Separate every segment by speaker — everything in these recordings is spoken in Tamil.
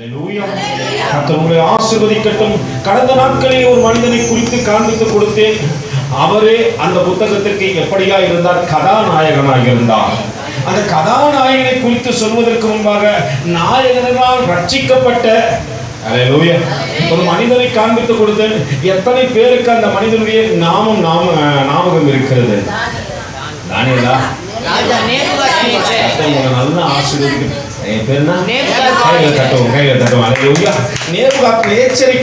Speaker 1: கர்த்தர் உங்களை ஆசீர்வதிக்கட்டும். கடந்த நாட்களில் ஒரு மனிதனை குறித்து காண்பித்து கொடுத்தேன். அவரே அந்த புத்தகத்திற்கு எப்படியா இருந்தார்? கதாநாயகனாக இருந்தார். அந்த கதாநாயகனை குறித்து சொல்வதற்கு முன்பாக நாயகனால் ரட்சிக்கப்பட்ட ஒரு மனிதனை காண்பித்து கொடுத்தேன். எத்தனை பேருக்கு அந்த மனிதனுடைய ஞாபகம் இருக்கிறது? தானியேலா நல்ல ஆசீர்வதிக்க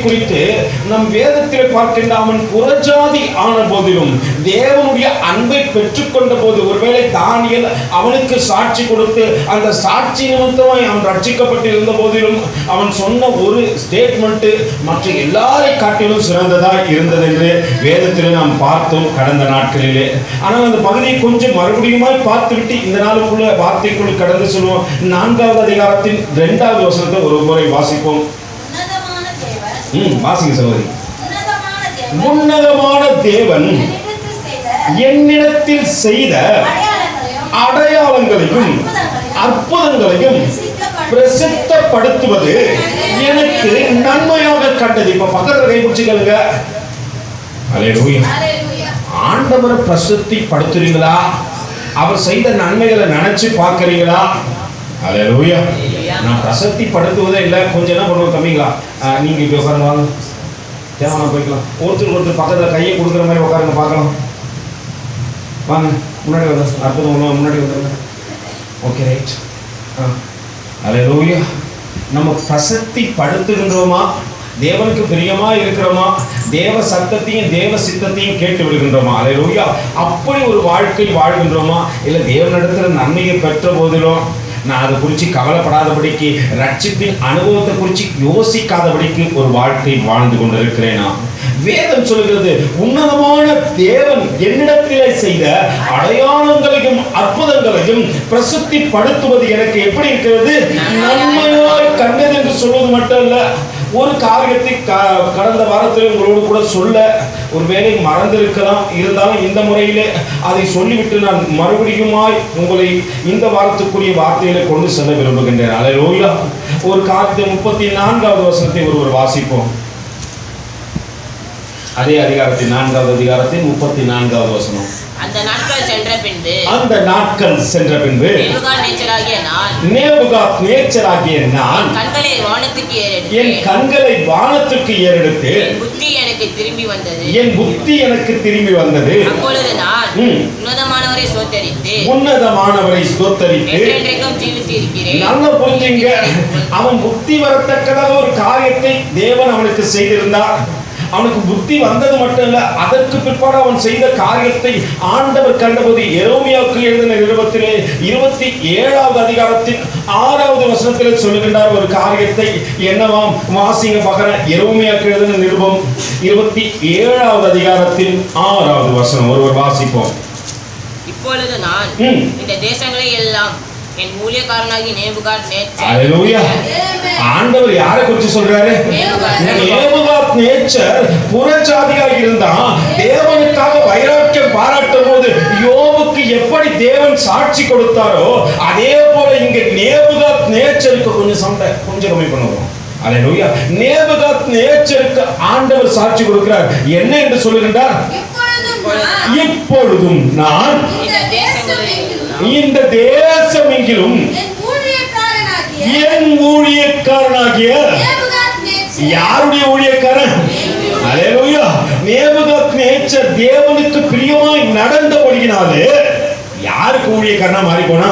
Speaker 1: குறித்து நம் வேதத்தில் பார்க்கின்ற அவன் புறஜாதி ஆன போதிலும் தேவனுடைய அன்பை பெற்றுக்கொண்ட போது, ஒருவேளை தானியேல் அவனுக்கு சாட்சி கொடுத்து அந்த சாட்சி நிமித்தமாய் அவன் ரட்சிக்கப்பட்டு இருந்த போதிலும் அவன் சொன்ன ஒரு ஸ்டேட்மெண்ட் மற்ற எல்லாரை காட்டிலும் சிறந்ததாய் இருந்தது என்று வேதத்தில் நாம் பார்த்தோம் கடந்த நாட்களிலே. ஆனால் அந்த பகுதியை கொஞ்சம் மறுபடியுமாய் பார்த்துவிட்டு இந்த நாளுக்குள்ள வார்த்தைக்குள் கடந்து சொல்லுவோம். 4வது அதிகாரத்தின் 2வது வசனத்தை ஒரு முறை வாசிப்போம். வாசிங்க சகோதரி. உன்னதமான தேவன் என்னிடத்தில் செய்த அடையாளங்களையும் அற்புதங்களையும் பிரசித்தப்படுத்துவது எனக்கு நன்மையாக கண்டது. இப்ப பக்கத்துல கைப்பிடிச்சுக்கலுங்க. அல்லேலூயா. ஆண்டவரை பிரசித்திப்படுத்துறீங்களா? அவர் செய்த நன்மைகளை நினைச்சு பார்க்கறீங்களா? அல்லேலூயா. நான் பிரசித்திப்படுத்துவதே இல்லை. கொஞ்சம் என்ன பண்ணுவோம் தம்பிங்களா, நீங்க இப்ப உட்காருங்க, வாங்க தேவனா போய்க்கலாம். ஒருத்தர் பக்கத்துல கையை கொடுக்குற மாதிரி உட்காருங்க, பார்க்கலாம். வாங்க முன்னாடி வந்து அற்புதம் முன்னாடி வந்துருங்க. Okay right. அல்லேலூயா. நம்ம பிரசித்திப்படுத்துகின்றோமா? தேவனுக்கு பிரியமா இருக்கிறோமா? தேவ சத்தத்தையும் தேவ சித்தத்தையும் கேட்டு விடுகின்றோமா? அல்லேலூயா. அப்படி ஒரு வாழ்க்கை வாழ்கின்றோமா? இல்லை தேவனிடத்துல நன்மையை பெற்ற போதிலும் நான் அதை குறித்து கவலைப்படாதபடிக்கு, ரட்சிப்பின் அனுபவத்தை குறித்து யோசிக்காதபடிக்கு ஒரு வாழ்க்கை வாழ்ந்து கொண்டிருக்கிறேனா? வேதம் சொல்கிறது, உன்னதமான தேவன் என்னிடத்திலே செய்த அடையாளங்களையும் அற்புதங்களையும் பிரசித்திப்படுத்துவது எனக்கு எப்படி இருக்கிறது? நன்மையாய் கண்டது என்று சொல்வது மட்டும் இல்ல, ஒரு காரியத்தை கடந்த வாரத்தில் உங்களோடு கூட சொல்ல ஒருவேளை மறந்திருக்கலாம். இருந்தாலும் இந்த முறையிலே அதை சொல்லிவிட்டு நான் மறுபடியுமாய் உங்களை இந்த வாரத்துக்குரிய வார்த்தைகளை கொண்டு செல்ல விரும்புகின்றேன். அல்லேலூயா. ஒரு காரியத்தை 34வது வசனத்தை ஒருவர் வாசிப்போம். அதே அதிகாரத்தின் 4வது அதிகாரத்தின் 34வது வசனம்.
Speaker 2: அந்த நாட்கள் சென்ற பின்பு
Speaker 1: நேபுகாத்நேச்சராகிய நான் என் கண்களை வானத்துக்கு ஏறெடுத்து என் புத்தி எனக்கு திரும்பி வந்தது.
Speaker 2: அப்பொழுது நான் உன்னதமானவரை ஸ்தோத்தரித்து
Speaker 1: நல்ல புரிஞ்சுங்க. அவன் புத்தி வரத்தக்கதாக ஒரு காரியத்தை தேவன் அவனுக்கு செய்திருந்தார். அவனுக்கு புத்தி வந்தது மட்டும் இல்ல, அதற்கு பிற்பாடு அவன் செய்த காரியத்தை ஆண்டவர் கண்டபோது எரேமியாவுக்கு எழுதின நிருபத்திலே 27வது அதிகாரத்தின் 6வது வசனத்திலே சொல்லுகின்றார் ஒரு காரியத்தை. என்னவாம்? வாசிங்க பார்க்கிறேன். எரேமியாவுக்கு எழுதின நிருபம் 27வது அதிகாரத்தின் 6வது வசனம் ஒருவர் வாசிப்போம்.
Speaker 2: இப்பொழுது நான் இந்த தேசங்களை எல்லாம் என் ஊழியக்காரனாகிய நேபுகாத்நேச்சர்.
Speaker 1: அல்லேலூயா. ஆண்டவர் யாரை குறித்து சொல்றாரு? நேபுகாத்நேச்சர் புறஜாதியாக இருந்தான். தேவனுக்காக வைராக்கியம் பாராட்டும் போது யோபுக்கு எப்படி தேவன் சாட்சி கொடுத்தாரோ அதே போல இங்க நேபுகாத்நேச்சருக்கு கொஞ்சம் கம்மி பண்ணுவோம். அல்லேலூயா. நேபுகாத்நேச்சருக்கு ஆண்டவர் சாட்சி கொடுக்கிறார். என்ன என்று சொல்லுகின்றார்? இப்பொழுதும் நான் இந்த தேசம் எங்கிலும் என் ஊழியக்காரனாகிய யாருடைய ஊழியக்காரன்? அல்லேலூயா. நேபுகாத்நேச்சர் தேவனுக்கு பிரியமாய் நடந்தபடியினாலே யாருக்கு ஊழியக்காரனா மாறி போனா?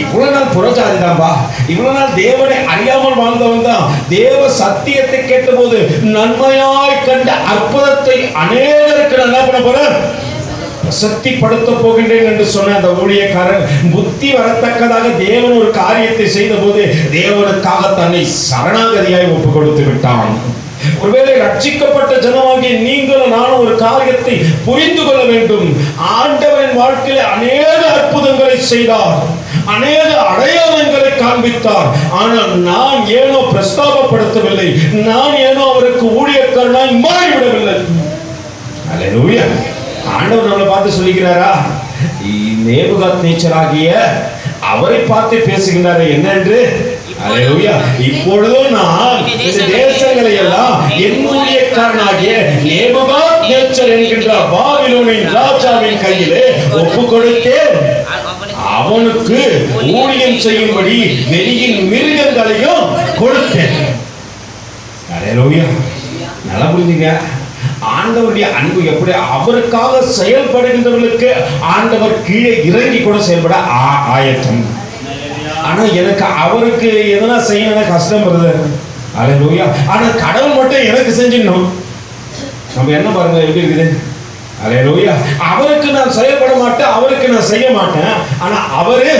Speaker 1: இவ்வளவு நாள் புறஜாதி தான்பா, இவ்வளவு நாள் தேவனை அறியாமல் வாழ்ந்தவன் தான். தேவ சத்தியத்தை கேட்டபோது நன்மையாய் கண்ட அற்புதத்தை அநேகருக்கு என்ன பண்ண போற? சக்திப்படுத்த போகின்றேன் என்று சொன்ன அந்த ஊழியக்காரன் புத்தி வரத்தக்கதாக தேவன் ஒரு காரியத்தை செய்த போது தேவனுக்காக தன்னை சரணாகதியாய் ஒப்பு கொடுத்து விட்டான். ஒருவேளை ரட்சிக்கப்பட்ட ஜனமாகிய நீங்களும் நானும் ஒரு காரியத்தை புரிந்து கொள்ள வேண்டும். ஆண்டவரின் வாழ்க்கையில் அநேக அற்புதங்களை செய்தார், அநேக அடையாளங்களை காண்பித்தார். ஆனால் நான் ஏனோ பிரஸ்தாபப்படுத்தவில்லை, நான் ஏனோ அவருக்கு ஊழியக்காரனாய் மாறிவிடவில்லை. அல்லேலூயா. ஆண்டவர் நம்மளை பார்த்து சொல்லுகிறாரா? நேபுகாத்நேச்சராகிய அவரை பார்த்து பேசுகின்றார். என்ன என்று? அல்லேலூயா. இப்பொழுதும் நான் இந்த தேசங்களை எல்லாம் என் ஊழியக்காரனாகிய நேபுகாத்நேச்சர் என்கின்ற பாபிலோனின் ராஜாவின் கையிலே ஒப்பு கொடுத்தேன். அவனுக்கு ஊழியம் செய்யும்படி வெளியின் மிருகங்களையும் கொடுத்தேன். அல்லேலூயா. நல்லா புரிஞ்சுங்க. ஆண்டவருடைய அன்பு எப்படி, அவருக்காக செயல்படுகின்றவர்களுக்கு ஆண்டவர் கீழே இறங்கி கூட செயல்பட ஆயத்தம். ஆனா எனக்கு அவருக்கு எதனா செய்யணும் கஷ்டம் வருது. அல்லேலூயா. ஆனா கடவுள் மட்டும் எனக்கு செஞ்சிடணும். நம்ம என்ன பாருங்க எப்படி இருக்குது. அல்லேலூயா. அவருக்கு நான் செயல்பட மாட்டேன், அவருக்கு நான் செய்ய மாட்டேன். ஆனா அவரு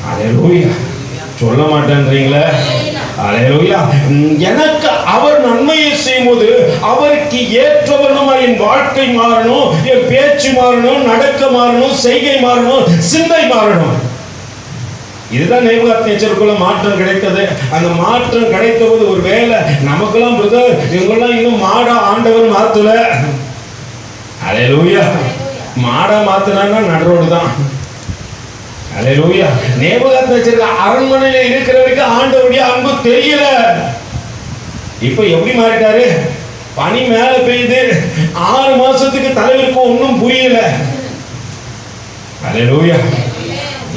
Speaker 1: அல்லேலூயா சொல்ல மாட்டேன்றீங்களே. அல்லேலூயா. எனக்கு அவர் நன்மையை செய்யும்போது அவருக்கு ஏற்றவனுமா என் வாழ்க்கை மாறணும், என் பேச்சு மாறணும், நடக்க மாறணும், செய்கை மாறணும், சிந்தை மாறணும். இதுதான் நேபுகாத்நேச்சருக்குள்ள மாற்றம் கிடைத்தது. அந்த மாற்றம் கிடைத்த போது ஒரு வேலை நமக்கெல்லாம் பிரதர் இவங்கெல்லாம் இன்னும் மாடா ஆண்டவர் மாத்தல. அல்லேலூயா. மாடா மாத்தினா நடுரோடு தான். அல்லேலூயா. நேபுகாத்நேச்சர் அரண்மனையில இருக்கிற வரைக்கும் ஆண்டவருடைய அன்பு தெரியல. இப்ப எப்படி மாறிட்டாரு? பனி மேல பெய்யுது, 6 மாசத்துக்கு தலைவருக்கு ஒன்னும் புரியல. அல்லேலூயா.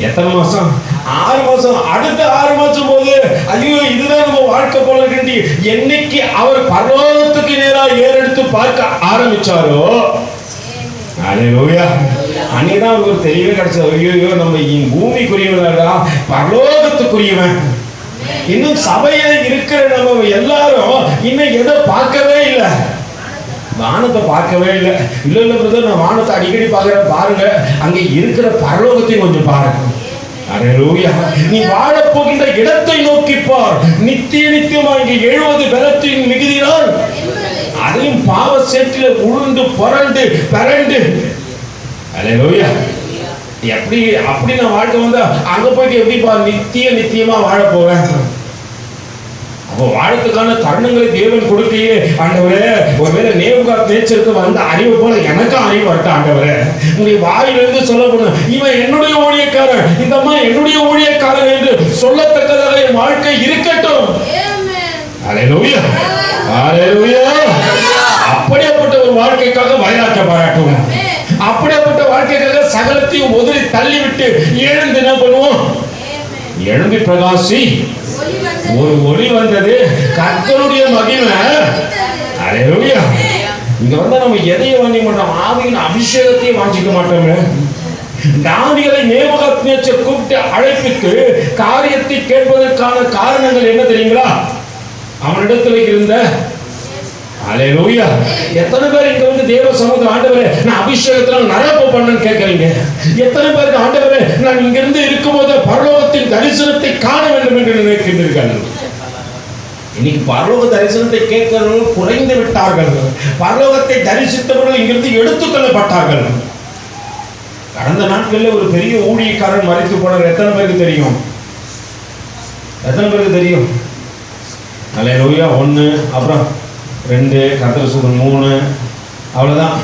Speaker 1: எத்தனை மாசம்? 6 மாசம். அடுத்த 6 மாசம் போது ஐயோ இதுதான் நம்ம வாழ்க்கை போல இருக்கு. என்னைக்கு அவர் பரலோகத்துக்கு நேரா ஏறெடுத்து பார்க்க ஆரம்பிச்சாரோ, அல்லேலூயா, அன்னைக்குதான் அவருக்கு ஒரு தெளிவே கிடைச்சது. ஐயோ நம்ம பூமிக்குரியவனா பரலோகத்துக்குரியவன். இன்னும் சபையில இருக்கிற நம்ம எல்லாரும் இன்னும் எதை பார்க்கவே இல்லை, வானத்தை பார்க்கவே இல்லை. இல்ல இல்ல பிரதர் நான் வானத்தை அடிக்கடி பார்க்கிறேன். பாருங்க அங்க இருக்கிற பரலோகத்தையும் கொஞ்சம் பாருங்க. அல்லேலூயா. நீ வாழப் போகின்ற இடத்தை நோக்கி பார். நித்திய நித்தியமா இங்க 70 பலத்தின் மிகுதினால் அதையும் பாவ சேற்றில உருண்டு புரண்டு பரண்டு. அல்லேலூயா. எப்படி அப்படி நான் வாழ்க்கை வந்தா அங்க போயிட்டு எப்படி பார் நித்தியமா வாழ போவேன். அப்போ வாழத்துக்கான தருணங்களை தேவன் கொடுக்கையே ஆண்டவரே, ஒருவேளை நேபுகாத்நேச்சருக்கு வந்த அறிவு போல எனக்கும் அறிவு வரட்ட ஆண்டவரே. உங்களுடைய வாயிலிருந்து சொல்லப்படும் இவன் என்னுடைய ஊழியக்காரன், இந்த அம்மா என்னுடைய ஊழியக்காரன் என்று சொல்லத்தக்கதாக என் வாழ்க்கை இருக்கட்டும். அல்லேலூயா. அல்லேலூயா. அப்படிப்பட்ட ஒரு வாழ்க்கைக்காக வைராக்கியம் பாராட்டுவோம். அப்படிப்பட்ட வாழ்க்கைக்காக சகலத்தையும் உதறி தள்ளிவிட்டு எழுந்து என்ன பண்ணுவோம்? எழும்பி பிரகாசி. ஒரு ஒளி வந்தது, கர்த்தருடைய மகிமை. அல்லேலூயா. இங்க வந்தா நம்ம எதையை வாங்கி மாட்டோம்? ஆவியின் அபிஷேகத்தையும் வாங்கிக்க மாட்டோமே. தானியேலை நேபுகாத்நேச்சர் கூப்பிட்டு அழைப்பித்து காரியத்தை கேட்பதற்கான காரணங்கள் என்ன தெரியுங்களா? அவனிடத்தில் இருந்த அல்லேலூயா. எத்தனை பேர் இங்க வந்து தேவ சமூகத்தில் ஆண்டவரே நான் அபிஷேகத்துல நிரப்ப பண்ணன்னு கேட்கறீங்க? எத்தனை பேருக்கு ஆண்டவரே நான் இங்க இருந்து இருக்கும்போது பரலோகத்தின் தரிசனத்தை காண வேண்டும் என்று நினைக்கின்றீர்கள்? இன்னைக்கு பரலோக தரிசனத்தை கேட்கிறவர்கள் குறைந்து விட்டார்கள். பரலோகத்தை தரிசித்தவர்கள் இங்கிருந்து எடுத்துக்கொள்ளப்பட்டார்கள். கடந்த நாட்களில் ஒரு பெரிய ஊழியக்காரன் மரித்து போனார். எத்தனை பேருக்கு தெரியும்? எத்தனை பேருக்கு தெரியும்? அல்லேலூயா. 1, அப்புறம் 2, கர்த்தர் சுகம் 3, அவ்வளவுதான்.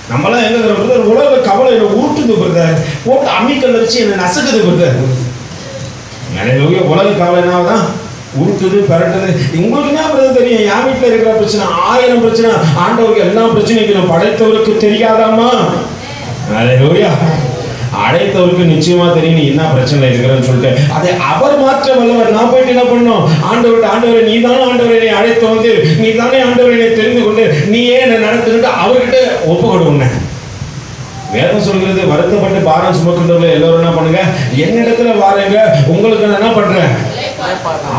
Speaker 1: நம்மளாம் எங்க பிரதர் உலக கவலை என்ன ஊட்டுது பிரதர், போட்டு அம்மிக்கல் வச்சு என்ன நசுக்குது பிரதர். அல்லேலூயா. உலக கவலை என்னதான் உருட்டுது பரட்டுது. உங்களுக்கு என்ன பிரதர் தெரியும்? என் வீட்டில் இருக்கிற பிரச்சனை 1000 பிரச்சனை, ஆண்டவருக்கு எல்லா பிரச்சனைக்கும் படைத்தவருக்கு தெரியாதாமா? அல்லேலூயா. அழைத்தவருக்கு நிச்சயமா தெரியும் நீ என்ன பிரச்சனை இருக்கிறன்னு சொல்லிட்டு. அதை அவர் மாற்ற வல்லவர். நான் போயிட்டு என்ன பண்ணோம்? ஆண்டவர்கிட்ட ஆண்டவரை நீ தானே ஆண்டவரை அழைத்து வந்து நீ தானே ஆண்டவரை தெரிந்து கொண்டு நீயே என்ன நடத்துட்டு அவர்கிட்ட ஒப்பு கொடுங்க. வேதம் சொல்கிறது வருத்தப்பட்டு பாரம் சுமக்கின்றவர்கள் எல்லாரும் என்ன பண்ணுங்க, என்னிடத்துல வாருங்க உங்களுக்கு நான் என்ன பண்றேன்.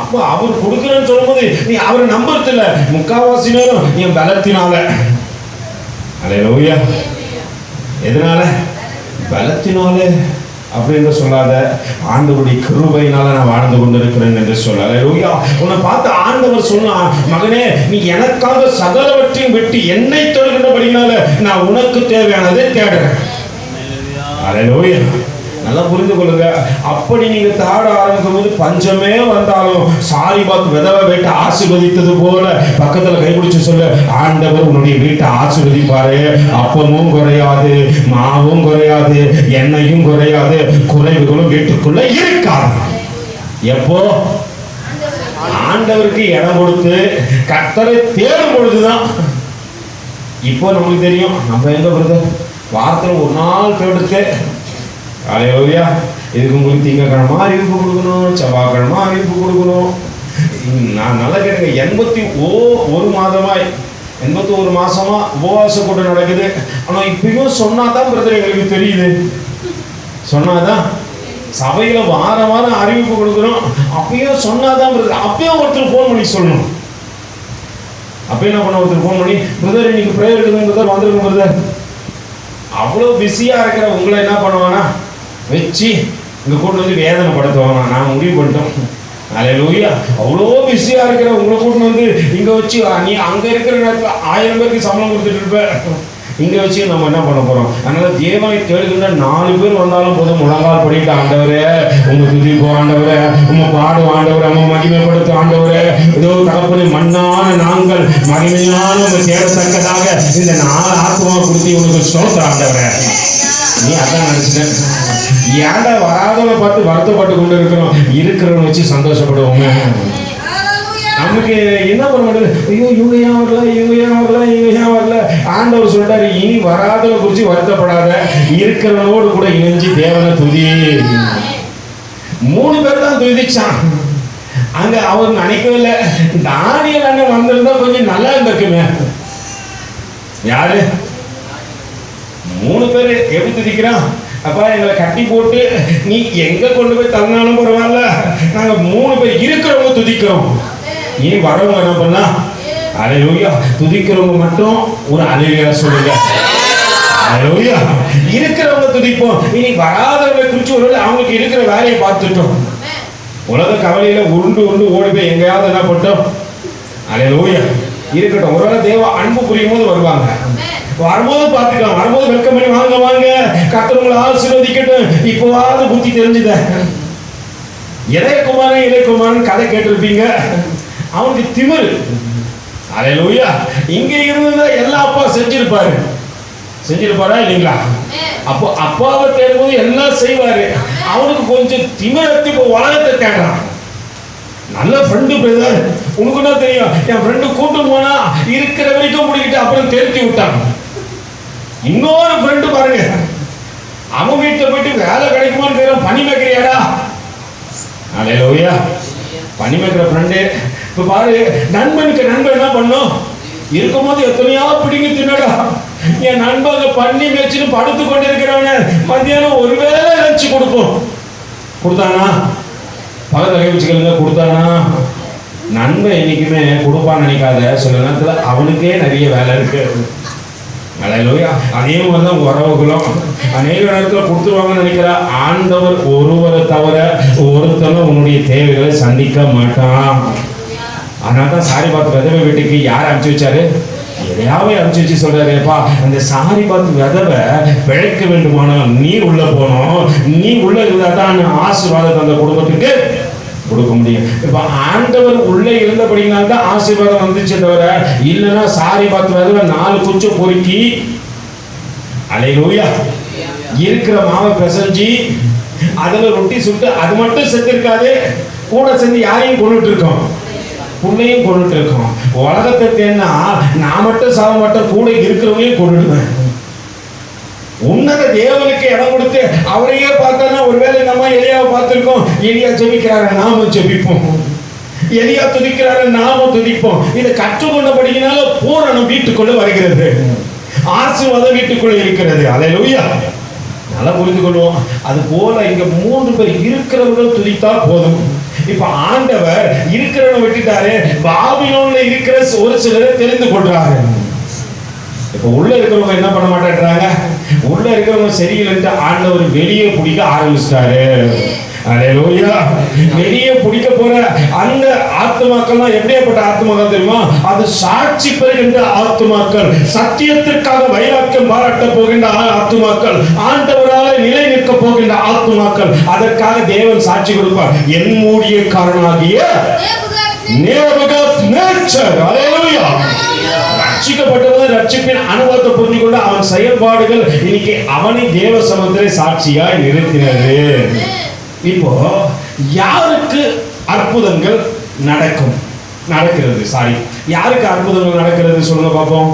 Speaker 1: அப்போ அவர் கொடுக்குறேன்னு சொல்லும் போது நீ அவரை நம்புறது இல்ல. முக்காவாசி நேரம் என் பலத்தினால. அல்லேலூயா. எதனால? பலத்தினாலே அப்படின்னு சொல்லாத, ஆண்டவருடைய கிருபையினால நான் வாழ்ந்து கொண்டிருக்கிறேன் என்று சொல்ல. அல்லேலூயா. உன்னை பார்த்து ஆண்டவர் சொன்னா, மகனே நீ எனக்காக சகலவற்றையும் விட்டு என்னை தொடுகின்றபடினால நான் உனக்கு தேவையானதை தேடுறேன். அல்லேலூயா. நல்லா புரிந்து கொள்ளுங்க. அப்படி நீங்க தாட ஆரம்பிக்கும் போது பஞ்சமே வந்தாலும் சாரிபாத் விதவை வீட்டை ஆசீர்வதித்தது போல பக்கத்துல கைபிடிச்சு சொல்ல, ஆண்டவர் உன்னுடைய வீட்டை ஆசீர்வதிப்பாரு. அப்பமும் குறையாது, மாவும் குறையாது, எண்ணெயும் குறையாது, குறைவுகளும் வீட்டுக்குள்ள இருக்காது. எப்போ ஆண்டவருக்கு இடம் கொடுத்து கர்த்தரை தேடும் பொழுதுதான். இப்போ நமக்கு தெரியும் நம்ம எங்க பிரதர் வாரத்தில் ஒரு நாள் தேடுத்து காலையிலா இதுக்கு உங்களுக்கு திங்கக்கிழமை அறிவிப்பு கொடுக்கணும், செவ்வாய்க்கிழமை அறிவிப்பு கொடுக்கணும். நான் நல்லா கேட்டுங்க, 81 மாசமா உபவாச கூட்டம் நடக்குது. ஆனா இப்பயும் சொன்னாதான் பிரதர் எங்களுக்கு தெரியுது, சொன்னாதான் சபையில வாரம் வாரம் அறிவிப்பு கொடுக்குறோம். அப்பயும் சொன்னாதான் பிரதர். அப்பயும் ஒருத்தர் ஃபோன் பண்ணி சொல்லணும். அப்ப என்ன பண்ண, ஒருத்தர் ஃபோன் பண்ணி பிரதர் இன்னைக்கு ப்ரேயர் இருக்குதுங்க பிரதர், வந்துருங்க பிரதர். அவ்வளோ பிஸியா இருக்கிற உங்களை என்ன பண்ணுவானா வச்சு இங்க கூட்டு வந்து வேதனை படுத்துவானா. நான் முடிவு பண்ணிட்டோம், அல்லேலூயா. அவ்வளோ பிஸியா இருக்கிற உங்களை கூட்டு வந்து இங்க வச்சு நீ அங்க இருக்கிற நேரத்துல 1000 பேருக்கு சம்பளம் கொடுத்துட்டு இருப்ப, இங்க வச்சு நம்ம என்ன பண்ண போறோம்? அதனால தேவனை தேடுகின்ற 4 பேர் வந்தாலும் போதும் முழங்கால் படிட்டு ஆண்டவரே உங்க துதிப்போ, ஆண்டவரே உங்க பாடும், ஆண்டவரே உங்க மகிமைப்படுத்த, ஆண்டவரே ஏதோ தகப்பனை மண்ணான நாங்கள் மகிமையான உங்க தேடத்தக்கதாக இந்த 4 ஆத்மா கொடுத்து உனக்கு ஸ்தோத்திரம் ஆண்டவரே. நீ அதான் நினைச்சிட்டேன், ஏன்டா வராதவனை பார்த்து வருத்தப்பட்டு கொண்டு இருக்கிறவனை வச்சு சந்தோஷப்படுவோமே. நமக்கு என்ன பண்ண மாட்டேங்குது, ஐயோ இவங்க ஏன் வரல, இவங்க ஏன் வரல, இவங்க ஏன் வரல. ஆண்டவர் சொல்றாரு, இனி வராதவனை குறித்து வருத்தப்படாத, இருக்கிறவனோடு கூட இணைஞ்சு தேவனை துதி. 3 பேர் தான் துதிச்சான். அங்க அவர் நினைக்கவே இல்லை, தானியேல் அண்ணன் வந்திருந்தா கொஞ்சம் நல்லா இருந்திருக்குமே. யாரு 3 பேர் எப்படி துதிக்கிறான்? அப்பா எங்களை கட்டி போட்டு நீ எங்க கொண்டு போய் தந்தாலும் பரவாயில்ல, நாங்க 3 பேர் இருக்கிறவங்க துதிக்கிறோம். இனி வரவங்க என்ன பண்ணா அல்லேலூயா, துதிக்கிறவங்க மட்டும் ஒரு அல்லேலூயா சொல்லுங்க. அல்லேலூயா, இருக்கிறவங்க துதிப்போம். இனி வராதவங்களை குறிச்சு ஒருவேளை அவங்களுக்கு இருக்கிற வேலையை பார்த்துட்டோம், உலக கவலையில உருண்டு உருண்டு ஓடி போய் எங்கேயாவது என்ன பண்ணோம். அல்லேலூயா, இருக்கட்டும். ஒருவேளை தேவ அன்பு புரியும் போது வருவாங்க, வரும்போது பார்த்துக்கலாம், வரும்போது வெல்கம் பண்ணி வாங்க வாங்க கர்த்தர் உங்களை ஆசீர்வதிக்கட்டும். இப்போவாவது புத்தி தெரிஞ்சுத. இளையகுமாரன் கதை கேட்டிருப்பீங்க, அவனுக்கு திமிரு. அல்லேலூயா, இங்க இருந்தா எல்லா அப்பா செஞ்சிருப்பாரா இல்லைங்களா? அப்போ அப்பாவை தேடும்போது எல்லாம் செய்வாரு. அவனுக்கு கொஞ்சம் திமிரத்து இப்போ உலகத்தை தேடுறான். நல்ல ஃப்ரெண்டு பிரதர், உனக்கு என்ன தெரியும், என் ஃப்ரெண்டு கூட்டு போனா இருக்கிற வரைக்கும் முடிக்கிட்டு அப்புறம் தெரிஞ்சு விட்டான். இன்னொரு ஃப்ரெண்டு பாருங்க, அவன் வீட்டுல போயிட்டு வேலை கிடைக்குமான்னு தெரியும், பனி மேய்க்கிறியாடா. அல்லேலூயா, பனி மேய்க்கிற ஃப்ரெண்டு. இப்ப பாரு, நண்பனுக்கு நண்பன் என்ன பண்ணும், இருக்கும்போது எத்தனையோ பிடிங்க தின்னடா. என் நண்பங்க பண்ணி மேய்ச்சின்னு படுத்து கொண்டு இருக்கிறவன மத்தியானம் ஒருவேளை லஞ்சு கொடுத்தானா, பக்கத்துல கை வச்சுக்கலுங்க, கொடுத்தானா. நண்பன் என்னைக்குமே கொடுப்பான்னு நினைக்காத, சில நேரத்துல அவனுக்கே நிறைய வேலை இருக்கு. அல்லேலூயா, அதே மாதிரிதான் உறவுகளும் அநேக நேரத்துல கொடுத்துருவாங்கன்னு நினைக்கிற. ஆண்டவர் ஒருவரை தவிர ஒருத்தனும் உன்னுடைய தேவைகளை சந்திக்க மாட்டான். அதனால்தான் சாரிபாத் விதவை வீட்டுக்கு யார் அனுப்பிச்சு வச்சாரு? எதையாவே அனுப்பிச்சு வச்சு சொல்றாருப்பா, அந்த சாரிபாத் விதவை பிழைக்க வேண்டுமானால் நீ உள்ள போனோம், நீ உள்ள இருந்தா தான் ஆசீர்வாதத்தை அந்த குடும்பத்துக்கு கொடுக்க முடியும். இப்ப ஆண்டவர் உள்ளே இருந்தபடினால்தான் ஆசீர்வாதம் வந்துச்சு தவிர, இல்லைன்னா சாரிபாத் விதவை 4 குச்சி பொறுக்கி அல்லேலூயா இருக்கிற மாவை பிசைஞ்சு அதுல ரொட்டி சுட்டு அது மட்டும் செஞ்சிருக்காது, கூட சேர்ந்து யாரையும் கொண்டுட்டு இருக்கோம், புண்ணையும் கொண்டுட்டு இருக்கோம். உலகத்தை தேன்னா நான் மட்டும் சாக மாட்டேன், கூட இருக்கிறவங்களையும் கொண்டுடுவேன். உன்னத தேவனுக்கு இடம் கொடுத்து அவரையே பார்த்தா, ஒருவேளை நம்ம எலியாவை பார்த்திருக்கோம், எலியா ஜெபிக்கிறாரு நாமும் ஜெபிப்போம், எலியா துதிக்கிறாரு நாமும் துதிப்போம். இதை கற்றுக்கொண்டபடியினால பூரணம் வீட்டுக்குள்ள வருகிறது, ஆசீர்வாதம் வீட்டுக்குள்ள இருக்கிறது. அல்லேலூயா, நல்லா புரிந்து கொள்வோம். அது போல இங்க 3 பேர் இருக்கிறவர்கள் துதித்தா போதும். இப்ப ஆண்டவர் இருக்கிறவனை விட்டுட்டாரு, பாபிலோன்ல இருக்கிற ஒரு சிலரை தெரிந்து கொள்றாரு. இப்ப உள்ள இருக்கிறவங்க என்ன பண்ண மாட்டேன்றாங்க, உள்ள இருக்கிறவங்க சரியில்லைன்னு ஆண்டவர் வெளியே பிடிக்க ஆரம்பிச்சிட்டாரு. அல்லேலூயா, வெளியே பிடிக்க போற அந்த ஆத்துமாக்கள்லாம் எப்படியாப்பட்ட ஆத்துமாக்கள் தெரியுமா? அது சாட்சி பெறுகின்ற ஆத்துமாக்கள், சத்தியத்திற்காக வைராக்கியம் பாராட்ட போகின்ற ஆத்துமாக்கள், ஆண்டவரால் நிலை நிற்க போகின்ற ஆத்துமாக்கள். அதற்காக தேவன் சாட்சி கொடுப்பார். என் ஊழியக்காரனாகிய நேபுகாத்நேச்சர், அல்லேலூயா, ரட்சிக்கப்பட்டவன் ரட்சிப்பின் அனுபவத்தை புரிந்து கொண்டு அவன் செயல்பாடுகள் இன்னைக்கு அவனை தேவ சமூகத்திலே சாட்சியாய் நிறுத்தினது. இப்போ யாருக்கு அற்புதங்கள் நடக்கிறது? யாருக்கு அற்புதங்கள் நடக்கிறது சொல்லுங்க பார்ப்போம்.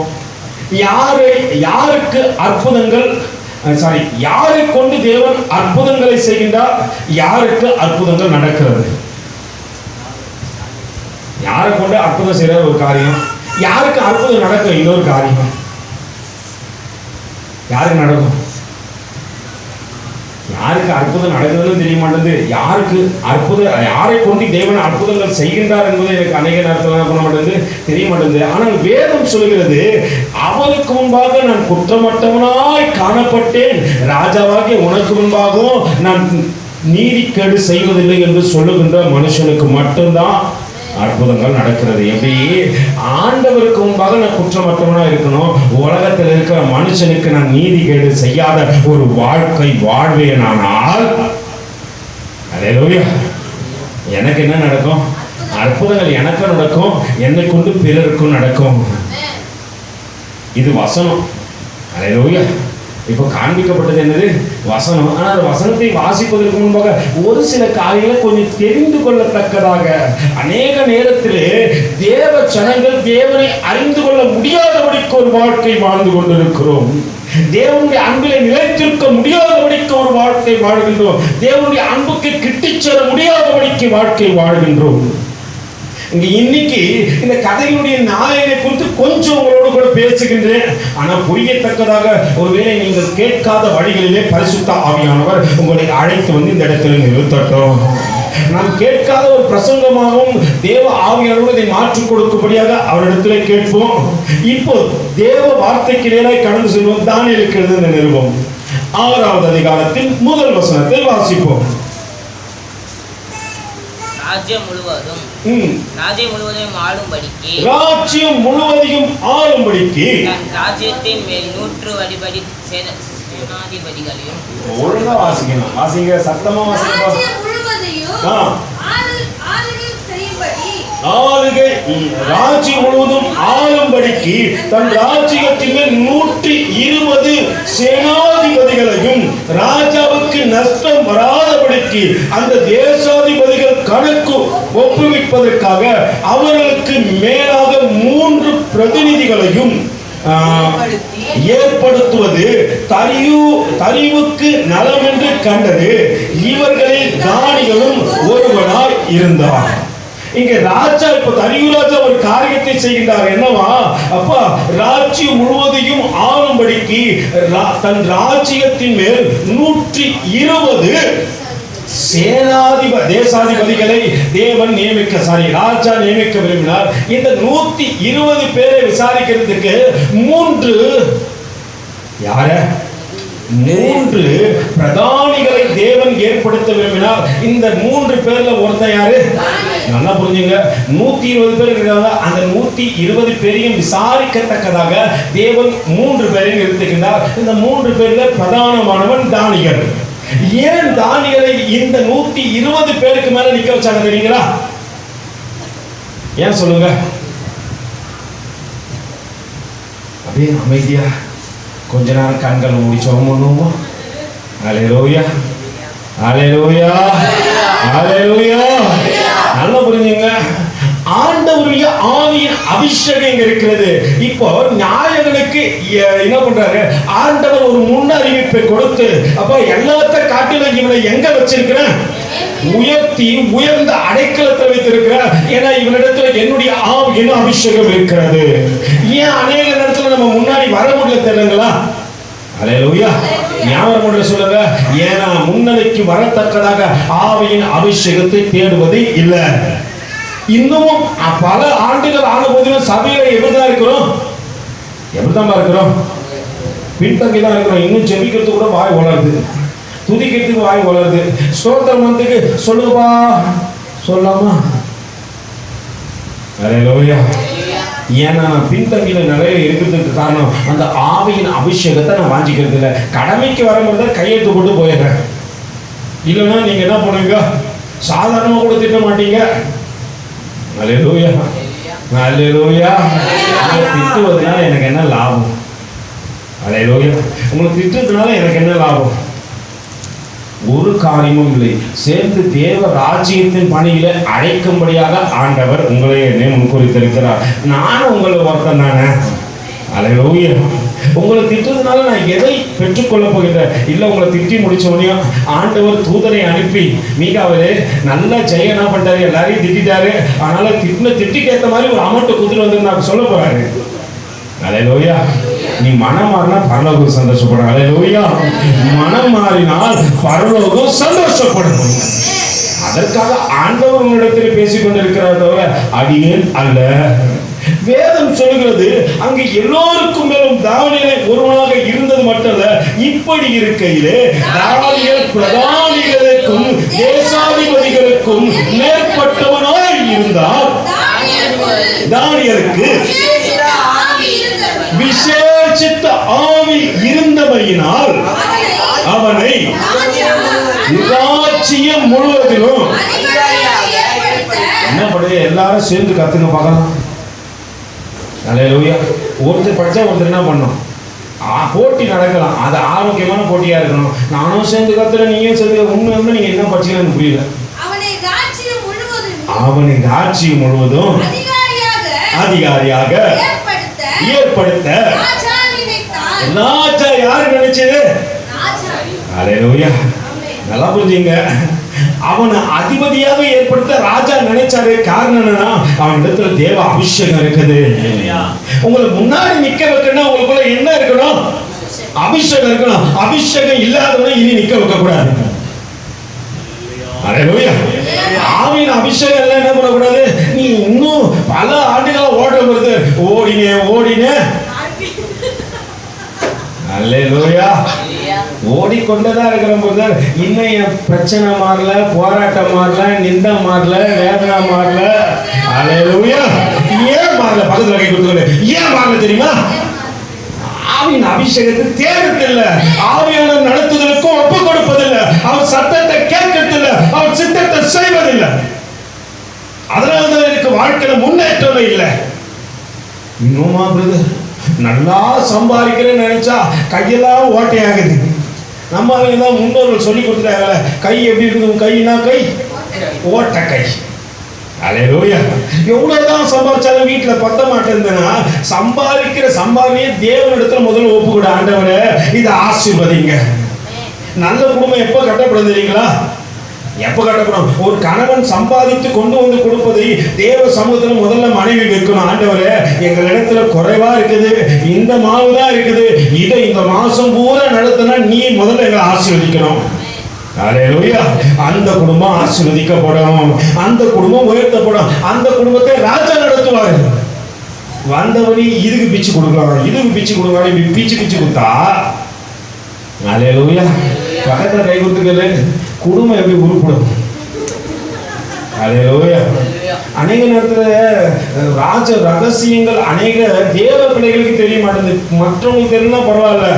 Speaker 1: யாருக்கு அற்புதங்கள் யாரை கொண்டு தேவன் அற்புதங்களை செய்கின்றார்? யாருக்கு அற்புதங்கள் நடக்கிறது? யாரை கொண்டு அற்புதம் செய்யற ஒரு காரியம், யாருக்கு அற்புதம் நடக்கும் இன்னொரு காரியம், யாருக்கு நடக்கும்? யாருக்கு அற்புதம் நடக்குதுன்னு தெரிய மாட்டேங்குது. யாருக்கு அற்புதம், யாரை கொண்டு தேவன் அற்புதங்கள் செய்கின்றார் என்பது எனக்கு அநேக நேரத்தில் பண்ண மாட்டேங்குது, தெரிய மாட்டேங்குது. ஆனால் வேதம் சொல்கிறது, அவருக்கு முன்பாக நான் குற்றமற்றவனாய் காணப்பட்டேன், ராஜாவாகிய உனக்கு முன்பாகவும் நான் நீதிக்கேடு செய்வதில்லை என்று சொல்லுகின்ற மனுஷனுக்கு மட்டும்தான் அற்புதங்கள் நடக்கிறது. எப்படி? ஆண்டவருக்கு முன்பாக நான் குற்றமற்றவனா இருக்கணும், உலகத்தில் இருக்கிற மனுஷனுக்கு நான் நீதிகேடு செய்யாத ஒரு வாழ்க்கை வாழ்வேனானால் அல்லேலூயா, எனக்கு என்ன நடக்கும்? அற்புதங்கள் எனக்கு நடக்கும், என்னை கொண்டு பிறருக்கும் நடக்கும். இது வசனம். அல்லேலூயா. இப்போ காண்பிக்கப்பட்டது என்னது? வசனம். ஆனால் அந்த வசனத்தை வாசிப்பதற்கு முன்பாக ஒரு சில காரியங்களை கொஞ்சம் தெரிந்து கொள்ளத்தக்கதாக, அநேக நேரத்திலே தேவ ஜனங்கள் தேவனை அறிந்து கொள்ள முடியாதபடிக்கு ஒரு வாழ்க்கை வாழ்ந்து கொண்டிருக்கிறோம். தேவனுடைய அன்பிலே நிலைத்திருக்க முடியாதபடிக்கு ஒரு வாழ்க்கை வாழ்கின்றோம். தேவனுடைய அன்புக்கு கிட்டிச் சேர முடியாதபடிக்கு வாழ்க்கை வாழ்கின்றோம். இன்னைக்கு இந்த கதையினுடைய நாயகனை குறித்து கொஞ்சம் உங்களோடு கூட பேசுகின்றேன். ஆனால் புரியத்தக்கதாக ஒருவேளை நீங்கள் கேட்காத வழிகளிலே பரிசுத்த ஆவியானவர் உங்களை அழைத்து வந்து இந்த இடத்துல நிறுத்தட்டும். நாம் கேட்காத ஒரு பிரசங்கமாகவும் தேவ ஆவியானவர் இதை மாற்றிக் கொடுக்கும்படியாக அவரிடத்திலே கேட்போம். இப்போ தேவ வார்த்தைக்கு நேராக கடந்து செல்வோம். தானியேலுக்கு எழுதின நிருபம் 6வது அதிகாரத்தின் முதல் வசனத்தை வாசிப்போம்.
Speaker 2: ராஜ்யம் முழுவதும் ஆளும்படிக்கு ராஜ்யத்தின் மேல் 100 அதிபதி சேனாதிபதிகளையும்.
Speaker 1: ஒழுங்கா வாசிக்கணும். வாசிங்க, சத்தமா வாசிங்க. ராஜ்யம் முழுவதும் ஆளும்படிக்கு தன் ராஜ்யத்தின் மேல் 120 சேனாதிபதிகளையும் ராஜாவுக்கு நஷ்டம் வராதபடிக்கு அந்த தேசாதிபதிகள் கணக்கு ஒப்புவிப்பதற்காக அவர்களுக்கு மேலாக 3 பிரதிநிதிகளையும் ஏற்படுத்துவது தரிவுக்கு நலம் என்று கண்டது. இவர்களில் தானியேலும் ஒருவனாய் இருந்தார். இங்க ராஜா, இப்ப தரியு ராஜா ஒரு காரியத்தை செய்கின்றார். என்னவா? அப்பா, ராஜ்யம் முழுவதையும் ஆளும்படிக்கு தன் ராஜ்யத்தின் மேல் 120 தேசாதிபதிகளை தேவன் ராஜா நியமிக்க விரும்பினார். இந்த 120 பேரை விசாரிக்கிறதுக்கு 3 பிரதானிகளை தேவன் ஏற்படுத்த விரும்பினார். இந்த 3 பேர்ல ஒருத்தன் யாரு? நல்லா புரிஞ்சுங்க. 120 பேர் இருக்காங்க. அந்த 120 பேரையும் விசாரிக்கத்தக்கதாக தேவன் 3 பேரையும் எடுத்துக்கின்றார். இந்த 3 பேர்ல பிரதானமானவன் தானியேல். ஏன் தானியேலை இந்த 120 பேருக்கு மேல நிக்க வச்சாங்க தெரியுங்களா? ஏன் சொல்லுங்க? அப்படியே அமைதியா கொஞ்ச நேரம் கண்களை மூடி ஜெபம் பண்ணுவோமா? அல்லேலூயா, அல்லேலூயா, அல்லேலூயா. நல்லா புரிஞ்சுங்க. ஆண்டவருடைய ஆவியின் அபிஷேகம் இருக்கிறது. இப்போ நாயகனுக்கு என்ன பண்றாரு? ஆண்டவர் ஒரு முன் அறிவிப்பை கொடுத்து, அப்ப எல்லாத்த காட்டிலும் இவனை எங்க வச்சிருக்கிறேன்? உயர்த்தி உயர்ந்த அடைக்கலத்தை வைத்திருக்கிறார். ஏன்னா இவனிடத்துல என்னுடைய ஆவியின் அபிஷேகம் இருக்கிறது. ஏன் அநேக நேரத்துல நம்ம முன்னாடி வர முடியல தெரியுங்களா? அல்லேலூயா. ஞாபகம் சொல்லுங்க. ஏன்னா முன்னணிக்கு வரத்தக்கதாக ஆவியின் அபிஷேகத்தை தேடுவது இல்லை. இன்னமும் பல ஆண்டுகள் ஆன போதிலும் சபையில எப்படிதான் இருக்கிறோம்? எப்படிதான் இருக்கிறோம்? பின்தங்கிதான் இருக்கிறோம். இன்னும் ஜெபிக்கிறதுக்கு கூட வாய் வளருது, துதிக்கிறதுக்கு வாய் வளருது, ஸ்தோத்திரம் வந்ததுக்கு சொல்லுப்பா சொல்லாமா? அல்லேலூயா. ஏன்னா நான் பின்தங்கில நிறைய இருக்கிறதுக்கு காரணம் அந்த ஆவியின் அபிஷேகத்தை நான் வாஞ்சிக்கிறது இல்லை. கடமைக்கு வரும்போது கையெழுத்து போட்டு போயிடுறேன். இல்லைன்னா நீங்க என்ன பண்ணுவீங்க? சாதாரணமா கூட திட்ட மாட்டீங்க. அல்லேலூயா, அல்லேலூயா. திட்டுவதனால எனக்கு என்ன லாபம்? அல்லேலூயா. உங்களுக்கு திட்டுறதுனால எனக்கு என்ன லாபம்? ஒரு காரியமும் இல்லை. சேர்ந்து தேவ ராஜ்யத்தின் பணியில அழைக்கும்படியாக ஆண்டவர் உங்களை என்னை முன்குறித்திருக்கிறார். நானும் உங்களை ஒருத்தன் தானே. அல்லேலூயா. உங்களை திட்டுறதுனால நான் எதை பெற்றுக்கொள்ள போகிறேன்? இல்லை, உங்களை திட்டி முடிச்சோடனே ஆண்டவர் தூதரை அனுப்பி, மீகாவிலே நல்ல ஜெயம் என்ன பண்ணிட்டாரு, எல்லாரையும் திட்டாரு, அதனால திட்டிக்கு ஏற்ற மாதிரி ஒரு அமௌண்ட்டை கொடுத்துட்டு வந்து நான் சொல்ல போறாரு. அல்லேலூயா. நீ மனம் மாறினா பரலோகம் சந்தோஷப்படும். அல்லேலூயா. மனம் மாறினால் பரலோகம் சந்தோஷப்படும். அதற்காக ஆண்டவர் உன்னிடத்தில் பேசிக் கொண்டிருக்கிறார் தவிர அடியேன் அல்ல. வேதம் சொல்கிறது, அங்கு எல்லோருக்கும் மேலும் தானியேலை ஒருவனாக இருந்தது மட்டுமல்ல, இப்படி இருக்கையிலே தானியேல் பிரதானிகளுக்கும் தேசாதிபதிகளுக்கும் மேற்பட்டவனாய் இருந்தார். தானியேலுக்கு விசேஷித்த ஆவி இருந்தமையினால் அவனை ராஜ்யம் முழுவதிலும் என்ன பண்ணுது, எல்லாரும் சேர்ந்து கத்துங்க பார்க்கலாம். அல்லேலூயா. ஒருத்தர் படிச்சா ஒருத்தர் என்ன பண்ணணும், போட்டி நடக்கலாம். அது ஆரோக்கியமான போட்டியா இருக்கணும். நானும் சேர்ந்து கத்துறேன், நீயும் சேர்ந்து. உண்மை நீங்க என்ன படிச்சீங்கன்னு புரியல. அவனை ராஜ்யம் முழுவதும் அதிகாரியாக ஏற்படுத்த ராஜா யாரு நினைச்சது? அல்லேலூயா. நல்லா புரிஞ்சுங்க. அவனை அதிபதியாக ஏற்படுத்த ராஜா நினைச்சாரு. காரணம் என்னன்னா, அவன் இடத்துல தேவ அபிஷேகம் இருக்குது. உங்களை முன்னாடி நிக்க வைக்கணும், உங்களுக்குள்ள என்ன இருக்கணும்? அபிஷேகம் இருக்கணும். அபிஷேகம் இல்லாதவனை இனி நிக்க வைக்க கூடாது. அல்லேலூயா. ஆவியின் அபிஷேகம் எல்லாம் என்ன பண்ணக்கூடாது? நீ இன்னும் பல ஆண்டுகளா ஓடுறது, ஓடினே அல்லேலூயா. ஓடிக்கொண்டதான் இருக்கிற போது இன்னும் என் பிரச்சனை மாறல, போராட்டம் மாறல, நிந்த மாறல, வேதனை மாறல. அல்லேலூயா. ஏன் மாறல? பக்கத்துல கை கொடுத்து, ஏன் மாறல தெரியுமா? ஆவியின் அபிஷேகத்தை தேடுறதில்லை, ஆவியான நடத்துதலுக்கும் ஒப்பு கொடுப்பதில்லை, அவர் சத்தத்தை கேட்கறதில்லை, அவர் சித்தத்தை செய்வதில்லை. அதனால்தான் எனக்கு வாழ்க்கையில முன்னேற்றமே இல்லை. இன்னுமா பிரதர், நல்லா சம்பாதிக்கிறேன்னு நினைச்சா கையெல்லாம் ஓட்டையாகுது. நம்ம தான் முன்னோர்கள் சொல்லி கொடுத்துட்டாங்க, கை எப்படி இருக்குது, கைனா கை ஓட்ட கை. அல்லேலூயா. எவ்வளவுதான் சம்பாதிச்சாலும் வீட்டுல பத்த மாட்டேன்னா, சம்பாதிக்கிற சம்பாதியே தேவனிடத்துல முதல்ல ஒப்பு கூட. ஆண்டவரே, இதை ஆசீர்வதிங்க. நல்ல குடும்பம் எப்ப கட்டப்படும் தெரியுங்களா? எப்ப கட்டப்படும்? ஒரு கணவன் சம்பாதித்து கொண்டு வந்து கொடுப்பதை தேவ சமூகத்துல முதல்ல மனைவி வைக்கணும். ஆண்டவரே, எங்கள் இடத்துல குறைவா இருக்குது, இந்த மாவுதான் இருக்குது, இதை இந்த மாசம் பூரா நடத்தினா நீ முதல்ல எங்களை ஆசீர்வதிக்கணும். அல்லேலூயா. அந்த குடும்பம் ஆசீர்வதிக்கப்படும், அந்த குடும்பம் உயர்த்தப்படும், அந்த குடும்பத்தை ராஜா நடத்துவார். வந்தவனி இதுக்கு பிச்சு கொடுக்கலாம், இதுக்கு பிச்சு கொடுக்கலாம், இப்படி பிச்சு கொடுத்தா அல்லேலூயா. பக்கத்துல கை கொடுத்துக்கல, குடும்பம் எப்படி உருப்படும்? அல்லேலூயா. அநேக நேரத்துல ராஜ ரகசியங்கள் அநேக தேவ பிள்ளைகளுக்கு தெரிய மாட்டேங்குது. மற்றவங்களுக்கு தெரியும்னா பரவாயில்ல.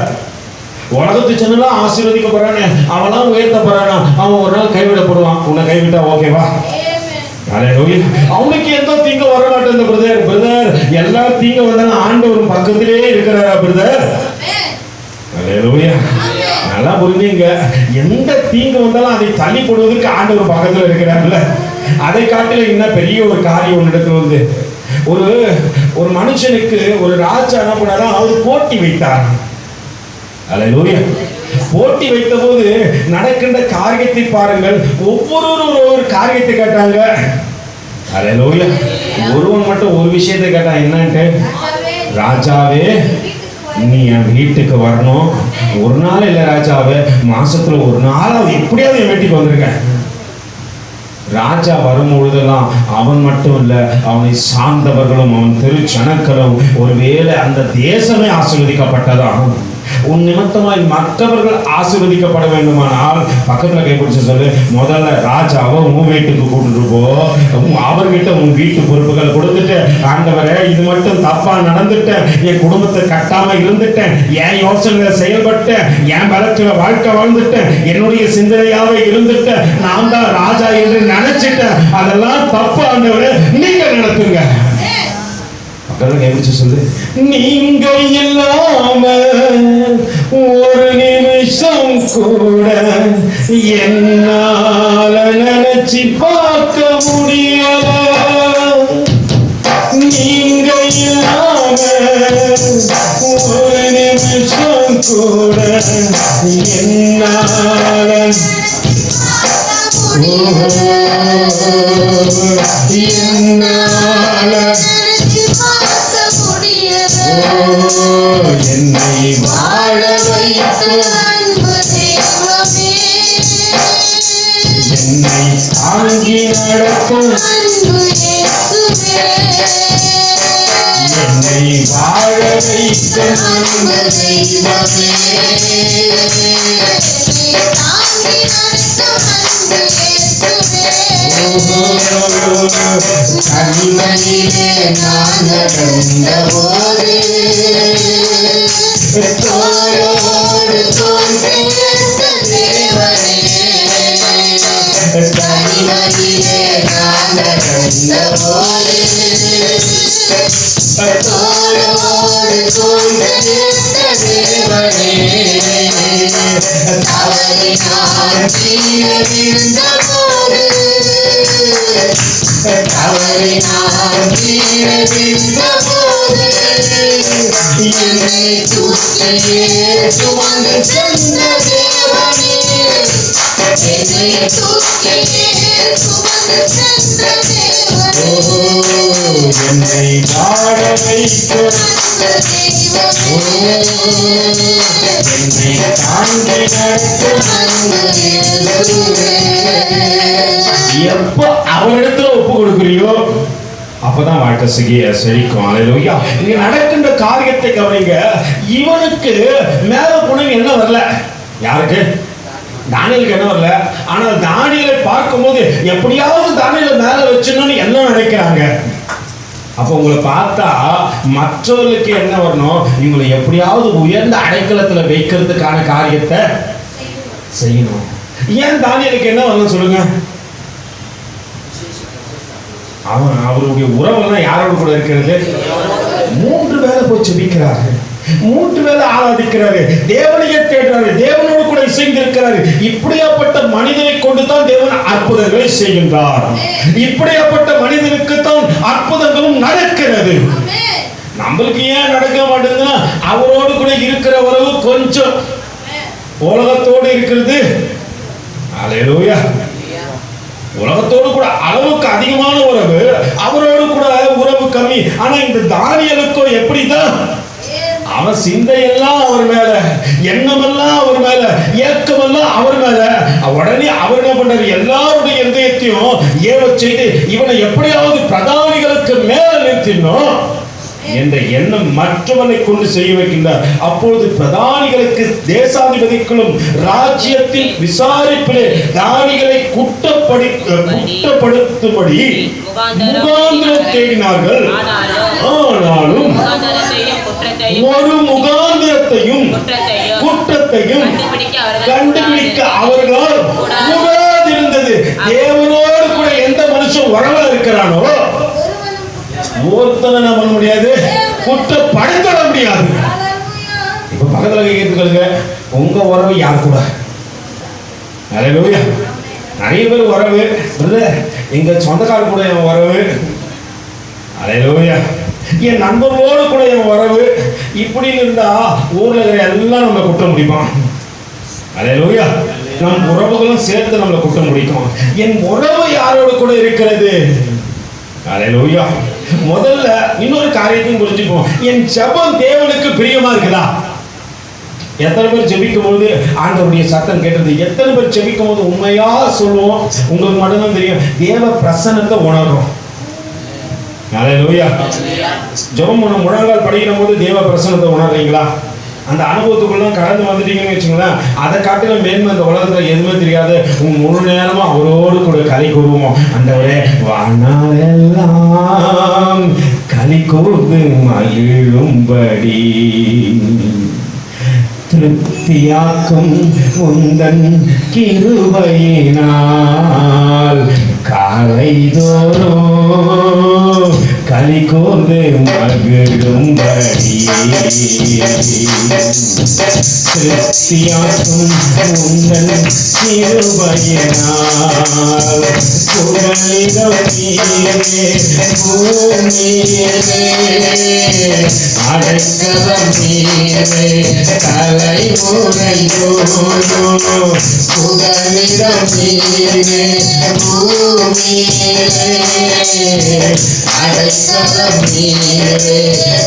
Speaker 1: உலகத்து சொன்னலாம் ஆசீர்வதிக்கப்படுறானே, அவெல்லாம் உயர்த்தப்படுறானா, அவன் ஒரு நாள் கைவிடப்படுவான். உன்னை கைவிட்டா ஓகேவா? அல்லேலூயா. அவனுக்கு எந்த தீங்க வர மாட்டேன் பிரதர். எல்லா தீங்க வந்தாலும் ஆண்டவர் பக்கத்திலே இருக்கிறாரா பிரதர்? அல்லேலூயா. நல்லா புரிஞ்சுங்க. எந்த தீங்கு வந்தாலும் அதை தள்ளி போடுவதற்கு ஆண்டவர் பக்கத்துல இருக்கிறார்ல. அதை காட்டில இன்னும் பெரிய ஒரு காரியம் ஒன்று இடத்துல வந்து, ஒரு மனுஷனுக்கு ஒரு ராஜா என்ன பண்ணாரா, அவர் போட்டி வைத்தார். அல்லேலூயா. போட்டி வைத்த போது நடக்கின்ற காரியத்தை பாருங்கள். ஒவ்வொருவரும் ஒரு காரியத்தை கேட்டாங்க. அல்லேலூயா. ஒருவன் மட்டும் ஒரு விஷயத்தை கேட்டான். என்னன்ட்டு, ராஜாவே நீ என் வீட்டுக்கு வரணும். ஒரு நாள் இல்லை ராஜாவே, மாசத்துல ஒரு நாள் எப்படியாவது என் வீட்டுக்கு வந்திருக்கேன். ராஜா வரும்பொழுதெல்லாம் அவன் மட்டும் இல்ல, அவனை சார்ந்தவர்களும் அவன் திருச்சனக்களும் ஒருவேளை அந்த தேசமே ஆசீர்வதிக்கப்பட்டதாகும். உன் நிமித்தமாய் மற்றவர்கள் ஆசீர்வதிக்கப்பட வேண்டுமானால் பக்கத்துல கைப்பிடிச்சு சொல்லு, முதல்ல ராஜாவை உன் வீட்டுக்கு கூட்டிட்டு போ, அவர்கிட்ட உன் வீட்டு பொறுப்புகளை கொடுத்துட்டு, ஆண்டவரே இது மட்டும் தப்பா நடந்துட்டேன், என் குடும்பத்தை கட்டாம இருந்துட்டேன், என் யோசனை செயல்பட்டேன், என் பலத்துல வாழ்க்கை வாழ்ந்துட்டேன், என்னுடைய சிந்தனையாவே இருந்துட்டேன், நான் தான் ராஜா என்று நினைச்சிட்டேன், அதெல்லாம் தப்பு ஆண்டவரே, நீங்க நடத்துங்க. சொல்லு, நீங்க இல்லாம ஒரு நிமிஷம் கூட என்னால நினைச்சு பார்க்க முடியல. நீங்க இல்லாம ஒரு நிமிஷம் கூட என்னால என்னை வாழ வைத்து என்னை தாங்கி நடக்கும் என்னை வாழ வைத்த
Speaker 3: தனிமையிலே நான் நடந்த போது தோளோடு தோள் சேர்த்த தேவனே. தனிமையிலே நான் நடந்த போது தோளோடு தோள் சேர்த்த தேவனே. தவறி நான் கீழே விழுந்த போது தவறி நான் கீழே விழுந்த போது என்னை தூக்கியே சுமந்து சென்ற தேவனே. என்னை தூக்கியே சுமந்து சென்ற தேவனே.
Speaker 1: என்னை வாழ வைத்த என்னை தாண்டி எப்ப அவரிடத்துல ஒப்பு கொடுக்குறியோ அப்பதான் வாழ்க்கை செழிக்கும். அல்லேலூயா. இங்க நடக்கின்ற காரியத்தை கவனிங்க. இவனுக்கு மேல புனல் என்ன வரல. யாருக்கு? தானியலுக்கு என்ன வரல. ஆனால் தானியலை பார்க்கும்போது எப்படியாவது தானியலை மேல வச்சிடணும்னு என்ன நினைக்கிறாங்க. அப்போ உங்களை பார்த்தா மற்றவர்களுக்கு என்ன வரணும், இவங்களை எப்படியாவது உயர்ந்த அடைக்கலத்துல வைக்கிறதுக்கான காரியத்தை செய்யணும். ஏன் தானியலுக்கு என்ன வரணும் சொல்லுங்க. அவருடைய உறவுலாம் யாரோடு கூட இருக்கிறது. 3 வேளை போய் ஜெபிக்கிறாரு, 3 வேளை ஆராதிக்கிறாரு, தேவனையே தேடுறாரு, தேவனோடு கூட இசைந்திருக்கிறாரு. இப்படியாப்பட்ட மனிதனை கொண்டுதான் தேவன் அற்புதங்களை செய்கின்றார். இப்படியாப்பட்ட மனிதனுக்கு தான் அற்புதங்களும் நடக்கிறது. நம்மளுக்கு ஏன் நடக்க மாட்டேங்குதுன்னா அவரோடு கூட இருக்கிற உறவு கொஞ்சம் உலகத்தோடு இருக்கிறது. அல்லேலூயா. உலகத்தோடு கூட அளவுக்கு அதிகமான உறவு, அவரோடு கூட உறவு கம்மி. ஆனா இந்த தானியலுக்கோ எப்படிதான், அவன் சிந்தையெல்லாம் அவர் மேல, எண்ணமெல்லாம் அவர் மேல, ஏக்கமெல்லாம் அவர் மேல. உடனே அவர் என்ன பண்றாரு, எல்லாருடைய இதயத்தையும் ஏவ செய்து இவனை எப்படியாவது பிரதானிகளுக்கு மேல நிறுத்தினோம் என்ற எண்ணம் மற்றவனை கொண்டு செய்ய வைக்கின்றார். அப்பொழுது பிரதானிகளுக்கு தேசாதிபதிகளும் ராஜ்யத்தில் விசாரிப்பிலே தானிகளை குற்றப்படுத்தும்படி முகாந்திரம் தேடினார்கள். ஆனாலும் ஒரு முகாந்திரத்தையும் குற்றத்தையும் கண்டுபிடிக்க அவர்களால் கூடாதிருந்தது. தேவனோடு கூட எந்த மனுஷன் உறவா இருக்கிறானோ ஒருத்தனை பண்ண முடியாது, குற்றப்படுத்த முடியாது. இப்ப பக்கத்துல கேட்டுக்கொள்ளுங்க, உங்க உறவு யார் கூட. அல்லேலூயா. நிறைய பேர் உறவு, எங்க சொந்தக்கார கூட என் உறவு, அல்லேலூயா, என் நண்பர்களோடு கூட என் உறவு, இப்படி இருந்தா ஊர்ல இருக்கிற எல்லாம் நம்ம குற்றம் முடிப்பான். அல்லேலூயா. நம் உறவுகளும் சேர்த்து நம்மளை குற்றம் முடிக்கும். என் உறவு யாரோடு கூட இருக்கிறது. அல்லேலூயா. முதல்ல இன்னொரு காரியத்தையும் புரிஞ்சுப்போம். என் ஜெபம் தேவனுக்கு பிரியமா இருக்குதா. எத்தனை பேர் ஜெபிக்கும் போது ஆண்டவருடைய சத்தம் கேட்டது. எத்தனை பேர் ஜெபிக்கும் போது உண்மையா சொல்லுவோம், உங்களுக்கு மட்டும்தான் தெரியும், தேவ பிரசன்னத்தை உணர்றோம். அல்லேலூயா. ஜெபம் பண்ண முழங்கால் படிக்கிற போது தேவ பிரசன்னத்தை உணர்றீங்களா? அந்த அனுபவத்துக்குள்ள கடந்து வந்துட்டீங்கன்னு வச்சுங்களேன், அதை காட்டில மேன்மை இந்த உலகத்துல எதுவுமே தெரியாது. முழு நேரமும் அவரோடு கூட களி கூறுவோம். ஆண்டவரே, வானாலெல்லாம் களி கூர்ந்து மகிழும்படி திருப்தியாக்கும் உந்தன் கிருபையினால் காலைதோறும் களி கூர்ந்து மகிழ பெருகும்படி கிறிஸ்தியாக்கும் உந்தன் கிருபையினால் புகலிடம் நீரே பூமியிலே
Speaker 3: அடைக்கலம் நீரே தலைமுறை தோறும் புகலிடம் நீரே பூமியிலே அடைக்கலம் நீரே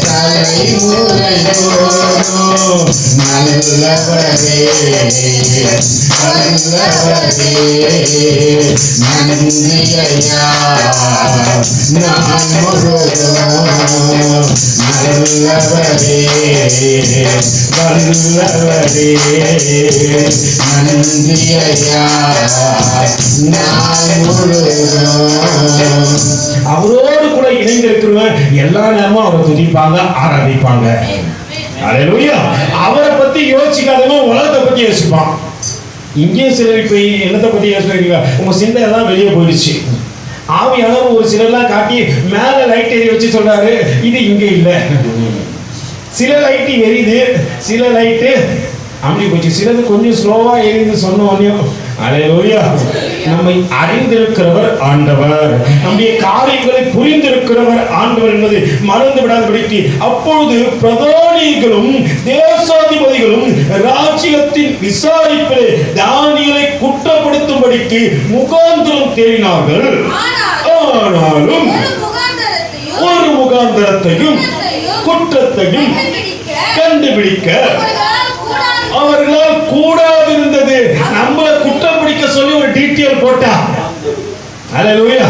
Speaker 3: தலைமுறை தோறும் நல்லவரே நல்லவரே நன்றியா நான் முழுதும் நல்லவரே வல்லவரே நன்றியா நான் முழுதும்.
Speaker 1: அவரோடு கூட இணைந்திருக்கிறவன் எல்லா நேரமும் அவரை துதிப்பாங்க, ஆராதிப்பாங்க. அல்லேலூயா. அவரை பத்தி யோசிக்காதவன் உலகத்தை பத்தி யோசிப்பான். இங்கேயும் சிலர் இப்ப என்னத்தை பத்தி யோசிக்கிறீங்க, உங்க சிந்தை எல்லாம் வெளியே போயிடுச்சு. ஆவியானவர் ஒரு சிலர்லாம் காட்டி மேல லைட் எரிய வச்சு சொல்றாரு, இது இங்க இல்ல. சில லைட் எரியுது, சில லைட்டு அப்படி போச்சு, சிலது கொஞ்சம் ஸ்லோவா எரியுது சொன்ன உடனே. அல்லேலூயா. நம்மை அறிந்திருக்கிறவர் ஆண்டவர், நம்முடைய காரியங்களை புரிந்திருக்கிறவர் ஆண்டவர் என்பது மறந்து விடாதபடிக்கு அப்பொழுது பிரதானிகளும் தேசாதிபதிகளும் ராஜ்யத்தின் விசாரிப்பிலே தானியேலை குற்றப்படுத்தும்படிக்கு முகாந்திரம் தேடினார்கள். ஆனாலும் ஒரு முகாந்திரத்தையும் குற்றத்தையும் கண்டுபிடிக்க அவர்களால் கூடாது இருந்தது. நம்மளை குற்றம் பிடிக்க சொல்லி ஒரு டீட்டெயில் போட்டா. அல்லேலூயா.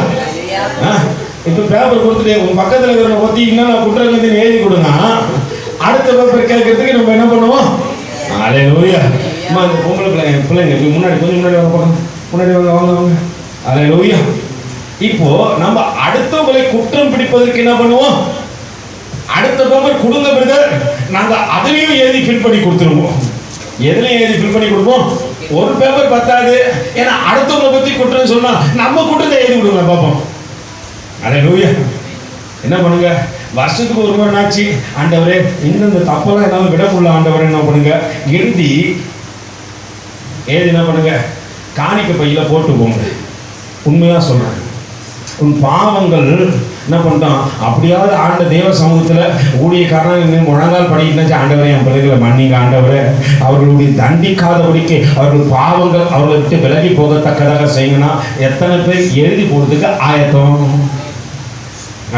Speaker 1: இப்ப பேப்பர் கொடுத்துட்டு உங்க பக்கத்துல இருக்கிற பத்தி இன்னும் குற்றம் எழுதி கொடுங்க, அடுத்த பேப்பர் கேட்கறதுக்கு நம்ம என்ன பண்ணுவோம்? அல்லேலூயா. அந்த பொம்பளை பிள்ளைங்க முன்னாடி கொஞ்சம் முன்னாடி வாங்க, முன்னாடி வாங்க வாங்க வாங்க. அல்லேலூயா. இப்போ நம்ம அடுத்தவங்களை குற்றம் பிடிப்பதற்கு என்ன பண்ணுவோம்? அடுத்த பேப்பர் கொடுங்க பிரதர், நாங்க அதுலயும் எழுதி ஃபில் பண்ணி கொடுத்துருவோம். எதுலயும் எழுதி ஃபில் பண்ணி கொடுப்போம். ஒரு பேப்பர் பத்தாது, ஏன்னா அடுத்தவங்களை பத்தி குற்றம் சொன்னா நம்ம குற்றத்தை எழுதி கொடுங்க பார்ப்போம். அல்லேலூயா. என்ன பண்ணுங்க, வருஷத்துக்கு ஒரு முறை ஆச்சு, ஆண்டவரே இந்த தப்பெல்லாம் என்னால விட முடியல ஆண்டவரே, என்ன பண்ணுங்க எழுதி என்ன பண்ணுங்க, காணிக்க பையில போட்டு போங்க. உண்மையா சொல்றேன், உன் பாவங்கள் என்ன பண்ணிட்டான், அப்படியாவது ஆண்ட தேவ சமூகத்துல ஊழியக்காரன் முழங்கால் படிக்கிட்டு ஆண்டவரே என் பிள்ளைகளை மன்னிங்க ஆண்டவரே, அவர்களுடைய தண்டிக்காதபடிக்கு அவர்கள் பாவங்கள் அவர்களை விட்டு விலகி போகத்தக்கதாக செய்யணும்னா எத்தனை பேர் எழுதி போடுறதுக்கு ஆயத்தம்?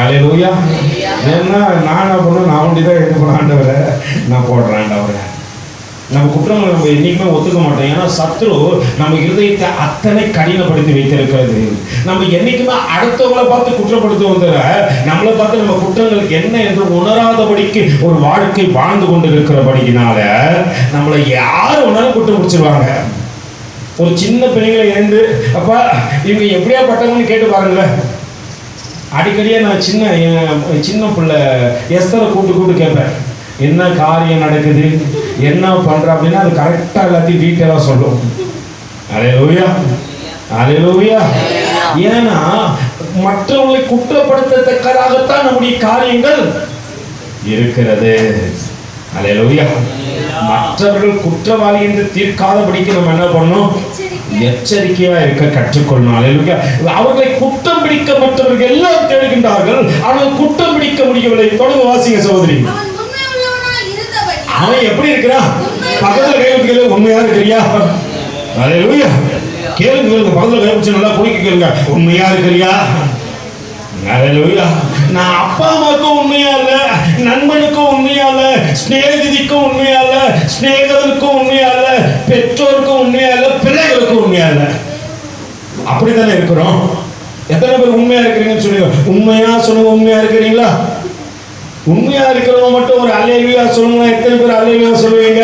Speaker 1: அல்லேலூயா. ஏன்னா நான் என்ன பண்ணுவேன், நான் ஒண்டி தான் எழுதி போன ஆண்டவரை நான் போடுறேன் ஆண்டவரை. நம்ம குற்றங்களை நம்ம என்னைக்குமே ஒத்துக்க மாட்டோம். ஏன்னா சத்ரு நம்ம இருதயத்தை அத்தனை கடினப்படுத்தி வைத்திருக்கிறது. நம்ம என்னைக்குமே அடுத்தவங்களை பார்த்து குற்றப்படுத்துவோம் தவிர நம்மளை பார்த்து நம்ம குற்றங்கள் என்ன என்று உணராதபடிக்கு ஒரு வாழ்க்கை வாழ்ந்து கொண்டு இருக்கிறபடினால நம்மளை யார் உணர குற்றம் பிடிச்சிருவாங்க. ஒரு சின்ன பிள்ளைங்களை இருந்து அப்பா இவங்க எப்படியா பட்டவங்கன்னு கேட்டு பாருங்களேன். அடிக்கடியே நான் சின்ன பிள்ளை எஸ்தரை கூப்பிட்டு கேட்பேன், என்ன காரியம் நடக்குது, என்ன பண்ற அப்படின்னா அது கரெக்டா எல்லாத்தையும் டீட்டெயிலா சொல்லும். அல்லேலூயா. அல்லேலூயா. ஏன்னா மற்றவர்களை குற்றப்படுத்தத்தக்கதாகத்தான் நம்முடைய காரியங்கள் இருக்கிறது. அல்லேலூயா. மற்றவர்கள் குற்றவாளி என்று தீர்க்காதபடிக்கு நம்ம என்ன பண்ணணும், எச்சரிக்கையா இருக்க கற்றுக்கொள்ளணும். அல்லேலூயா. அவர்களை குற்றம் பிடிக்க மற்றவர்கள் எல்லாம் தேடுகின்றார்கள், ஆனால் குற்றம் பிடிக்க முடியவில்லை. தொடர்ந்து வாசிங்க சகோதரி. அவன் எப்படி இருக்கிறான்? பக்கத்துல கை வச்சுக்கல, உண்மையா இருக்கிறியா? அல்லேலூயா. கேளுங்க, பக்கத்துல கை வச்சு நல்லா குளிக்க கேளுங்க, உண்மையா இருக்கிறியா? அல்லேலூயா. நான் அப்பா அம்மாவுக்கும் உண்மையா இல்ல, நண்பனுக்கும் உண்மையா இல்ல, ஸ்நேகிதிக்கும் உண்மையா இல்ல, ஸ்நேகிதனுக்கும் உண்மையா இல்ல, பெற்றோருக்கும் உண்மையா இல்ல, பிள்ளைகளுக்கும் உண்மையா இல்ல. அப்படித்தானே இருக்கிறோம். எத்தனை பேர் உண்மையா இருக்கிறீங்கன்னு சொல்லுங்க. உண்மையா சொல்லுங்க, உண்மையா இருக்கிறீங்களா? உண்மையா இருக்கிறவங்க மட்டும் ஒரு அல்லேலூயா சொல்லுங்க. எத்தனை பேர் அல்லேலூயா சொல்லுவீங்க?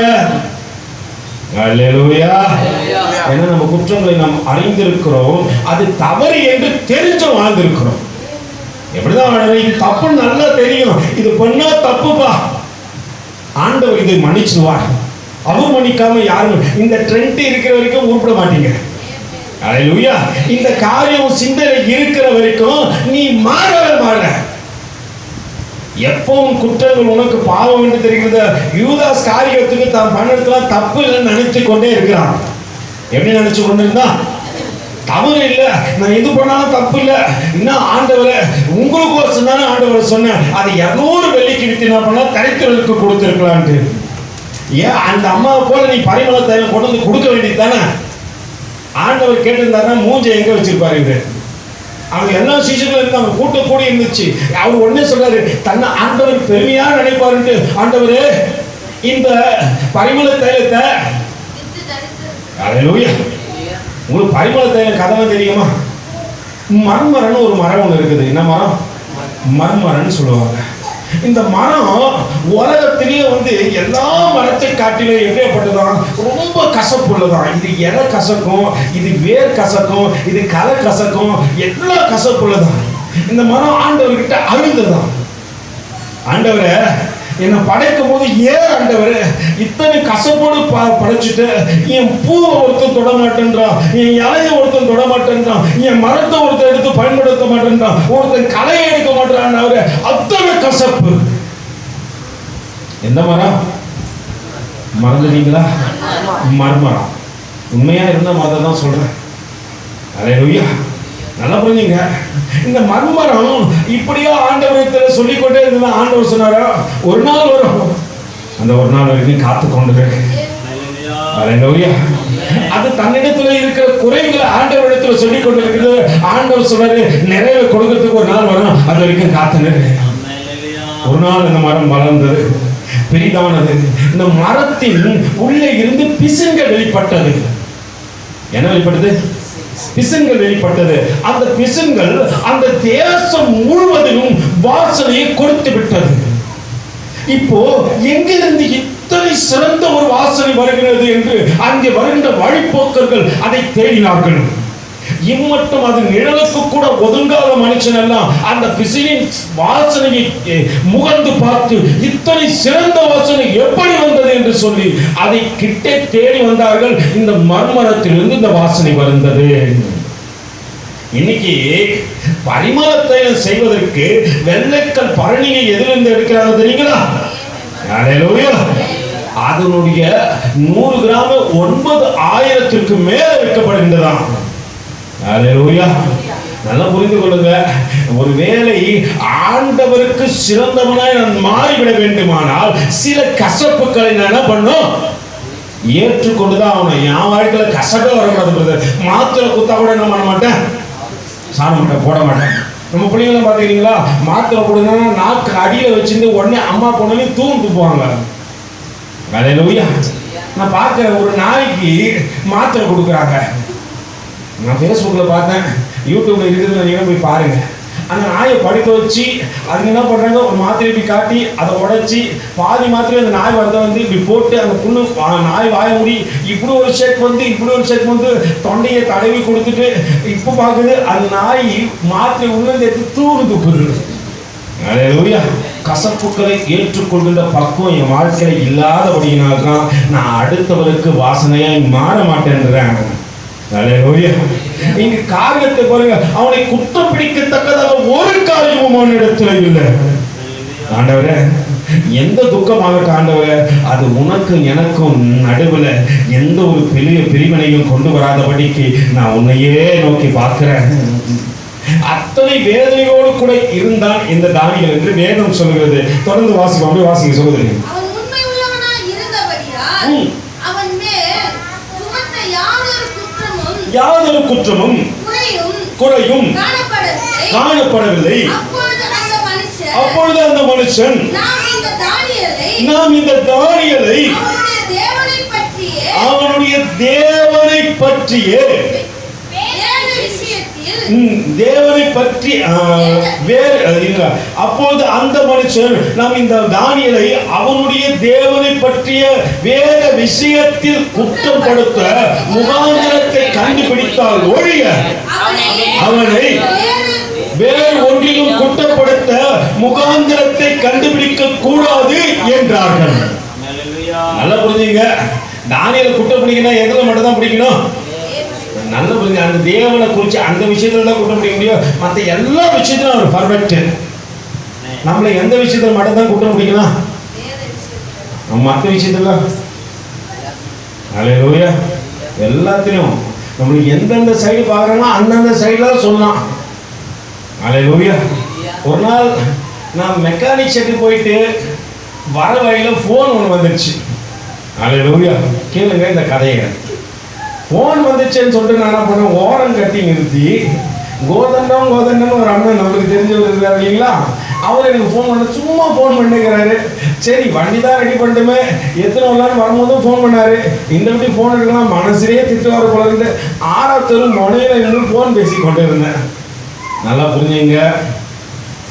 Speaker 1: அல்லேலூயா. ஏன்னா நம்ம குற்றங்களை நாம் அறிந்திருக்கிறோம், அது தவறு என்று தெரிஞ்சு வாழ்ந்திருக்கிறோம். எப்படிதான் இது தப்புன்னு நல்லா தெரியும், இது பண்ணா தப்புப்பா, ஆண்டவர் இதை மன்னிச்சுவார். அவர் மன்னிக்காம யாரும் இந்த ட்ரெண்ட் இருக்கிற வரைக்கும் உருப்பட மாட்டீங்க. அல்லேலூயா. இந்த காரியம் சிந்தனை இருக்கிற வரைக்கும் நீ மாறவே மாற. எப்பவும் குற்றங்கள் உனக்கு பாவம் என்று தெரிகிறது. யூதாஸ் காரியத்துக்கு தான் பண்ணதுலாம் தப்பு இல்லைன்னு நினைத்து கொண்டே இருக்கிறான். எப்படி நினைச்சு கொண்டு இருந்தா, தவறு இல்லை, நான் எது பண்ணாலும் தப்பு இல்லை, இன்னும் ஆண்டவரை உங்களுக்கு ஒரு சொன்னானே ஆண்டவரை சொன்னேன், அது 200 வெள்ளிக்கு வித்து என்ன பண்ணா தரித்திரர்களுக்கு கொடுத்துருக்கலான்ட்டு. ஏன் அந்த அம்மாவை போல நீ பரிமள தைலம் கொண்டு வந்து கொடுக்க வேண்டியது தானே? ஆண்டவர் கேட்டிருந்தாருன்னா மூஞ்சை எங்க வச்சிருப்பாரு இவரு? அவங்க எல்லா சீசன்ல இருக்காங்க, கூட்டம் கூடி இருந்துச்சு. அவர் உடனே சொல்றாரு, தன்னை ஆண்டவர் பெருமையா நினைப்பாருன்ட்டு, ஆண்டவரே இந்த பரிமள தைலத்தை, அல்லேலூயா. உங்களுக்கு பரிமள தைலம் கதை தெரியுமா? மர்மரன்னு ஒரு மரம் ஒன்று இருக்குது. என்ன மரம்? மர்மரன்னு சொல்லுவாங்க. இந்த மரம் உலகத்திலேயே எல்லா மரத்தை காட்டிலும் எப்படிப்பட்டதான், ரொம்ப கசப்புள்ளதான். இது இலை கசக்கும், இது வேர் கசக்கும், இது களை கசக்கும், எல்லா கசப்புள்ளதான். இந்த மரம் ஆண்டவர்கிட்ட அழுந்ததான், ஆண்டவரை என்னை படைக்கும் போது ஏன் ஆண்டவரே இத்தனை கசப்போடு படைச்சிட்டு என் பூவை ஒருத்தன் தொட மாட்டேன்றான், என் இலையை ஒருத்தன் தொட மாட்டேன்றான், என் மரத்தை ஒருத்தன் எடுத்து பயன்படுத்த மாட்டேன்றான், ஒருத்தன் களையை எடுக்க மாட்டேன், அவரு அத்தனை கசப்பு. எந்த மரம்? மறந்துட்டீங்களா? மர்மரம். உண்மையா இருந்த மதம் தான் சொல்றேன். அல்லேலூயா. நல்லா புரிஞ்சுங்க. இந்த மர்மரம் இப்படியா ஆண்டவரத்தில் சொல்லிக்கொண்டே இருந்தா, ஆண்டவர் சொன்னாரா ஒரு நாள் வரும், அந்த ஒரு நாள் வரைக்கும் காத்து கொண்டு. அல்லேலூயா. அது தன்னிடத்துல இருக்கிற குறைகளை ஆண்டவரிடத்துல சொல்லிக் கொண்டு இருக்கிறது. ஆண்டவர் சொன்னாரு நிறைய கொடுக்கறதுக்கு ஒரு நாள் வரும், அது வரைக்கும் காத்துனு. ஒரு நாள் இந்த மரம் வளர்ந்தது, பெரிதானது. இந்த மரத்தின் உள்ளே இருந்து பிசுங்கள் வெளிப்பட்டது. என்ன வெளிப்பட்டது? பிசுங்கள் வெளிப்பட்டது. அந்த பிசுங்கள் அந்த தேசம் முழுவதிலும் வாசனையை கொடுத்து விட்டது. இப்போ எங்கிருந்து இத்தனை சிறந்த ஒரு வாசனை வருகிறது என்று அங்கே வருகின்ற வழிபோக்கர்கள் அதை தேடினார்கள். இம்மட்டும் அது நிழலுக்கு கூட ஒதுங்காத மனுஷன் எல்லாம் அந்த பிசினின் வாசனையை முகர்ந்து பார்த்து இத்தனை சிறந்த வாசனை எப்படி வந்தது என்று சொல்லி அதை கிட்டே தேடி வந்தார்கள். இந்த மர்மரத்திலிருந்து இந்த வாசனை வந்தது. இன்னைக்கு பரிமள தைலம் செய்வதற்கு வெள்ளைக்கல் பரணியை எதிலிருந்து எடுக்கிறாங்க தெரியுங்களா? அல்லேலூயா. அதனுடைய 100 கிராம் 9,000க்கு மேல விற்கப்படுகின்றதாம். அல்லேலூயா. நல்லா புரிந்து கொள்ளுங்க. ஒரு வேளை ஆண்டவருக்கு சிறந்தவனாய் நான் மாறிவிட வேண்டுமானால் சில கசப்புகளை நான் என்ன பண்ணும்? ஏற்றுக்கொண்டுதான் ஆகணும். என் வாழ்க்கையில கசப்பே வரக்கூடாது. மாத்திரை குத்தா கூட என்ன பண்ண மாட்டேன், சாண மாட்டேன், போட மாட்டேன். நம்ம பிள்ளைங்கள பாத்துக்கிறீங்களா, மாத்திரை கொடுங்க நாக்கு அடியில வச்சிருந்து உடனே அம்மா பொண்ணு தூண் துப்புவாங்க. அல்லேலூயா. நான் பார்க்கிறேன், ஒரு நாளைக்கு மாத்திரை கொடுக்குறாங்க. நான் ஃபேஸ்புக்கில் பார்த்தேன், யூடியூப்ல இருக்குது, நீங்கள் போய் பாருங்க. அந்த நாயை படுக்க வச்சு அதுக்கு என்ன பண்ணுறாங்க, ஒரு மாத்திரை இப்படி காட்டி அதை உடைச்சி பாதி மாத்திரை அந்த நாய் வரதை இப்படி போட்டு அந்த புண்ணு நாய் வாய மூடி இப்படி ஒரு ஷேக் இப்படி ஒரு ஷேக் தொண்டையை தடவி கொடுத்துட்டு இப்போ பார்க்குது அந்த நாய் மாத்திரை உள்ள எடுத்து தூணு துப்புது. அல்லேலூயா. கசப்புக்களை ஏற்றுக்கொள்கின்ற பக்குவம் என் வாழ்க்கையில இல்லாதபடியினால்தான் நான் அடுத்தவருக்கு வாசனையாய் மாற மாட்டேன்றேன். அல்லேலூயா. இங்க காரியத்தை பாருங்க, அவனை குற்றம் பிடிக்கத்தக்கதாக ஒரு காரியமும் அவனிடத்தில் இல்லை. ஆண்டவரே எந்த துக்கமாக ஆண்டவரே அது உனக்கும் எனக்கும் நடுவில் எந்த ஒரு பெரிய பிரிவினையும் கொண்டு வராதபடிக்கு நான் உன்னையே நோக்கி பார்க்கிறேன். அத்தனை வேதனையோடு கூட இருந்தான் இந்த தானியேல் என்று வேதம் சொல்கிறது. தொடர்ந்து வாசிப்போம், அப்படியே வாசிங்க சொல்லுங்க. யாதொரு குற்றமும் குறையும் காணப்படவில்லை. அப்பொழுது அந்த மனுஷன் நாம் இந்த தானியேலை அவனுடைய தேவனை பற்றிய அப்பொழுது அந்த மனுஷன் நாம் இந்த தானியேலை அவனுடைய தேவனை பற்றிய வேத விஷயத்தில் குற்றப்படுத்த முகாந்திரத்தை கண்டுபிடித்தால் ஒழிய அவனை வேறு ஒன்றிலும் குற்றப்படுத்த முகாந்திரத்தை கண்டுபிடிக்க கூடாது என்றார்கள். நல்லா புரிஞ்சுங்க. தானியேலை குற்றம் பிடிக்கணும் எதுல மட்டும் தான் பிடிக்கணும்? நல்ல புரிஞ்சு அந்த தேவனை குறித்து அந்த விஷயத்துல தான் குற்றம் பிடிக்க முடியும். மற்ற எல்லா விஷயத்திலும் அவர் பர்ஃபெக்ட். நம்மளை எந்த விஷயத்துல மட்டும் தான் குற்றம் பிடிக்கலாம்? மற்ற விஷயத்துல அல்லேலூயா எல்லாத்திலும் நம்மளுக்கு எந்தெந்த சைடு பார்க்குறோமோ அந்தந்த சைடில் சொல்லலாம். அல்லேலூயா. ஒரு நாள் நான் மெக்கானிக் ஷெட்டுக்கு போயிட்டு வர வழியில் ஃபோன் ஒன்று வந்துடுச்சு. அல்லேலூயா. கேளுங்க இந்த கதையை. ஃபோன் வந்துச்சுன்னு சொல்லிட்டு நான் என்ன பண்ணேன், ஓரம் கட்டி நிறுத்தி கோதண்டம் ஒரு அண்ணன் நம்மளுக்கு தெரிஞ்சவர் இருக்காரு இல்லைங்களா, அவர் எனக்கு ஃபோன் பண்ண சும்மா ஃபோன் பண்ணிக்கிறாரு. சரி வண்டி தான் ரெடி பண்ணிட்டுமே எத்தனை வரலான்னு வரும்போதும் ஃபோன் பண்ணாரு. இந்த வீட்டு ஃபோன் எடுக்கலாம் மனசுலேயே திட்டுவார் போல இருந்து 6ஆவது தெரு முனையில் இருந்து ஃபோன் பேசி கொண்டு இருந்தேன். நல்லா புரிஞ்சுங்க,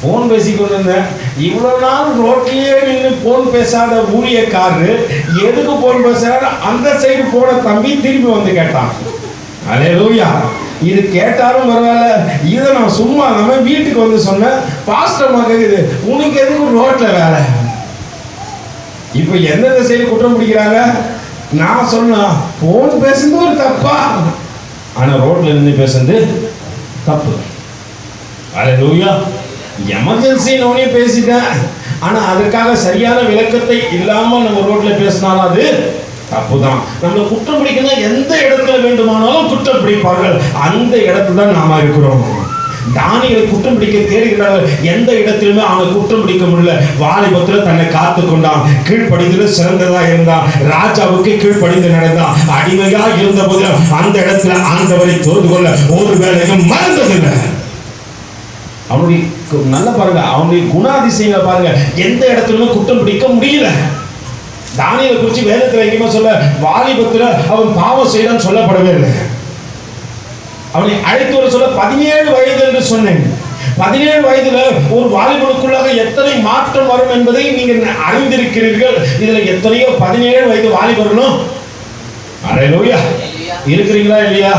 Speaker 1: ஃபோன் பேசி கொண்டு இருந்தேன். இவ்வளோ நாள் ரோட்லேயே நின்று ஃபோன் பேசாத ஊழியக்காரரு எதுக்கு ஃபோன் பேசுறாரு, அந்த சைடு போன தம்பி திரும்பி வந்து கேட்டான். அல்லேலூயா. இது கேட்டாலும் பரவாயில்ல, இதை நான் சும்மா நம்ம வீட்டுக்கு வந்து சொன்னேன். பாஸ்டர்மா கேக்குது, உனக்கு எதுக்கு ரோட்ல வேலை? இப்ப எந்தெந்த சைடு குற்றம் பிடிக்கிறாங்க? நான் சொன்னேன் போன் பேசுறது ஒரு தப்பா, ஆனா ரோட்ல இருந்து பேசுறது தப்பு. அல்லேலூயா. எமர்ஜென்சி நோனே பேசிட்டேன், ஆனா அதற்காக சரியான விளக்கத்தை இல்லாம நம்ம ரோட்ல பேசினாலும் அது தப்புதான். நம்மளை குற்றம் பிடிக்கணும் எந்த இடத்துல வேண்டுமானாலும் குற்றம் பிடிப்பார்கள், அந்த இடத்துல தான் நாம இருக்கிறோம். தானியேலை குற்றம் பிடிக்க தேடுகிறார்கள், எந்த இடத்திலுமே அவனை குற்றம் பிடிக்க முடியல. வாலிபத்துல தன்னை காத்து கொண்டான், கீழ்ப்படிந்தது சிறந்ததா இருந்தான், ராஜாவுக்கு கீழ்ப்படிந்து நடந்தான். அடிமையா இருந்த போது அந்த இடத்துல ஆண்டவரை தொழுது கொள்ள ஒரு வேளையும் மறந்ததில்லை. அவனுடைய நல்ல பாருங்க, அவனுடைய குணாதிசயங்களை பாருங்க, எந்த இடத்துலயுமே குற்றம் பிடிக்க முடியல. தானியேலை குறித்து வேதத்தில் எங்கேயுமே சொல்ல வாலிபத்தில் அவன் பாவம் செய்யறான்னு சொல்லப்படவே இல்லை. அவனை அழைத்து வர சொல்ல 17 வயது என்று சொன்னேன். 17 வயதுல ஒரு வாலிபனுக்குள்ளாக எத்தனை மாற்றம் வரும் என்பதை நீங்கள் அறிந்திருக்கிறீர்கள். இதுல எத்தனையோ 17 வயது வாலிபர்களும் அல்லேலூயா இருக்கிறீங்களா இல்லையா?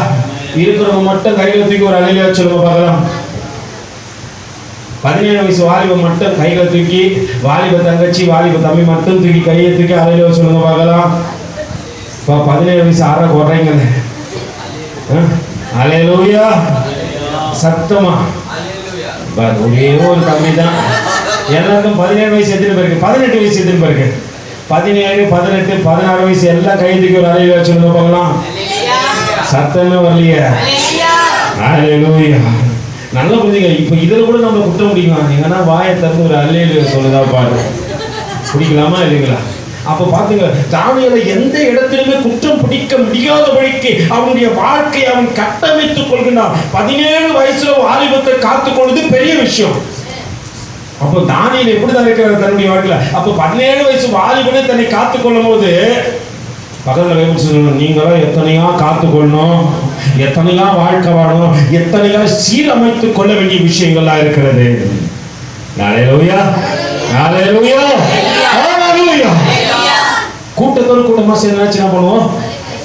Speaker 1: இருக்கிறவங்க மட்டும் கையில தூக்கி ஒரு அல்லேலூயா சொல்லுங்க பார்க்கலாம். 17 வயசு வாலிப மட்டும் கைகளை தூக்கி, வாலிப தங்கச்சி வாலிப தம்பி மட்டும் தூக்கி கையை தூக்கி அல்லேலூயா சொல்லுங்க பார்க்கலாம். இப்போ 17 வயசு ஆற குறைங்க. அல்லேலூயா சத்தமா. ஒரே ஒரு தம்பி தான். எல்லாருக்கும் 17 வயசு எத்தனை பேருக்கு? 18 வயசு எத்தனை பேருக்கு? 17, 18, 16 வயசு எல்லாம் கையை தூக்கி ஒரு அல்லேலூயா சொல்லுங்க பார்க்கலாம். சத்தமே வரலையே. அல்லேலூயா. நல்லா புரிஞ்சுங்க. இப்போ இதில் கூட நம்ம குற்றம் பிடிக்கலாம். எங்கன்னா வாயை திறந்து ஒரு அல்லேலூயா சொல்லுதா பாரு, பிடிக்கலாமா இல்லைங்களா? அப்போ பார்த்துங்க, தானியேலை எந்த இடத்திலுமே குற்றம் பிடிக்க முடியாதபடிக்கு அவனுடைய வாழ்க்கையை அவன் கட்டமைத்துக் கொள்கிறான். 17 வயசுல வாலிபத்தை காத்துக்கொள்வது பெரிய விஷயம். அப்போ தானியேல் எப்படிதான் இருக்கிறார் தன்னுடைய வாழ்க்கையில? அப்போ 17 வயசு வாலிபனை தன்னை காத்துக்கொள்ளும் போது பக்கத்தில் வைப்பு சொல்லணும், நீங்களும் எத்தனையா காத்துக்கொள்ளணும், எத்தனையா வாழ்க்கை வாழணும், எத்தனையா சீரமைத்துக் கொள்ள வேண்டிய விஷயங்கள்லாம் இருக்கிறது. அல்லேலூயா. அல்லேலூயா. அல்லேலூயா. கூட்டத்தோடு கூட்டமா சேர்ந்து என்ன பண்ணுவோம்?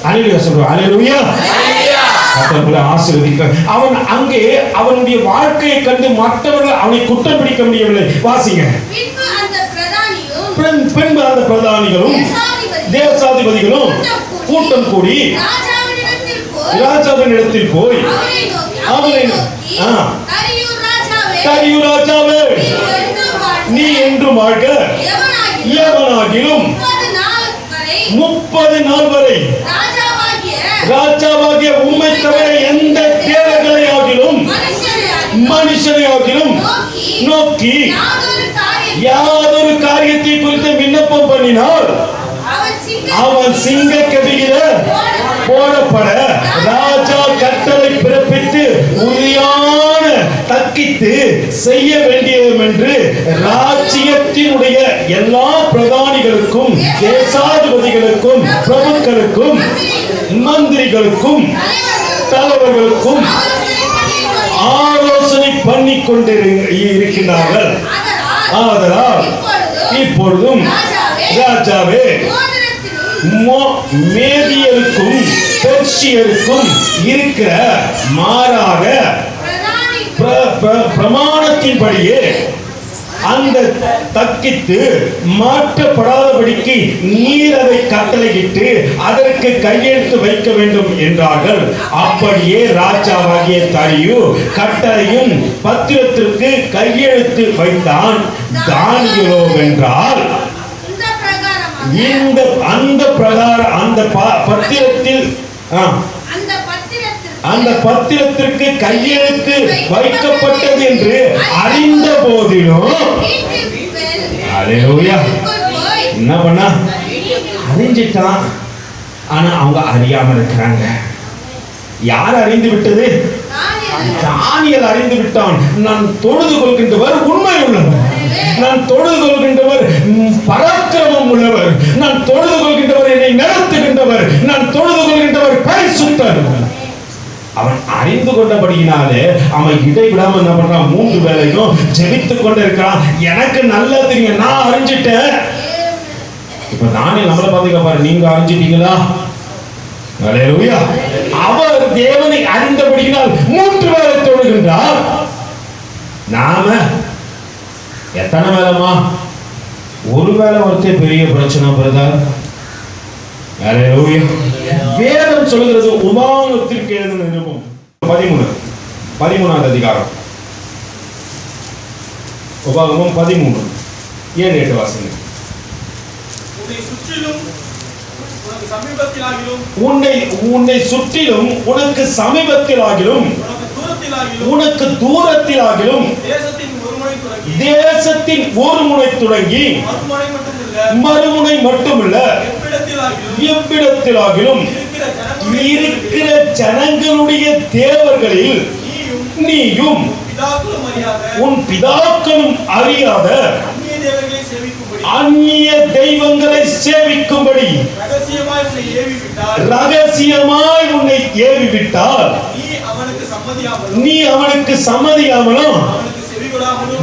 Speaker 1: அல்லேலூயா சொல்றோம். அல்லேலூயா. கர்த்தர் ஆசீர்வதிக்க. அவன் அங்கே அவனுடைய வாழ்க்கையை கண்டு மற்றவர்கள் அவனை குற்றம் பிடிக்க முடியவில்லை. வாசிங்க. பின்பு அந்த பிரதானிகளும் தேசாதிபதிகளும் கூட்டம் கூடி ராஜாவின் இடத்தில் போய் அவனை தரியு ராஜாவே, நீ என்றும் வாழ்க, எவனாகிலும் 30 நாள் வரை ராஜாவாகிய உம்மை தவிர எந்த தேவர்களை ஆகிலும் மனுஷனை ஆகிலும் நோக்கி யாதொரு காரியத்தை குறித்து விண்ணப்பம் பண்ணினால் அவன் சிங்க கபியில போடப்பட ராஜா கட்டளை பிறப்பித்து உறுதியான தக்கித்து செய்ய வேண்டியது என்று ராஜ்யத்தினுடைய எல்லா பிரதானிகளுக்கும் தேசாதிபதிகளுக்கும் பிரபுக்களுக்கும் மந்திரிகளுக்கும் தலைவர்களுக்கும் ஆலோசனை பண்ணி கொண்டு இருக்கின்றார்கள். ஆதலால் இப்பொழுதும் ராஜாவே, மேதியருக்கும் பெர்சியருக்கும் இருக்கிற மாறாக பிரமாணத்தின்படியே அந்த தக்கித்து மாற்றப்படாதபடிக்கு நீர் அதை கட்டளையிட்டு அதற்கு கையெழுத்து வைக்க வேண்டும் என்றார்கள். அப்படியே ராஜாவாகிய தரியு கட்டளையும் பத்திரத்திற்கு கையெழுத்து வைத்தான். தானியேலோ வென்றால் அந்த பிரகாரம் அந்த பத்திரத்திற்கு கையெழுத்து வைக்கப்பட்டது என்று அறிந்த போதிலும் என்ன பண்ணா அறிஞ்சிட்டான். ஆனா அவங்க அறியாம இருக்கிறாங்க. யார் அறிந்து விட்டது? தானியேல் அறிந்து விட்டான். நான் தொழுது கொள்கின்றவர் உண்மை உள்ளவர், நான் தொழுது கொள்கின்றவர் பராக்கிரமம் உள்ளவர், நான் தொழுது கொள்கின்றவர் என்னை நடத்துகின்றவர், நான் தொழுது கொள்கின்றவர் பரிசுத்தர். அவன் அறிந்து கொண்டபடியினாலே அவன் இடைவிடாம என்ன பண்றான்? 3 வேளையும் ஜெபித்துக் கொண்டு இருக்கிறான். எனக்கு நல்லா தெரியும், நான் அறிஞ்சிட்டேன். இப்ப நானே நம்மளை பாத்துக்க, நீங்க அறிஞ்சிட்டீங்களா? அல்லேலூயா. அவர் தேவனை அறிந்தபடியினால் 3 வேளை தொழுகின்றார். நாம எத்தனை வேலைமா? ஒரு வேளை ஒருத்தே பெரிய பிரச்சனை பிரதர். அல்லேலூயா. வேதம் சொல்கிறது உபாகமத்திற்கு எழுதின நிருபம் 13வது அதிகாரம். உபாகமம் 13 7-8 வாசிங்க. உன்னை சுற்றிலும் உனக்கு சமீபத்திலாகிலும் உனக்கு தூரத்திலாகிலும் தேசத்தின் ஒரு முனை தொடங்கி மறுமுனை மட்டுமல்ல எவ்விடத்திலாகிலும் இருக்கிற ஜனங்களுடைய தேவர்களில் நீயும் உன் பிதாக்களும் அறியாத அந்நிய தெய்வங்களை சேவிக்கும்படி ரகசியமாய் உன்னை ஏவி விட்டால் நீ அவனுக்கு சம்மதியாமலும்,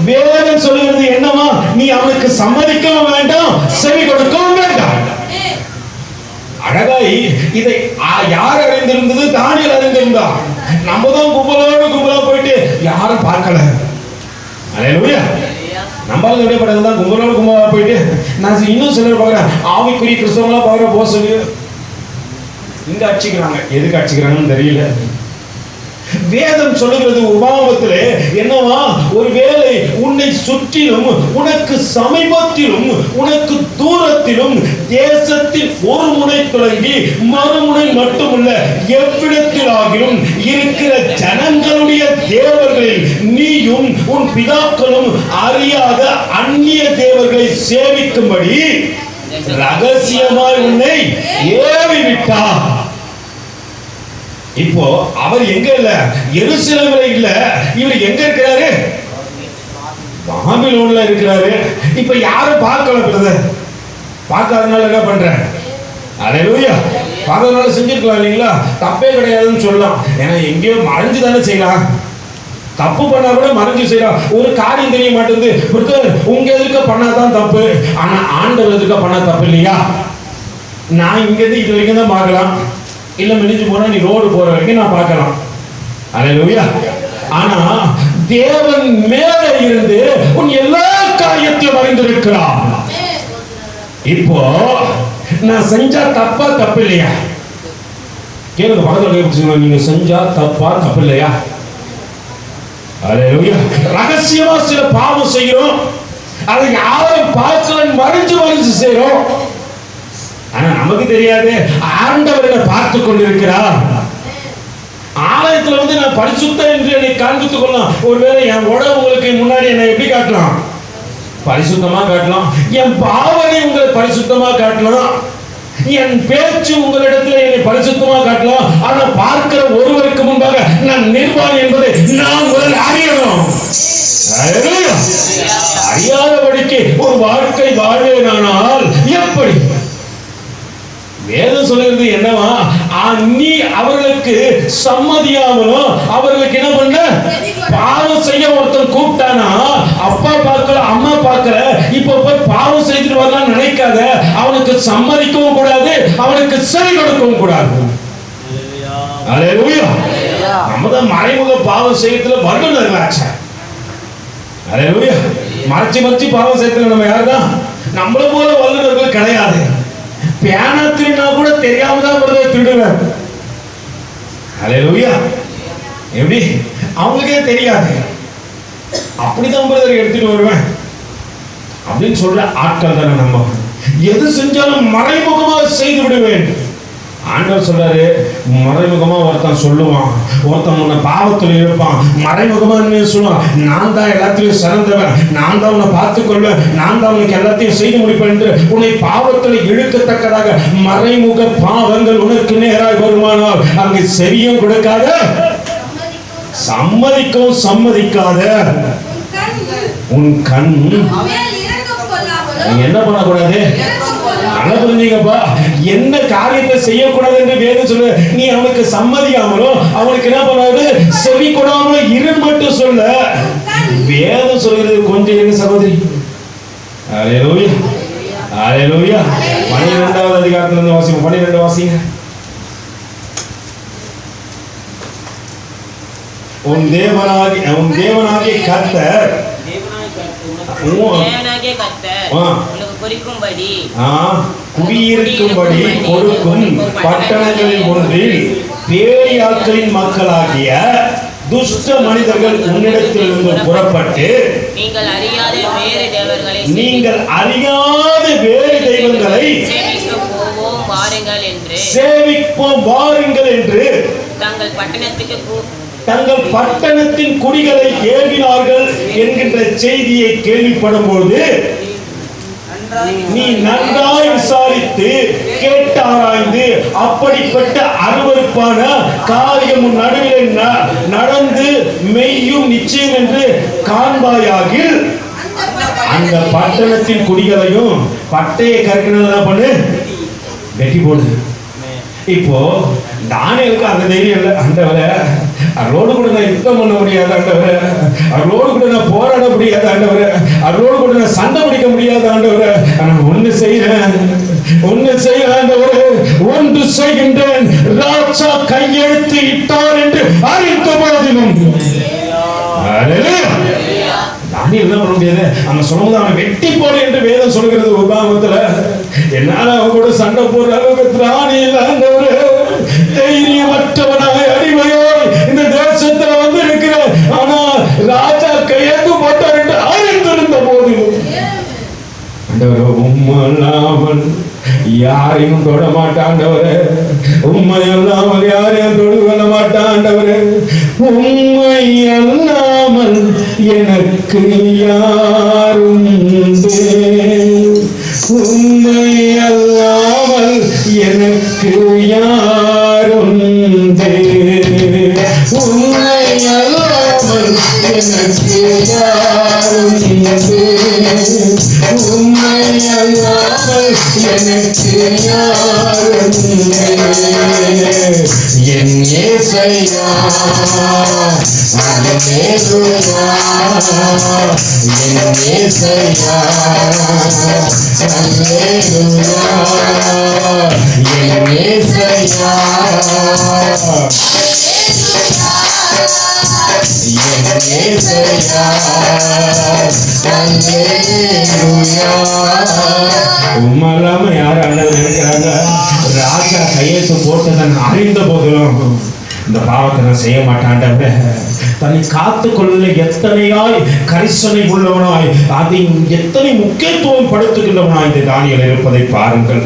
Speaker 1: வேதம் சொல்லுகிறது என்னமா? நீ அவனுக்கு சம்மதிக்கவும் வேண்டாம், செவி கொடுக்கவும் வேண்டாம். அழகாய் இதை யார் அறிந்திருந்தது? தானியேல் அறிந்திருந்தான். நம்ம தான் கும்பலா போயிட்டு யாரும் பார்க்கல. அல்லேலூயா. நம்மளால எப்படி பண்றதுதான் கும்பலா போயிட்டு நான் இன்னும் சிலர் பார்க்குறேன், ஆவிக்குரிய கிறிஸ்தவங்களா பார்க்குற போக சொல்லி இங்க அடிச்சுக்கிறாங்க. எதுக்கு அடிச்சுக்கிறாங்கன்னு தெரியல. வேதம் சொல்லுகிறது உபாகமத்திலே என்னவா? ஒருவேளை உன்னை சுற்றிலும் உனக்கு சமீபத்திலும் உனக்கு தூரத்திலும் தேசத்தில் ஒரு முனை தொடங்கி மறுமுனை மட்டுமல்ல எவ்விடத்திலாகிலும் இருக்கிற ஜனங்களுடைய தேவர்களில் நீயும் உன் பிதாக்களும் அறியாத அந்நிய தேவர்களை சேவிக்கும்படி ரகசியமாய் உன்னை ஏவி விட்டார். இப்போ அவர் எங்க இல்ல? எருசலேமில் இல்ல. இவர் எங்க இருக்கிறாரு? பாபிலோன்ல இருக்கிறாரு. இப்ப யாரும் பார்க்கல பிரதர். பார்க்காதனால என்ன பண்ற? அல்லேலூயா. பார்க்காதனால செஞ்சிருக்கலாம் இல்லைங்களா? தப்பே கிடையாதுன்னு சொல்லலாம். ஏன்னா எங்கேயோ மறைஞ்சு தானே செய்யலாம். தப்பு பண்ணா கூட மறைஞ்சு செய்யலாம். ஒரு காரியம் தெரிய மாட்டேங்குது, உங்க எதிர்க்க பண்ணாதான் தப்பு, ஆனா ஆண்டவர் எதிர்க்க பண்ணா தப்பு இல்லையா? நான் இங்க இருந்து இது வரைக்கும் தான் பார்க்கலாம், இல்ல மினிஞ்சு போனா நீ ரோடு போற வரைக்கும் நான் பார்க்கலாம். அல்லேலூயா. ஆனா தேவன் மேல இருந்து உன் எல்லா காரியத்தையும் அறிந்திருக்கிறார். இப்போ நான் செஞ்சா தப்பா தப்பு இல்லையா? கேளுங்க, பக்கத்துல கேட்க, நீங்க செஞ்சா தப்பா தப்பு இல்லையா? அல்லேலூயா. ரகசியமா சில பாவம் செய்கிறோம், அதை யாரும் பார்க்கல, மறைஞ்சு செய்யறோம். ஆனா நமக்கு தெரியாது, ஆண்டவரை பார்த்து கொண்டிருக்கிறார். ஆலயத்துல நான் பரிசுத்தம் என்று என்னை காண்பித்துக் கொள்ளலாம். ஒருவேளை என் உடம்பு உங்களுக்கு முன்னாடி என்னை எப்படி காட்டலாம்? பரிசுத்தமா காட்டலாம். என் பாவனை உங்களை பரிசுத்தமா காட்டலாம். என் பேச்சு உங்களிடத்தில் என்னை பரிசுத்தமா காட்டலாம். ஆனா பார்க்கிற ஒருவருக்கு முன்பாக நான் நிர்வாணி என்பதை நான் முதல் அறியணும். அறியாதபடிக்கு ஒரு வாழ்க்கை வாழ்வேனானால் எப்படி? வேதம் சொல்லுகிறது என்னவா? நீ அவர்களுக்கு சம்மதியாமலும் அவர்களுக்கு என்ன பண்ண? பாவம் செய்ய ஒருத்தன் கூப்பிட்டானா, அப்பா பார்க்கல அம்மா பார்க்கல, இப்ப போய் பாவம் செய்துட்டு வரலாம் நினைக்காத. அவனுக்கு சம்மதிக்கவும் கூடாது, அவனுக்கு செவி கொடுக்கவும் கூடாது. அல்லேலூயா. நம்ம தான் மறைமுக பாவம் செய்யறதுல வல்லுநர்களாச்சே. அல்லேலூயா. மறைச்சு மறைச்சு பாவம் சேர்த்துல நம்ம யாருதான் நம்மள போல வல்லுநர்கள் கிடையாது. பேனா திருடினா கூட தெரியாம தான் பிரதர் திருடுவேன். ஹல்லேலூயா. எப்படி அவங்களுக்கே தெரியாது, அப்படிதான் பிரதர் எடுத்துட்டு வருவேன் அப்படின்னு சொல்ற ஆட்கள் தானே நம்ம. எது செஞ்சாலும் மறைமுகமாக செய்து விடுவேன். ஆண்டவர் சொல்றாரு, மறைமுகமா ஒருத்தன் சொல்லுவான், ஒருத்தன் உன்னை பாவத்தில் இருப்பான், மறைமுகமா சொல்லுவான், நான் தான் எல்லாத்தையும் சிறந்தவன், நான் தான் உன்னை பார்த்துக் கொள்வேன், நான் தான் உனக்கு எல்லாத்தையும் செய்து முடிப்பேன் என்று உன்னை பாவத்தில் இழுக்கத்தக்கதாக மறைமுக பாவங்கள் உனக்கு நேராய் வருமானால் அங்கு செவியும் கொடுக்காத, சம்மதிக்கவும் சம்மதிக்காத உன் கண் என்ன பண்ணக்கூடாது. நல்லா புரிஞ்சீங்கப்பா, என்ன காரியத்தை செய்யக்கூடாது என்று வேதம் சொல்ல, நீ அவனுக்கு சம்மதிக்காமலோ அவனுக்கு என்ன பண்ணாது செவி கொடாமலோ இரு மட்டும் சொல்ல வேதம் சொல்கிறது. கொஞ்சம் இருங்க சகோதரி. ஹல்லேலூயா, ஹல்லேலூயா. 12வது அதிகாரத்திலிருந்து வாசிங்க. 12 வாசிங்க. உன் தேவனாகிய கர்த்தர் குடியிருக்கும்படி கொடுக்கும் பட்டணங்களில் ஒன்றில் பேயாட்களின் மக்களாகிய துஷ்ட மனிதர்கள் உன்னிடத்திலிருந்து புறப்பட்டு நீங்கள் அறியாத வேறு தெய்வங்களை சேவிப்போம் வாருங்கள் என்று தங்கள் பட்டணத்தின் குடிகளை ஏவினார்கள் என்கின்ற செய்தியை கேள்விப்படும்போது நீ நன்றாய் விசாரித்து கேட்டாராய்ந்து அப்படிப்பட்ட அருவருப்பான காரியம் உன் நடுவில் நடந்து மெய்யும் நிச்சயம் என்று காண்பாயாகில் அந்த பட்டணத்தின் குடிகளையும் பட்டையை கற்கிறது பண்ணு, வெட்டி போடு. இப்போ தானியலுக்கு அந்த தைரியம் இல்லை. ஆண்டவரே, அவரோடு கூட நான் யுத்தம் பண்ண முடியாது ஆண்டவரே, அவரோடு கூட நான் போராட முடியாது ஆண்டவரே, அவரோடு கூட நான் சண்டை பிடிக்க முடியாது ஆண்டவரே, நான் ஒன்று செய்யறேன் ஆண்டவரே, ஒன்று செய்கின்றேன். ராஜா கையெழுத்து இட்டார் என்று அறிந்த போதிலும் தானியல் என்ன பண்ண முடியாது. அவன் சொல்லும்போது அவனை வெட்டி போடு என்று வேதம் சொல்கிறது. உபாகமத்துல என்னால அவன் கூட சண்டை போடுற அளவுக்கு திராணி இல்லாதவரு, தைரியமற்றவனாக அடிமையோய் இந்த தேசத்துல வந்து இருக்கிற, ஆனா ராஜா கையெழுத்து போட்டார் என்று அறிந்திருந்த போதிலும் உம்மல்லாமல் யாரையும் தொட மாட்டாண்டவரே, உண்மை அல்லாமல் யாரையும் தொடு கொள்ள மாட்டாண்டவரே, உண்மை அல்லாமல் எனக்கு யாரும், உண்மை அல்லாமல் எனக்கு யாரும், உண்மை அல்லாமல் எனக்கு யாரும், உண்மை அல்லாமல் எனக்கு யாரும், என் இயேசையா அல்லேலூயா, என் இயேசையா அல்லேலூயா, என் இயேசையா உண்மையில்லாம யாரும் அண்ணன் நினைக்கிறாங்க. ராஜா கையெழுத்து போட்டதன் அறிந்த போதிலும் இந்த பாவத்தை நான் செய்ய மாட்டாண்டவரே, தன்னை காத்துக்கொள்ள எத்தனையாய் கரிசனை உள்ளவனாய் அதை எத்தனை முக்கியத்துவம் படுத்துகின்றவனாய் இந்த தானியேல் இருப்பதை பாருங்கள்.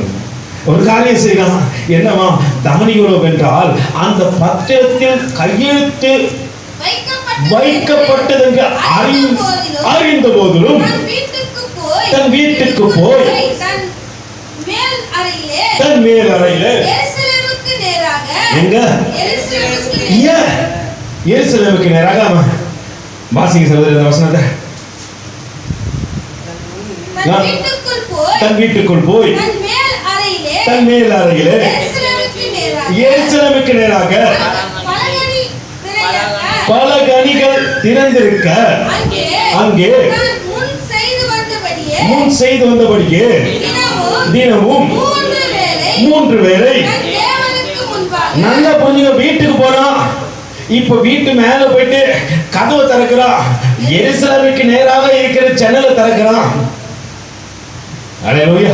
Speaker 1: ஒரு காரியம் செய்யலாம். என்னவா தானியேல் என்றால் அந்த பத்திரத்தில் கையெழுத்து வைக்கப்பட்டது என்று அறிந்த போதிலும் தன் வீட்டுக்கு போய் தன் மேல் அறையிலே எங்க எருசலேமுக்கு நேராக வாசிங்க சகோதரர் வசனத்தை. தன் வீட்டுக்குள் போய் தன் மேல் அறையிலே எருசலேமுக்கு நேராக பல கனிகள் திறந்திருக்க அங்கே முன் செய்து வந்தபடியே தினமும் 3 வேளை. நல்ல புரிஞ்சுங்க, வீட்டுக்கு போறான், இப்ப வீட்டு மேல போயிட்டு கதவை திறக்கிறான், எருசலேமுக்கு நேராக இருக்கிற ஜன்னலை திறக்கிறான். அல்லேலூயா.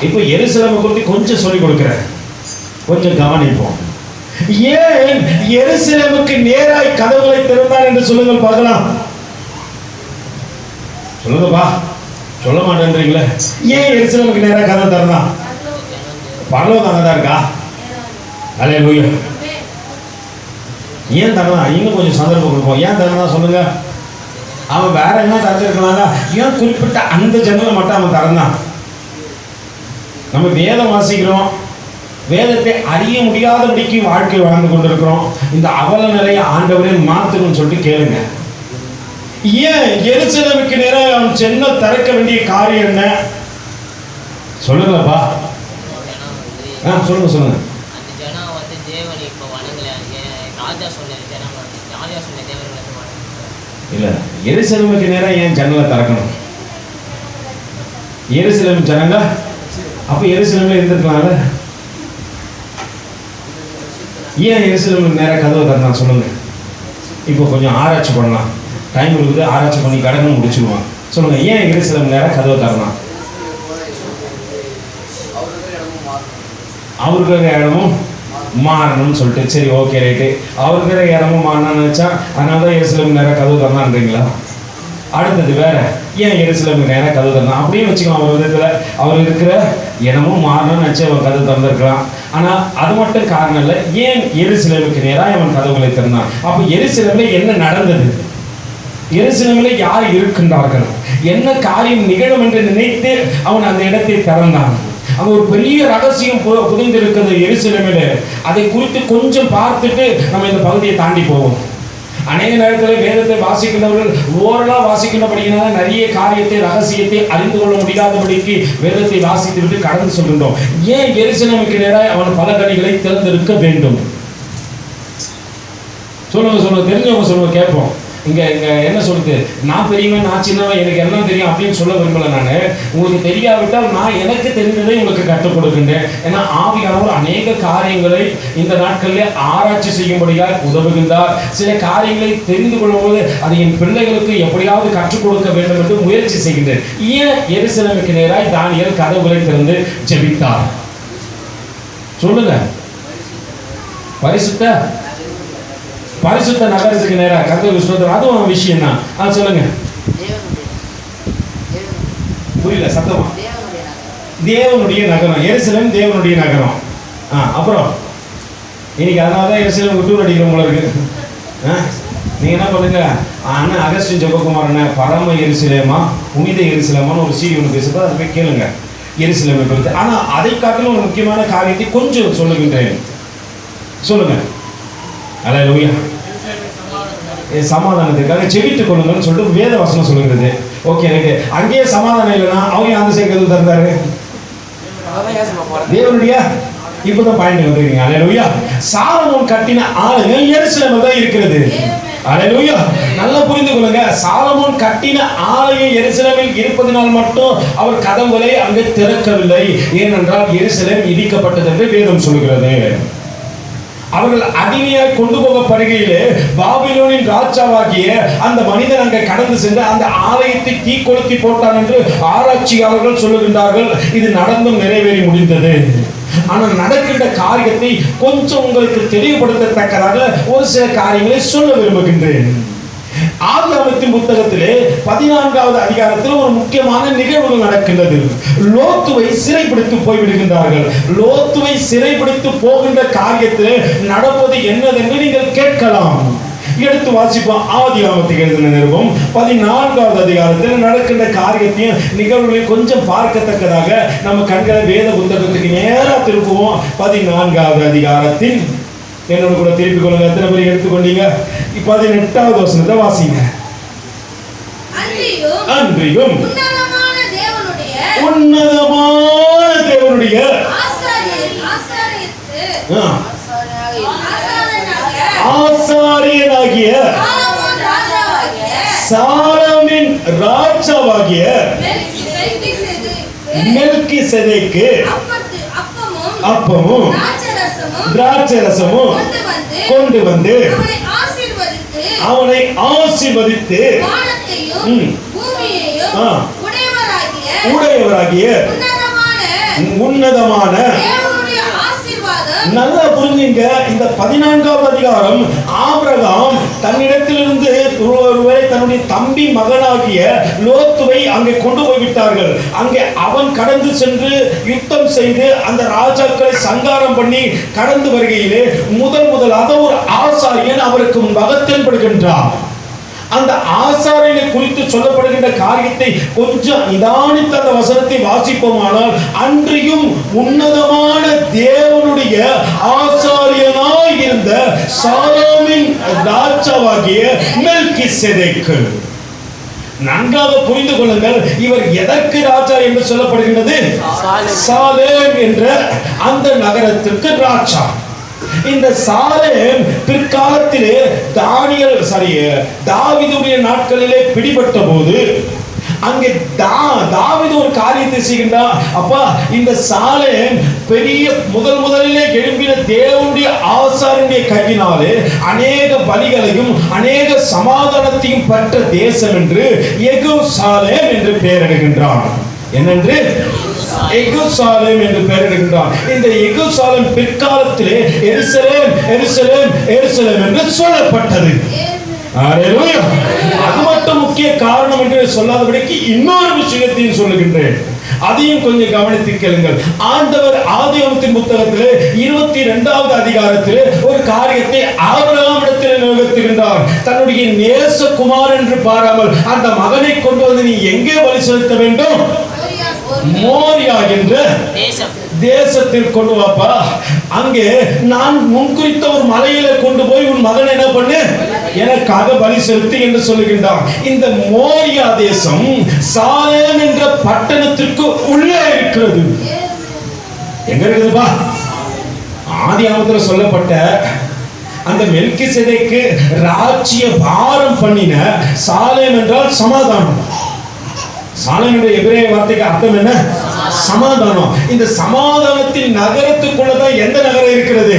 Speaker 1: இப்ப எருசலேமை குறித்து கொஞ்சம் சொல்லி கொடுக்கிறேன், கொஞ்சம் கவனிப்போம். ஏன் எருசலேமுக்கு நேராய் கதவுகளை திறந்தான் என்று சொல்லுங்கள் பார்க்கலாம். சொல்லுங்கப்பா, சொல்ல மாட்டேன்றீங்களே. ஏன் எருசலேமுக்கு நேராக கதவை திறந்தான்? பரலோகம் அங்கதான் இருக்கா? அல்லேலூயா. ஏன் தரலாம்? இன்னும் கொஞ்சம் சந்தர்ப்பம் கொடுப்போம். ஏன் தரலாம் சொல்லுங்க. அவன் வேற என்ன திறந்துருக்கலாங்க, ஏன் குறிப்பிட்ட அந்த ஜன்னலை மட்டும் அவன் திறந்தான்? நம்ம வேதம் வாசிக்கிறோம், வேதத்தை அறிய முடியாதபடிக்கு வாழ்க்கை வாழ்ந்து கொண்டிருக்கிறோம். இந்த அவல நிலையை ஆண்டவரே மாத்தணும்னு சொல்லிட்டு கேளுங்க. ஏன் எருசலேமுக்கு நேராக அவன் ஜன்னல் திறக்க வேண்டிய காரியம் என்ன? சொல்லுங்கப்பா. சொல்லுங்க சொல்லுங்க. இல்ல, எருசலேமுக்கு நேரம் ஏன் ஜன்னலை திறக்கணும்? எருசலேம் ஜனங்க அப்ப எருசலேம்ல இருந்திருக்கலாம்ல. ஏன் எருசலேமுக்கு நேரம் கதவை திறந்தான் சொல்லுங்க. இப்போ கொஞ்சம் ஆராய்ச்சி பண்ணலாம், டைம் இருக்குது, ஆராய்ச்சி பண்ணி கடனை முடிச்சுடுவான். சொல்லுங்க, ஏன் எருசலேம் நேரம் கதவை திறந்தான்? அவருக்கு இடமும் மாறணும்னு சொல்லிட்டு. சரி, ஓகே, ரைட்டு. அவருக்கு இடமும் மாறணும்னு நினைச்சா அதனால தான் எருசலேம் நேரம் கதவு திறந்தான்றீங்களா? அடுத்தது வேற, ஏன் எருசலேமுக்கு நேரம் கதவு திறந்தான் அப்படின்னு வச்சுக்கலாம். ஒரு விதத்துல அவர் இருக்கிற இடமும் மாறணும்னு நினைச்சு அவன் கதவு திறந்திருக்கலாம். ஆனா அது மட்டும் காரணம் இல்லை, ஏன் எருசலேமுக்கு நேராக அவன் கதவுகளை திறந்தான்? அப்ப எருசலேம்ல என்ன நடந்தது? எருசலேமில் யார் இருக்கின்றார்கள்? என்ன காரியம் நிகழும் என்று நினைத்து அவன் அந்த இடத்தை திறந்தான். அங்க ஒரு பெரிய ரகசியம் புதைந்திருக்கிறது எருசலேமில். அதை குறித்து கொஞ்சம் பார்த்துட்டு நம்ம இந்த பகுதியை தாண்டி போவோம். அநேக நேரத்தில் வேதத்தை வாசிக்கின்றவர்கள் ஓரளா வாசிக்கின்றபடியினால நிறைய காரியத்தை ரகசியத்தை அறிந்து கொள்ள முடியாதபடிக்கு வேதத்தை வாசித்து விட்டு கடந்து சொல்கின்றோம். ஏன் எருசலேமுக்கு நேராக அவன் பல கனிகளை திறந்திருக்க வேண்டும்? சொல்லுங்க சொல்லுங்க, தெரிஞ்சவங்க சொல்லுங்க, கேட்போம். இங்க இங்க என்ன சொல்லுது? நான் பெரியவன், நான் சின்னவன், எனக்கு எல்லாம் தெரியும் அப்படின்னு சொல்ல விரும்பல. நான் உங்களுக்கு தெரியாவிட்டால் நான் எனக்கு தெரிந்ததை உங்களுக்கு கற்றுக் கொடுக்கின்றேன். ஏன்னா ஆவியானவர் அநேக காரியங்களை இந்த நாட்களிலே ஆராய்ச்சி செய்யும்படியாக உதவுகின்றார். சில காரியங்களை தெரிந்து கொள்ளும்போது அதை என் பிள்ளைகளுக்கு எப்படியாவது கற்றுக் கொடுக்க வேண்டும் என்று முயற்சி செய்கின்றேன். ஏன் எருசலேமுக்கு நேராய் தானியேல் கதவுகளை திறந்து ஜெபித்தார்? சொல்லுங்க. பரிசுத்த நகரத்துக்கு நேரா கர்த்தர் விசுவாசம், அதுவும் விஷயம் தான். சொல்லுங்க, புரியல சத்தமா. தேவனுடைய நகரம் எருசலேம், தேவனுடைய நகரம். அப்புறம் இன்னைக்கு அதனாலதான் எருசலேம் டூர் அடிக்கிறோம் போல இருக்கு. நீங்க என்ன பண்ணுங்க, அண்ணன் அகஸ்டின் ஜெபகுமார் அண்ணன் பரம எருசலேமா புனித எருசலேமான்னு ஒரு சீடி ஒன்று பேசுறது, அதை போய் கேளுங்க எருசலேமை குறித்து. ஆனா அதை காட்டிலும் ஒரு முக்கியமான காரியத்தை கொஞ்சம் சொல்லுகின்றேன். சொல்லுங்க. அல்லேலூயா. சமாதானத்துக்காக செவிட்டுக் கொள்ளுங்கன்னு சொல்லிட்டு வேத வசனம் சொல்லுகிறது. Okay, right. அங்கேயே சமாதானம் இல்லைன்னா அவங்க அந்த சேர்க்கறது தந்தாரு தேவனுடைய. இப்பதான் பாயிண்ட் வந்துருக்கீங்க. அல்லேலூயா. சாலமோன் கட்டின ஆலயம் எருசலேமில் தான் இருக்கிறது. அல்லேலூயா. நல்லா புரிந்து கொள்ளுங்க, சாலமோன் கட்டின ஆலயம் எருசலேமில் இருப்பதனால் மட்டும் அவர் கதவுகளை அங்கே திறக்கவில்லை. ஏனென்றால் எருசலேம் இடிக்கப்பட்டது என்று வேதம் சொல்கிறது. அவர்கள் அடிமையாய் கொண்டு போகப்படுகையிலே பாபிலோனின் ராஜாவாகிய அந்த மனிதன் அங்கே கடந்து சென்று அந்த ஆலயத்தை தீ கொளுத்தி போட்டான் என்று ஆராய்ச்சியாளர்கள் சொல்லுகின்றார்கள். இது நடந்தும் நிறைவேறி முடிந்தது. ஆனால் நடக்கின்ற காரியத்தை கொஞ்சம் உங்களுக்கு தெளிவுபடுத்தத்தக்கதாக ஒரு சில காரியங்களை சொல்ல விரும்புகின்றேன். ஆதியாகமத்தின் புத்தகத்திலே 14வது அதிகாரத்தில் ஒரு முக்கியமான நிகழ்வுகள் நடக்கின்றது. லோத்துவை சிறைபிடித்து போய்விடுகின்றார்கள். லோத்துவை சிறைபிடித்து போகின்ற காரியத்தில் நடப்பது என்னதென்று நீங்கள் கேட்கலாம். எடுத்து வாசிப்போம். ஆதியாகமத்துக்கு எழுதின நிருபம் 14வது அதிகாரத்தில் நடக்கின்ற காரியத்தையும் நிகழ்வுகளையும் கொஞ்சம் பார்க்கத்தக்கதாக நம்ம கண்களை வேத புத்தகத்துக்கு நேரா திருப்புவோம். 14வது அதிகாரத்தின் என்னோட கூட திருப்பி கொள்ளுங்க. எத்தனை பேர் எடுத்துக்கொண்டீங்க? 18வது வசனத்தை வாசிங்க. அன்றியும் உன்னதமான தேவனுடைய ஆசாரியனாகிய சாலமின் ராஜாவாகிய மெல்கிசேதேக்கு அப்பமும் திராட்சரசமும் கொண்டு வந்து அவனை ஆசீர்வதித்து
Speaker 4: வானத்தையும் பூமியையும்
Speaker 1: ஆ. உடையவராகிய உன்னதமான
Speaker 4: தேவனுடைய ஆசீர்வாதம்.
Speaker 1: நல்லா புரிஞ்சுங்க. இந்த 14வது அதிகாரம் ஆபிரகாம் தன்னிடத்திலிருந்து ஒருவரை தன்னுடைய தம்பி மகனாகிய லோத்துவை அங்கே கொண்டு போய்விட்டார்கள். அங்கே அவன் கடந்து சென்று யுத்தம் செய்து அந்த ராஜாக்களை சங்காரம் பண்ணி கடந்து வருகையிலே முதலாக ஒரு ஆசாரியன் அவருக்கு முன்பாக தென்படுகின்றார். அந்த ஆசாரியனை குறித்து சொல்லப்படுகின்ற காரியத்தை கொஞ்சம் நிதானித்த அந்த வசனத்தை வாசிப்போமானால், அன்றியும் உன்னதமான தேவனுடைய ஆசாரியனாய் இருந்த சாலோமின் ராஜாவாகிய மெல்கிசேதேக்கு. நன்றாக புரிந்து கொள்ளுங்கள், இவர் எதற்கு ராஜா என்று சொல்லப்படுகின்றது? சாலேம் என்ற அந்த நகரத்திற்கு ராஜா. இந்த சாலேம் பிற்காலத்திலே தாவீதுடைய நாட்களிலே பிடிபட்ட போது அங்கே தாவீது ஒரு காரியத்தை செய்கின்றார். அப்பா, இந்த சாலேம் பெரிய முதலிலே எழும்பின தேவனுடைய ஆசாரனுடைய கையினாலே அநேக பலிகளையும் அநேக சமாதானத்தையும் பெற்ற தேசம் என்று எருசலேம் என்று பெயரிடுகின்றான். என்னென்று? எருசலேம் என்று பெயரிடுகின்றான். இந்த எருசலேம் பிற்காலத்திலே எருசலேம் என்று சொல்லப்பட்டது. அல்லேலூயா. அது மட்டும் முக்கிய காரணம் என்று சொல்லாதபடிக்கு இன்னொரு விஷயத்தையும் சொல்லுகின்றேன். அதையும் கொஞ்சம் கவனித்து கேளுங்கள். ஆண்டவர் ஆதியாகமத்தின் புத்தகத்திலே 22வது அதிகாரத்திலே ஒரு காரியத்தை ஆபிரகாமிடத்தில் நிகழ்த்துகின்றார். தன்னுடைய நேசகுமார் என்று பாராமல் அந்த மகனை கொண்டு வந்து நீ எங்கே பலி செலுத்த வேண்டும்? மோரியா என்ற தேசத்தில் கொண்டு வாப்பா. அங்கே நான் முன்குறித்த ஒரு மலையில கொண்டு போய் உன் மகனை என்ன பண்ணு, எனக்காக பலி செலுத்து என்று சொல்லுகின்றார். இந்த மோரியா தேசம் சாலேம் என்ற பட்டணத்திற்கு உள்ளே இருக்கிறது. எங்க இருக்குதுப்பா? ஆதியாகமத்தில் சொல்லப்பட்ட அந்த மெல்கிசேதேக்கு ராஜ்ய பாரம் பண்ணின சாலேம் என்றால் சமாதானம். சாலேமுடைய எபிரேய வார்த்தைக்கு அர்த்தம் என்ன? சமாதானம். இந்த சமாதானத்தின் நகரத்துக்குள்ளதான் எந்த நகரம் இருக்கிறது?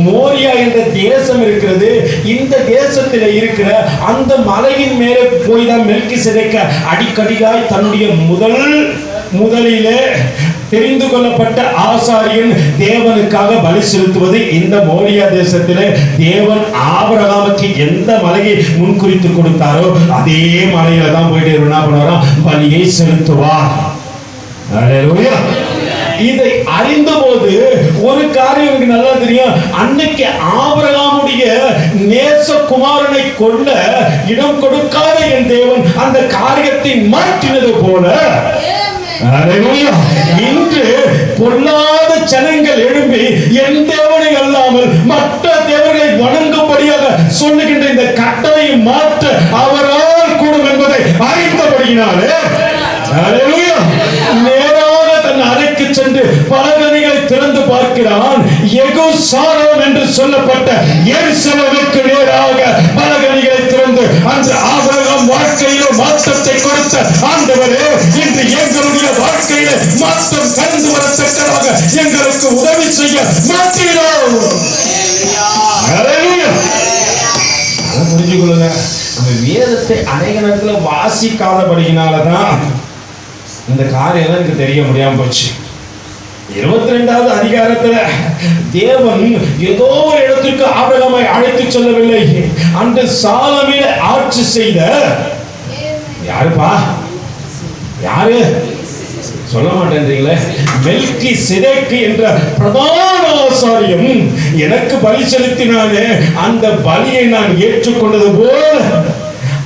Speaker 1: மோரியா என்ற தேசம் இருக்கிறது. இந்த தேசத்தில் இருக்கிற அந்த மலையின் மேலே போய் தான் மெல்கிசேதேக்கு அடிக்கடியாய் தன்னுடைய முதலிலே தெரிந்து கொள்ளப்பட்ட ஆசாரியன் தேவனுக்காக பலி செலுத்துவது. இந்த மோரியா தேசத்திலே தேவன் ஆபிரகாமுக்கு எந்த மலையை முன்குறித்து கொடுத்தாரோ அதே மலையில தான் போயிட்டு என்ன பண்ணுவாராம்? பலியை செலுத்துவார். அல்லேலூயா. இதை அறிந்த போது ஒரு காரியம் எனக்கு நல்லா தெரியும். அன்னைக்கு ஆபிரகாமுடைய நேசகுமாரனை கொல்ல இடம் கொடுக்காத என் தேவன் அந்த காரியத்தை மாற்றினது போல இன்று பொல்லாத ஜனங்கள் எழும்பி என் தேவனை அல்லாமல் மற்ற தேவர்களை வணங்கும்படியாக சொல்லுகின்ற இந்த கட்டளையை மாற்ற அவரால் கூடும் என்பதை அறிந்தபடியினாலே நேராக தன் அறைக்கு சென்று பலகணிகளை திறந்து பார்க்கிறான். எருசலேம் என்று சொல்லப்பட்ட எருசலேமுக்கு நேராக பலகணிகளை திறந்து அந்த ஆபிரகாம் வாழ்க்கையில மாற்றத்தை கொடுத்த ஆண்டவரே, இன்று எங்களுடைய வாழ்க்கையில மாற்றம் கலந்து வரத்தக்கதாக எங்களுக்கு உதவி செய்ய மாற்றீரோம். புரிஞ்சு கொள்ளுங்க. நம்ம வேதத்தை அநேக நேரத்தில் வாசிக்காதபடியினாலதான் இந்த காரியம் எனக்கு தெரிய முடியாம போச்சு. 22வது அதிகாரத்துல தேவன் ஏதோ ஒரு இடத்திற்கு ஆபிரகாமை அழைத்து செல்லவில்லை. அன்று சாலோமில் ஆட்சி செய்த யாருப்பா? யாரு சொல்ல மாட்டேன்றீங்களே? மெல்கிசேதேக்கு என்ற பிரதான ஆசாரியம் எனக்கு பலி செலுத்தினானே, அந்த பலியை நான் ஏற்றுக்கொண்டது போல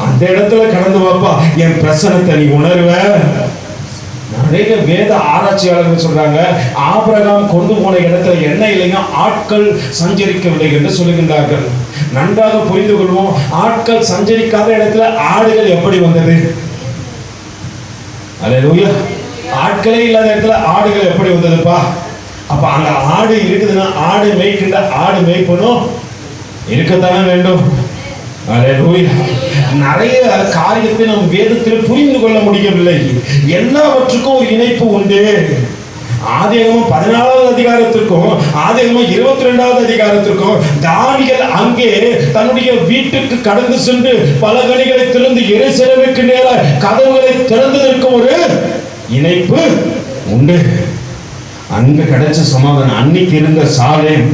Speaker 1: அந்த இடத்துல கடந்து வாப்பா, என் பிரசனத்தை நீ உணர்வ. நிறைய வேத ஆராய்ச்சியாளர்கள் சொல்றாங்க, ஆபிரகாம் கொண்டு போன இடத்துல என்ன இல்லைங்க, ஆட்கள் சஞ்சரிக்கவில்லை என்று சொல்லுகின்றார்கள். நன்றாக புரிந்து கொள்வோம். ஆட்கள் சஞ்சரிக்காத இடத்துல ஆடுகள் எப்படி வந்தது? அல்லேலூயா. ஆட்களே இல்லாத இடத்துல ஆடுகள் எப்படி வந்ததுப்பா? அப்ப அங்க ஆடு இருக்குதுன்னா ஆடு மேய்க்கின்ற ஆடு மேய்ப்பனும் இருக்கத்தானே வேண்டும். நிறைய காரியத்தை நம் வேதத்தில் புரிந்து கொள்ள முடியவில்லை. எல்லாவற்றுக்கும் ஒரு இணைப்பு உண்டு. ஆதியாகமம் 14வது அதிகாரத்திற்கும் ஆதியாகமம் 22வது அதிகாரத்திற்கும் தானியேல் அங்கே தன்னுடைய வீட்டுக்கு கடந்து சென்று பலகணிகளை திறந்து எருசலேமுக்கு நேராக கதவுகளை திறந்ததற்கு ஒரு இணைப்பு உண்டு. அங்க கிடைச்ச சமாதானம், அன்னைக்கு இருந்த சாலேம்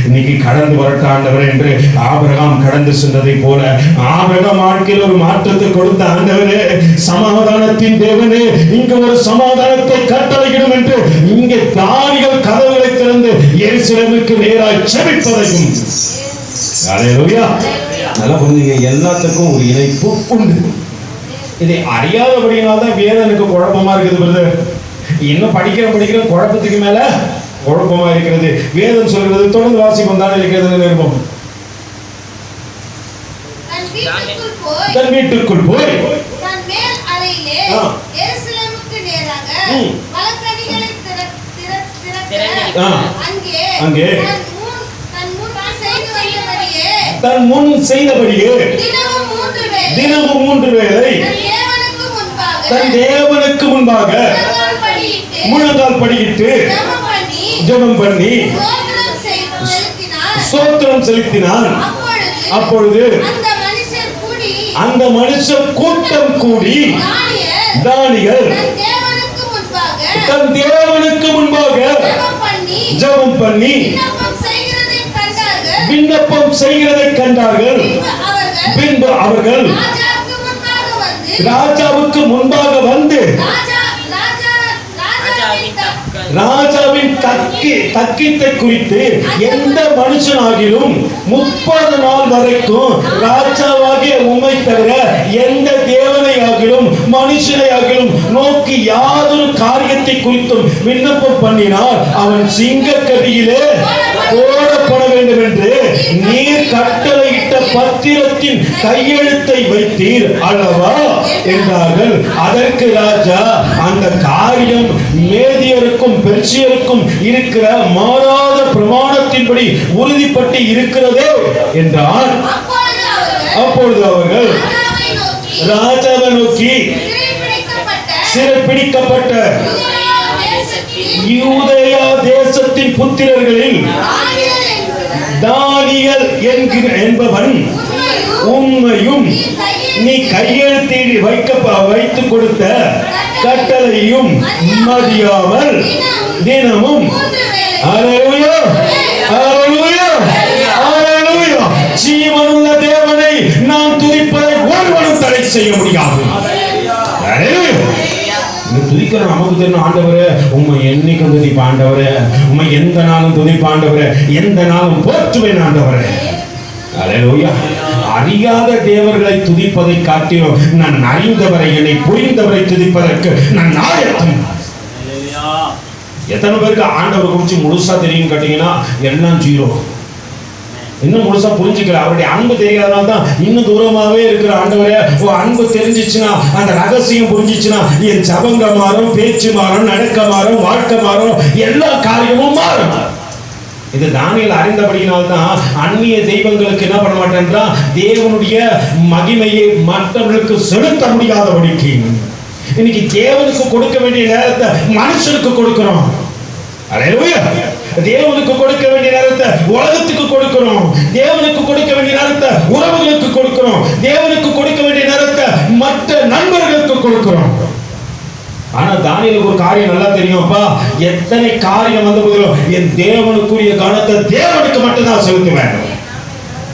Speaker 1: இன்னைக்கு கடந்து வரட்ட ஆண்டவர் என்று ஆபிரகாம் கடந்து சென்றதை போல ஆபிரகாம் வாழ்க்கையில் ஒரு மாற்றத்தை கொடுத்த ஆண்டவரே, சமாதானத்தின் தேவனே, இங்க ஒரு சமாதானத்தை கட்டளையிடும் என்று இங்கே தானியேல் கதவுகளை திறந்து எருசலேமுக்கு நேராக செபிப்பதையும் அல்லேலூயா. நல்லா புரிஞ்சுங்க, எல்லாத்துக்கும் ஒரு இணைப்பு உண்டு. இதை அறியாதபடியினால்தான் வேதம் எனக்கு குழப்பமா இருக்குது பிரதர். இன்னும் படிக்கிற குழப்பத்துக்கு மேல குழப்பமா இருக்கிறது. வேதம் சொல்கிறது தொடர்ந்து வாசிப்போம். தான் இருக்கிறது நிருபம். தன் வீட்டுக்குள் போய்
Speaker 4: தன் மேல் அறையிலே எருசலேமுக்கு நேராக பலகணிகளை திறக்க அங்கே
Speaker 1: தன் முன் செய்தபடியே தினமும் 3 வேளை தன் தேவனுக்கு முன்பாக முழங்கால் படியிட்டு ஜெபம் பண்ணி ஸ்தோத்திரம் செலுத்தினான். அப்பொழுது அந்த மனுஷர் கூட்டம் கூடி தானியேல் தன் தேவனுக்கு முன்பாக ஜெபம் பண்ணி விண்ணப்பம் செய்கிறதை கண்டார்கள். பின்பு அவர்கள் ராஜாவுக்கு முன்பாக வந்து ராஜாவின் தக்கித்தை குறித்து எந்த மனுஷனாகிலும் 30 நாள் வரைக்கும் ராஜாவாகிய உம்மை தவிர எந்த தேவனை ஆகிலும் மனுஷனை ஆகிலும் நோக்கி யாதொரு காரியத்தை குறித்தும் விண்ணப்பம் பண்ணினால் அவன் சிங்கக்கடியிலே போடப்பட வேண்டும் என்று நீர் கட்டளையிட்ட பத்திரத்தின் கையெழுத்தை வைத்தீர் அல்லவா என்றார்கள். அதற்கு ராஜா, அந்த காரியம் மேதியருக்கும் பெர்சியருக்கும் இருக்கிற மாறாத பிரமாணத்தின்படி உறுதிப்பட்டு இருக்கிறதே என்றார். அப்பொழுது அவர்கள் ராஜாவை நோக்கி, சிறைப்பிடிக்கப்பட்ட யூதேயா தேசத்தின் புத்திரர்களில் தானியேல் என்பவன் உண்மையும் நீ கையெழுத்தில் வைத்துக் கொடுத்த கட்டளையும் மதியாமல் தினமும் அல்லேலூயா அல்லேலூயா அல்லேலூயா ஜீவனுள்ள தேவனை நாம் துதிப்பதை ஒருவனும் தடை செய்ய முடியாது. துதிக்கிற நமக்கு தெரியும். ஆண்டவரே உம்மை என்னைக்கும் துதிப்ப ஆண்டவரே, உம்மை எந்த நாளும் துதிப்ப ஆண்டவரே, எந்த நாளும் போற்றுவேன் ஆண்டவரே. அல்லேலூயா. அறியாத தேவர்களை துதிப்பதை காட்டிலும் நான் அறிந்தவரை, என்னை புரிந்தவரை துதிப்பதற்கு நான் ஆயத்தம். எத்தனை பேருக்கு ஆண்டவர் குறிச்சு முழுசா தெரியும் கேட்டீங்கன்னா எல்லாம் 0. இன்னும் முழுசா புரிஞ்சுக்கல. அவருடைய அன்பு தெரியாதனால தான் இன்னும் தூரமாவே இருக்கிற. ஆண்டவரே, அன்பு தெரிஞ்சிச்சுன்னா, அந்த ரகசியம் புரிஞ்சிச்சுன்னா என் ஜபங்க மாறும், பேச்சு மாறும், நடக்க மாறும், வாழ்க்கை மாறும், எல்லா காரியமும் மாறும். இது தானியேல் அறிந்தபடியினால்தான் அந்நிய தெய்வங்களுக்கு என்ன பண்ண மாட்டேன்றா, தேவனுடைய மகிமையை மற்றவர்களுக்கு செலுத்த முடியாதபடிக்கு இன்னைக்கு தேவனுக்கு கொடுக்க வேண்டிய நேரத்தை மனுஷனுக்கு கொடுக்கிறோம். அல்லேலூயா. தேவனுக்கு கொடுக்க வேண்டிய நேரத்தை உலகத்துக்கு கொடுக்கிறோம். தேவனுக்கு கொடுக்க வேண்டிய நேரத்தை உறவுகளுக்கு கொடுக்கிறோம். தேவனுக்கு கொடுக்க வேண்டிய நேரத்தை மற்ற நண்பர்களுக்கு கொடுக்கிறோம். ஆனா தானியேலுக்கு ஒரு காரியம் நல்லா தெரியும். அப்பா, எத்தனை காரியம் வந்த போதிலும் என் தேவனுக்குரிய கனத்தை தேவனுக்கு மட்டும்தான் செலுத்துவேன்.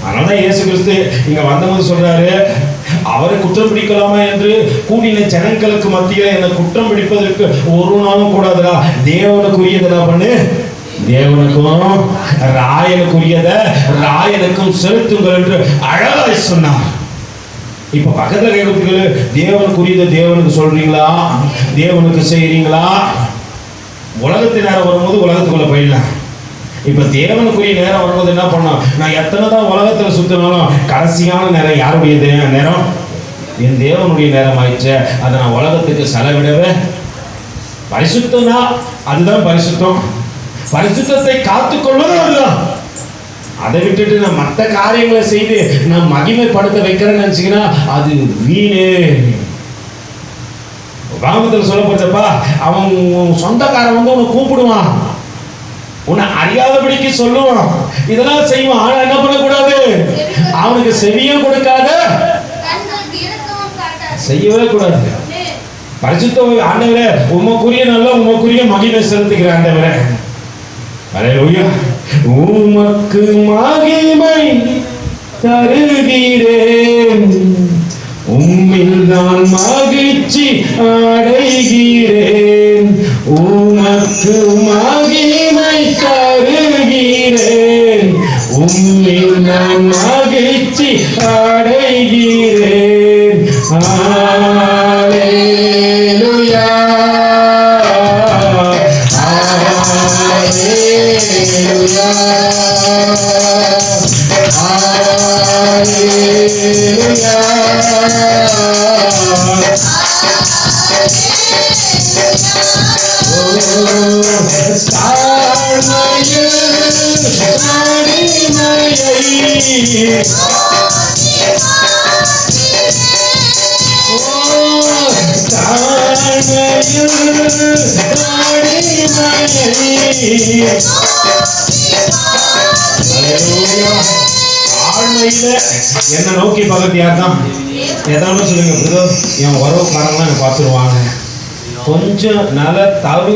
Speaker 1: அதனாலதான் இயேசு கிறிஸ்து இங்க வந்தவங்க சொல்றாரு, அவரை குற்றம் பிடிக்கலாமா என்று கூடின ஜனங்களுக்கு மத்தியில என்னை குற்றம் பிடிப்பதற்கு ஒரு நாளும் கூடாதுடா. தேவனுக்குரியதா பண்ணு, தேவனுக்கும் ராயனுக்குரியத ராயனுக்கும் செலுத்துங்கள் என்று அழகாய் சொன்னார். இப்ப பக்கத்துல கேட்கறதுக்கு, தேவனுக்குரியதை தேவனுக்கு சொல்றீங்களா, தேவனுக்கு செய்யறீங்களா? உலகத்து நேரம் வரும்போது உலகத்துக்குள்ள போயிடலாம். இப்ப தேவனுக்குரிய நேரம் வரும்போது என்ன பண்ணோம்? நான் எத்தனை தான் உலகத்துல சுத்தினாலும் கடைசியான நேரம் யாருடைய நேரம்? என் தேவனுடைய நேரம் ஆயிடுச்சு. அதை நான் உலகத்துக்கு செலவிடவே. பரிசுத்தம் தான், அதுதான் பரிசுத்தம். பரிசுத்தத்தை காத்துக்கொள்வது அதுதான். அதை விட்டுட்டு நான் மற்ற காரியங்களை செய்து நான் மகிமைப்படுத்த வைக்கிறேன்னு நினைச்சீங்கன்னா அது வீணே. பாகத்தில் சொல்லப்படுறப்பா, அவன் சொந்தக்காரன் வந்து உன்னை கூப்பிடுவான், உன்னை அறியாதபடிக்கு சொல்லுவான், இதெல்லாம் செய்வான். ஆனா என்ன பண்ணக்கூடாது? அவனுக்கு செவியும் கொடுக்காத, செய்யவே கூடாது. பரிசுத்த ஆண்டவரே, உமக்குரிய நல்ல உமக்குரிய மகிமை செலுத்துகிற ஆண்டவரே, அல்லேலூயா. உமக்கு மகிமை தருகிறேன், உம்மில் நான் மகிழ்ச்சி அடைகிறேன். உமக்கு மகிமை தருகிறேன், உம்மில் நான் மகிழ்ச்சி அடைகிறேன். அல்லேலூயா, அல்லேலூயா, அல்லேலூயா. என்ன நோக்கி பகத்தியாதான் ஏதாவது சொல்லுங்க பிரதர், என் உறவுக்காரங்க என்ன பார்த்துருவாங்க, கொஞ்சம் நல்ல தவறி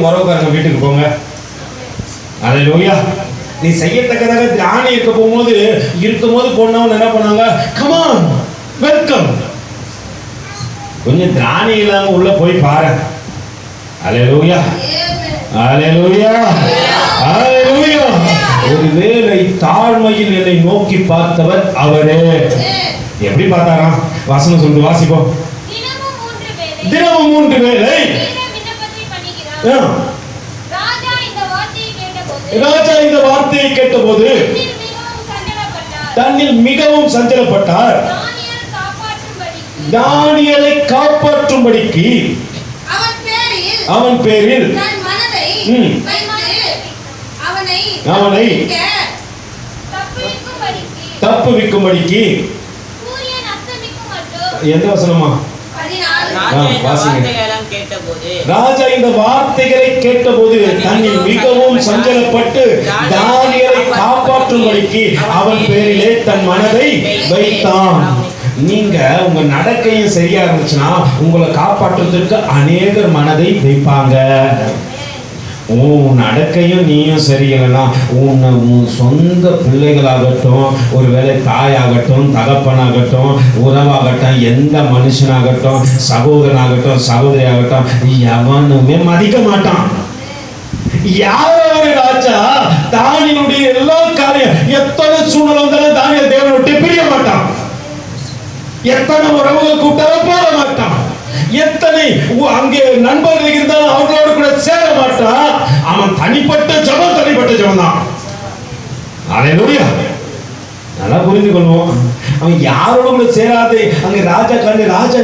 Speaker 1: உறவுக்காரங்க வீட்டுக்கு போங்க. அல்லேலூயா. நீ செய்யத்தக்கதாக திராணி இருக்கும்போது போனவங்க என்ன பண்ணாங்க, கமான் வெல்கம். கொஞ்சம் திராணி இல்லாம உள்ள போய் பாரு. அல்லேலூயா, அல்லேலூயா, அல்லேலூயா. ஒருவேளை தாழ்மையில் என்னை நோக்கி பார்த்தவர் அவரே. எப்படி பார்த்தாராம்? வசனம் சொல்லி வாசிப்போம். தினமும் 3 வேளை ராஜா இந்த வார்த்தையை கேட்டபோது தன்னில் மிகவும் சஞ்சலப்பட்டார். தானியேலை காப்பாற்றும்படிக்கு அவன் பேரில் அவனை தப்புவிக்கும்படிக்கு. எந்த வசனமா? ராஜா இந்த வார்த்தைகளை கேட்டபோது தன்னில் மிகவும் சஞ்சலப்பட்டு தானியேலை காப்பாற்றும்படிக்கு அவன் பேரிலே தன் மனதை வைத்தான். நீங்க உங்க நடக்கையும் சரியா இருந்துச்சுன்னா உங்களை காப்பாற்றுவதற்கு அநேகர் மனதை வைப்பாங்க. உன் நடக்கையும் நீயும் சரியில்லைன்னா உன் சொந்த பிள்ளைகளாகட்டும், ஒருவேளை தாயாகட்டும், தகப்பனாகட்டும், உறவாகட்டும், எந்த மனுஷனாகட்டும், சகோதரனாகட்டும், சகோதரியாகட்டும், எவனுமே மதிக்க மாட்டான். யாரோ ராஜா தானியனுடைய எல்லா காரியம், எத்தனை சூழ்நிலை வந்தாலும் தானியல் தேவனை விட்டு பிரிய மாட்டான். எத்தனை உறவுகள் கூப்பிட்டாலும் போக மாட்டான். எத்தனை அங்கே நண்பர்கள் இருந்தாலும் அவர்களோடு கூட சேர மாட்டான். அவன் தனிப்பட்ட ஜெபம் தான். அல்லேலூயா. நல்லா புரிந்து கொள்வோம். அவன் யாரோடு கூட சேராது. அங்கே ராஜா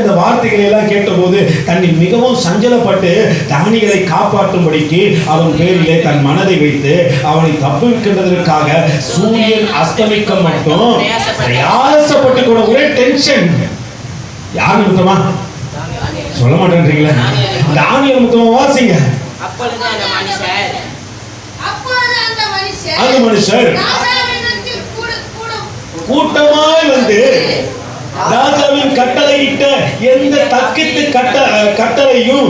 Speaker 1: இந்த வார்த்தைகளை எல்லாம் கேட்டபோது தன்னை மிகவும் சஞ்சலப்பட்டு தானியேலை காப்பாற்றும்படிக்கு அவன் பேரிலே தன் மனதை வைத்து அவனை தப்புவிக்கின்றதற்காக சூரியன் அஸ்தமிக்க மட்டும் பிரயாசப்பட்டு கூட ஒரே டென்ஷன். யார் நிமித்தமா சொல்ல மாட்டேன்றீங்களா? தானியேல் நிமித்தமா வாசிங்க.
Speaker 2: அப்பொழுது அந்த
Speaker 1: மனுஷர் கூட்டமாய் வந்து ராஜாவின் கட்டளையிட்ட எந்த தக்கித்து கட்டளையும்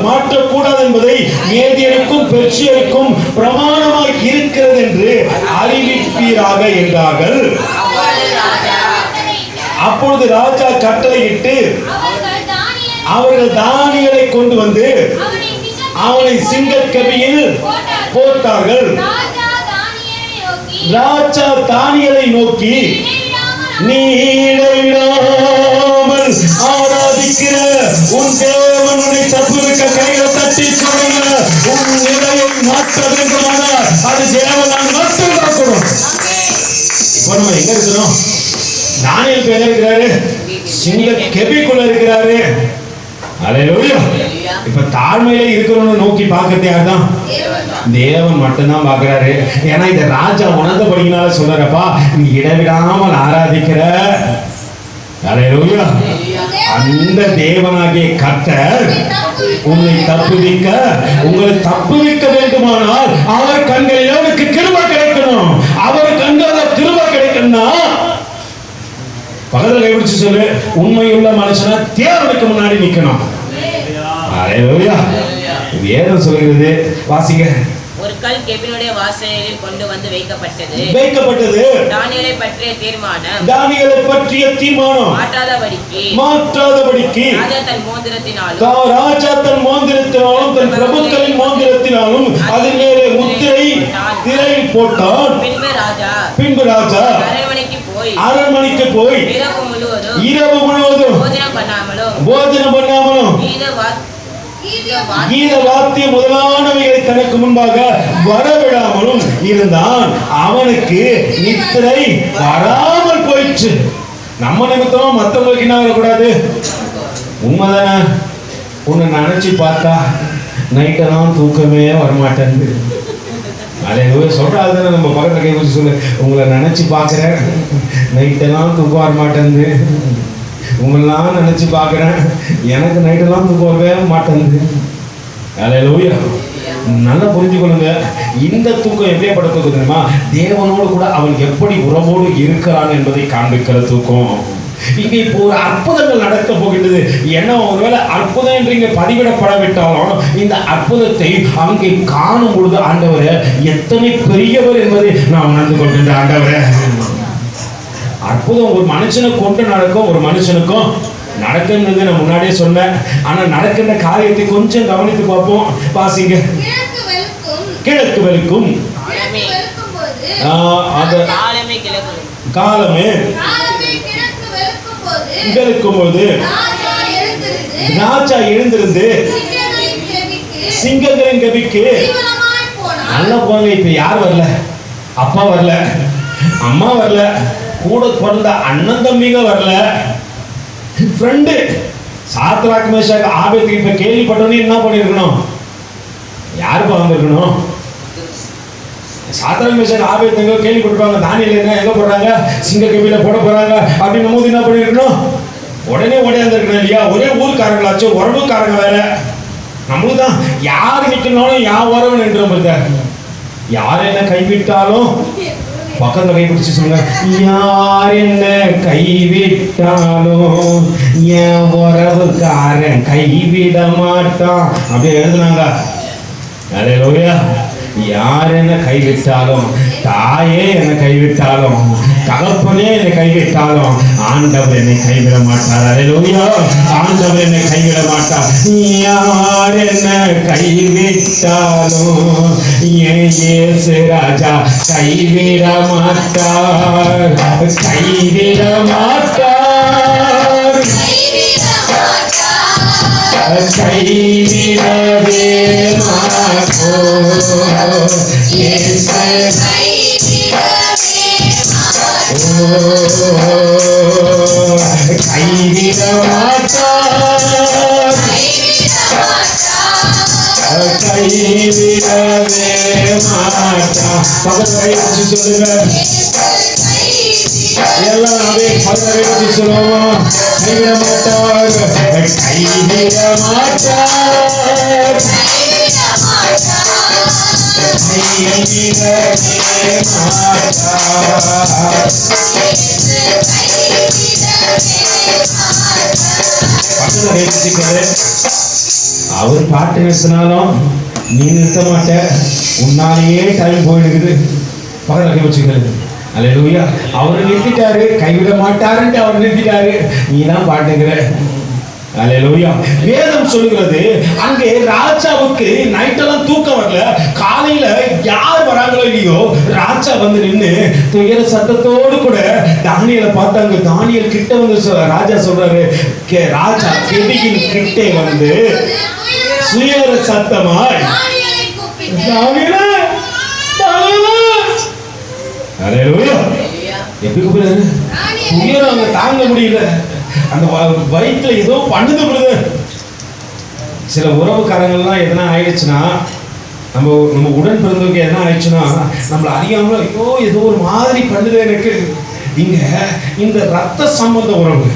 Speaker 1: மாற்றக்கூடாது என்பதை மேதியருக்கும் பெர்சியருக்கும் பிரமாணமாய் இருக்கிறது என்று அறிவிப்பீராக என்றார்கள். அப்பொழுது ராஜா கட்டளையிட்டு அவர்கள் தானியேலை கொண்டு வந்து அவனை சிங்கக்கபியில் போட்டார்கள். ராஜா தானியேலை நோக்கி, நீ இடைவிடாமல் ஆராதிக்கிற உன் தேவன் உன்னை தப்புவிக்க கைகளை தட்டி சொல்லுங்க. உன் நிலையை மாற்ற வேண்டுமானால் அது தேவனால் மட்டும் பார்க்கணும். இப்போ நம்ம எங்க இருக்கிறோம்? தானியேல் பேர் இருக்கிறாரு, சிங்கக்கபிக்குள்ள இருக்கிறாரு. அல்லேலூயா. இப்ப தாழ்மையில இருக்கிறவனை நோக்கி பார்க்கறது யார்தான்? தேவன் மட்டும்தான் பார்க்கிறாரு. ஏன்னா இந்த ராஜா உணர்ந்தபடினால சொல்றப்பா, நீ இடைவிடாமல் ஆராதிக்கிற அல்லேலூயா. அந்த தேவனாகிய கர்த்தர் உன்னை தப்புவிக்க, உங்களை தப்புவிக்க வேண்டுமானால் அவர் கண்களில் அவருக்கு கிருபை கிடைக்கணும். அவர் கண்களில் கிருபை கிடைக்கணும்னா பக்கத்துல கைப்பிடிச்சு சொல்லு, உண்மையுள்ள மனுஷனா தேவனுக்கு முன்னாடி நிக்கணும். அல்லேலூயா. வேதம் சொல்கிறது, வாசிங்க.
Speaker 2: ஒரு கல் கெபினுடைய வாசலில் கொண்டு வந்து வைக்கப்பட்டது. தானியேலை பற்றிய தீர்மானம் மாற்றாதபடிக்கு ராஜா தன் மோதிரத்தினாலும் தன் பிரபுக்களின் மோதிரத்தினாலும் அதன் மேலே முத்திரை திரை போட்டான். பின்பு ராஜா அரண்மனைக்கு போய் இரவு முழுவதும் போஜனம் பண்ணாமலும் கீத வாத்திய முதலானவைகளை தனக்கு முன்பாக வரவிடாமலும் இருந்தான். அவனுக்கு நித்திரை வராமல் போயிற்று. நம்ம நிமித்தம் மற்றவங்களுக்கு என்ன வரக்கூடாது? உண்மைதானே? உன்னை நினைச்சு பார்த்தா நைட்டெல்லாம் தூக்கமே வரமாட்டேங்குது. அதே சொல்றாள் தானே, நம்ம பக்கத்துல கை வச்சு சொல்லு, உங்களை நினைச்சு பார்க்கிறேன் நைட்டெல்லாம் தூக்கம் வரமாட்டேங்குது. உங்களெல்லாம் நினைச்சு பார்க்கிறேன் எனக்கு நைட்டெல்லாம் தூக்கம் வரவே மாட்டேங்குது. அல்லேலூயா. நல்லா புரிஞ்சுக்கொள்ளுங்க, இந்த தூக்கம் எப்படிப்பட்ட தூக்கம் தெரியுமா? தேவனோடு கூட அவன் எப்படி உறவோடு இருக்கிறான் என்பதை காண்பிக்கிற தூக்கம். இங்கே இப்போ ஒரு அற்புதங்கள் நடக்க போகின்றது. என்ன, ஒருவேளை அற்புதம் என்று இங்கே பதிவிடப்படவிட்டாலும் இந்த அற்புதத்தை அங்கே காணும் பொழுது ஆண்டவரே எத்தனை பெரியவர் என்பதை நான் உணர்ந்து கொள்கின்ற. ஆண்டவரே, அற்புதம் ஒரு மனுஷனை கொண்டு நடக்கும், ஒரு மனுஷனுக்கும் நடக்கும்னு நான் முன்னாடியே சொன்னேன். ஆனா நடக்கின்ற காரியத்தை கொஞ்சம் கவனித்து பார்ப்போம். வாசிங்க. கிழக்கு வெளுக்கும் காலமே வெளுக்கும் போது ராஜா எழுந்திருந்து சிங்கங்களின் கவிக்கு நல்லா போங்க. இப்ப யார் வரல? அப்பா வரல, அம்மா வரல, கூட பிறந்த அண்ணன் தம்பிங்க வரல, ஃப்ரெண்டு சாத்ராக் மேஷாக் ஆபேத்நேகோ இப்ப கேள்விப்பட்டோன்னே என்ன பண்ணிருக்கணும்? யாருப்பா வந்திருக்கணும்? சாத்ராக் மேஷாக் ஆபேத்நேகோ கேள்விப்பட்டிருப்பாங்க. தானியேல் என்ன எங்க போறாங்க? சிங்க கவியில போட போறாங்க அப்படின்னு போது என்ன பண்ணிருக்கணும்? உடனே ஓடியாந்துருக்கணும் இல்லையா? ஒரே ஊருக்காரங்களாச்சும், உறவுக்காரங்க வேற. நம்மளுக்கு தான் யார் நிக்கணும், யார் வரவன் என்று யார் என்ன கைவிட்டாலும் பக்கத்துல கை பிடிச்சு சொல்லுங்க, யார் என்ன கைவிட்டாலும் என் உறவுக்காரன் கைவிட மாட்டான். அப்படியே எழுதுனாங்க. அல்லேலூயா. யார் என்ன கைவிட்டாலும், தாயே என்னை கைவிட்டாலும், தகப்பனே என்னை கைவிட்டாலும் ஆண்டவர் என்னை கைவிட மாட்டார். அல்லேலூயா. ஆண்டவர் என்னை கைவிட மாட்டார். யார் என்ன கைவிட்டாலும் என் இயேசு ராஜா கைவிட மாட்டார், கைவிட மாட்டார், கைவிடவே மாட்டோம். கைவிட மாட்டார், கைவிடவே மாட்டார். பக்கத்தை சொல்லுங்க எல்லாம். அதே பக்கத்தை வச்சு சொல்லுவோம். கைவிட மாட்டார், கைவிட மாட்டார், அவர் பாட்டு நிறுத்தினாலும் நீ நிறுத்த மாட்ட, உன்னாலேயே டைம் போயிடுது. பக்கத்துல கை வச்சுக்கிறது. அல்லேலூயா. அவர் நிறுத்திட்டாரு, கைவிட மாட்டாருன்ட்டு அவர் நிறுத்திட்டாரு, நீ தான் பாட்டுங்கிற. அல்லேலூயா. வேதம் சொல்லுகிறது அங்கே ராஜாவுக்கு நைட்டெல்லாம் தூக்கம் வரல. காலையில யார் வராங்களோ இல்லையோ ராஜா வந்து நின்று துயர சத்தத்தோடு கூட தானியேலை பார்த்தாங்க. தானியேல் கிட்ட வந்து ராஜா சொல்றாரு, ராஜா கெபியின் கிட்டே வந்து துயர சத்தமாய் அல்லேலூயா. எப்படி கூப்பிடுறாரு? துயரம் அங்க தாங்க முடியல, அந்த வயிற்றுல ஏதோ பண்ணுது. சில உறவுக்காரங்கள்லாம் எதனா ஆயிடுச்சுன்னா, நம்ம உடன் பிறந்தவங்க எதனா ஆயிடுச்சுன்னா நம்மள அறியாமல ஐயோ ஏதோ ஒரு மாதிரி பண்ணுது எனக்கு. இங்க இந்த ரத்த சம்பந்த உறவு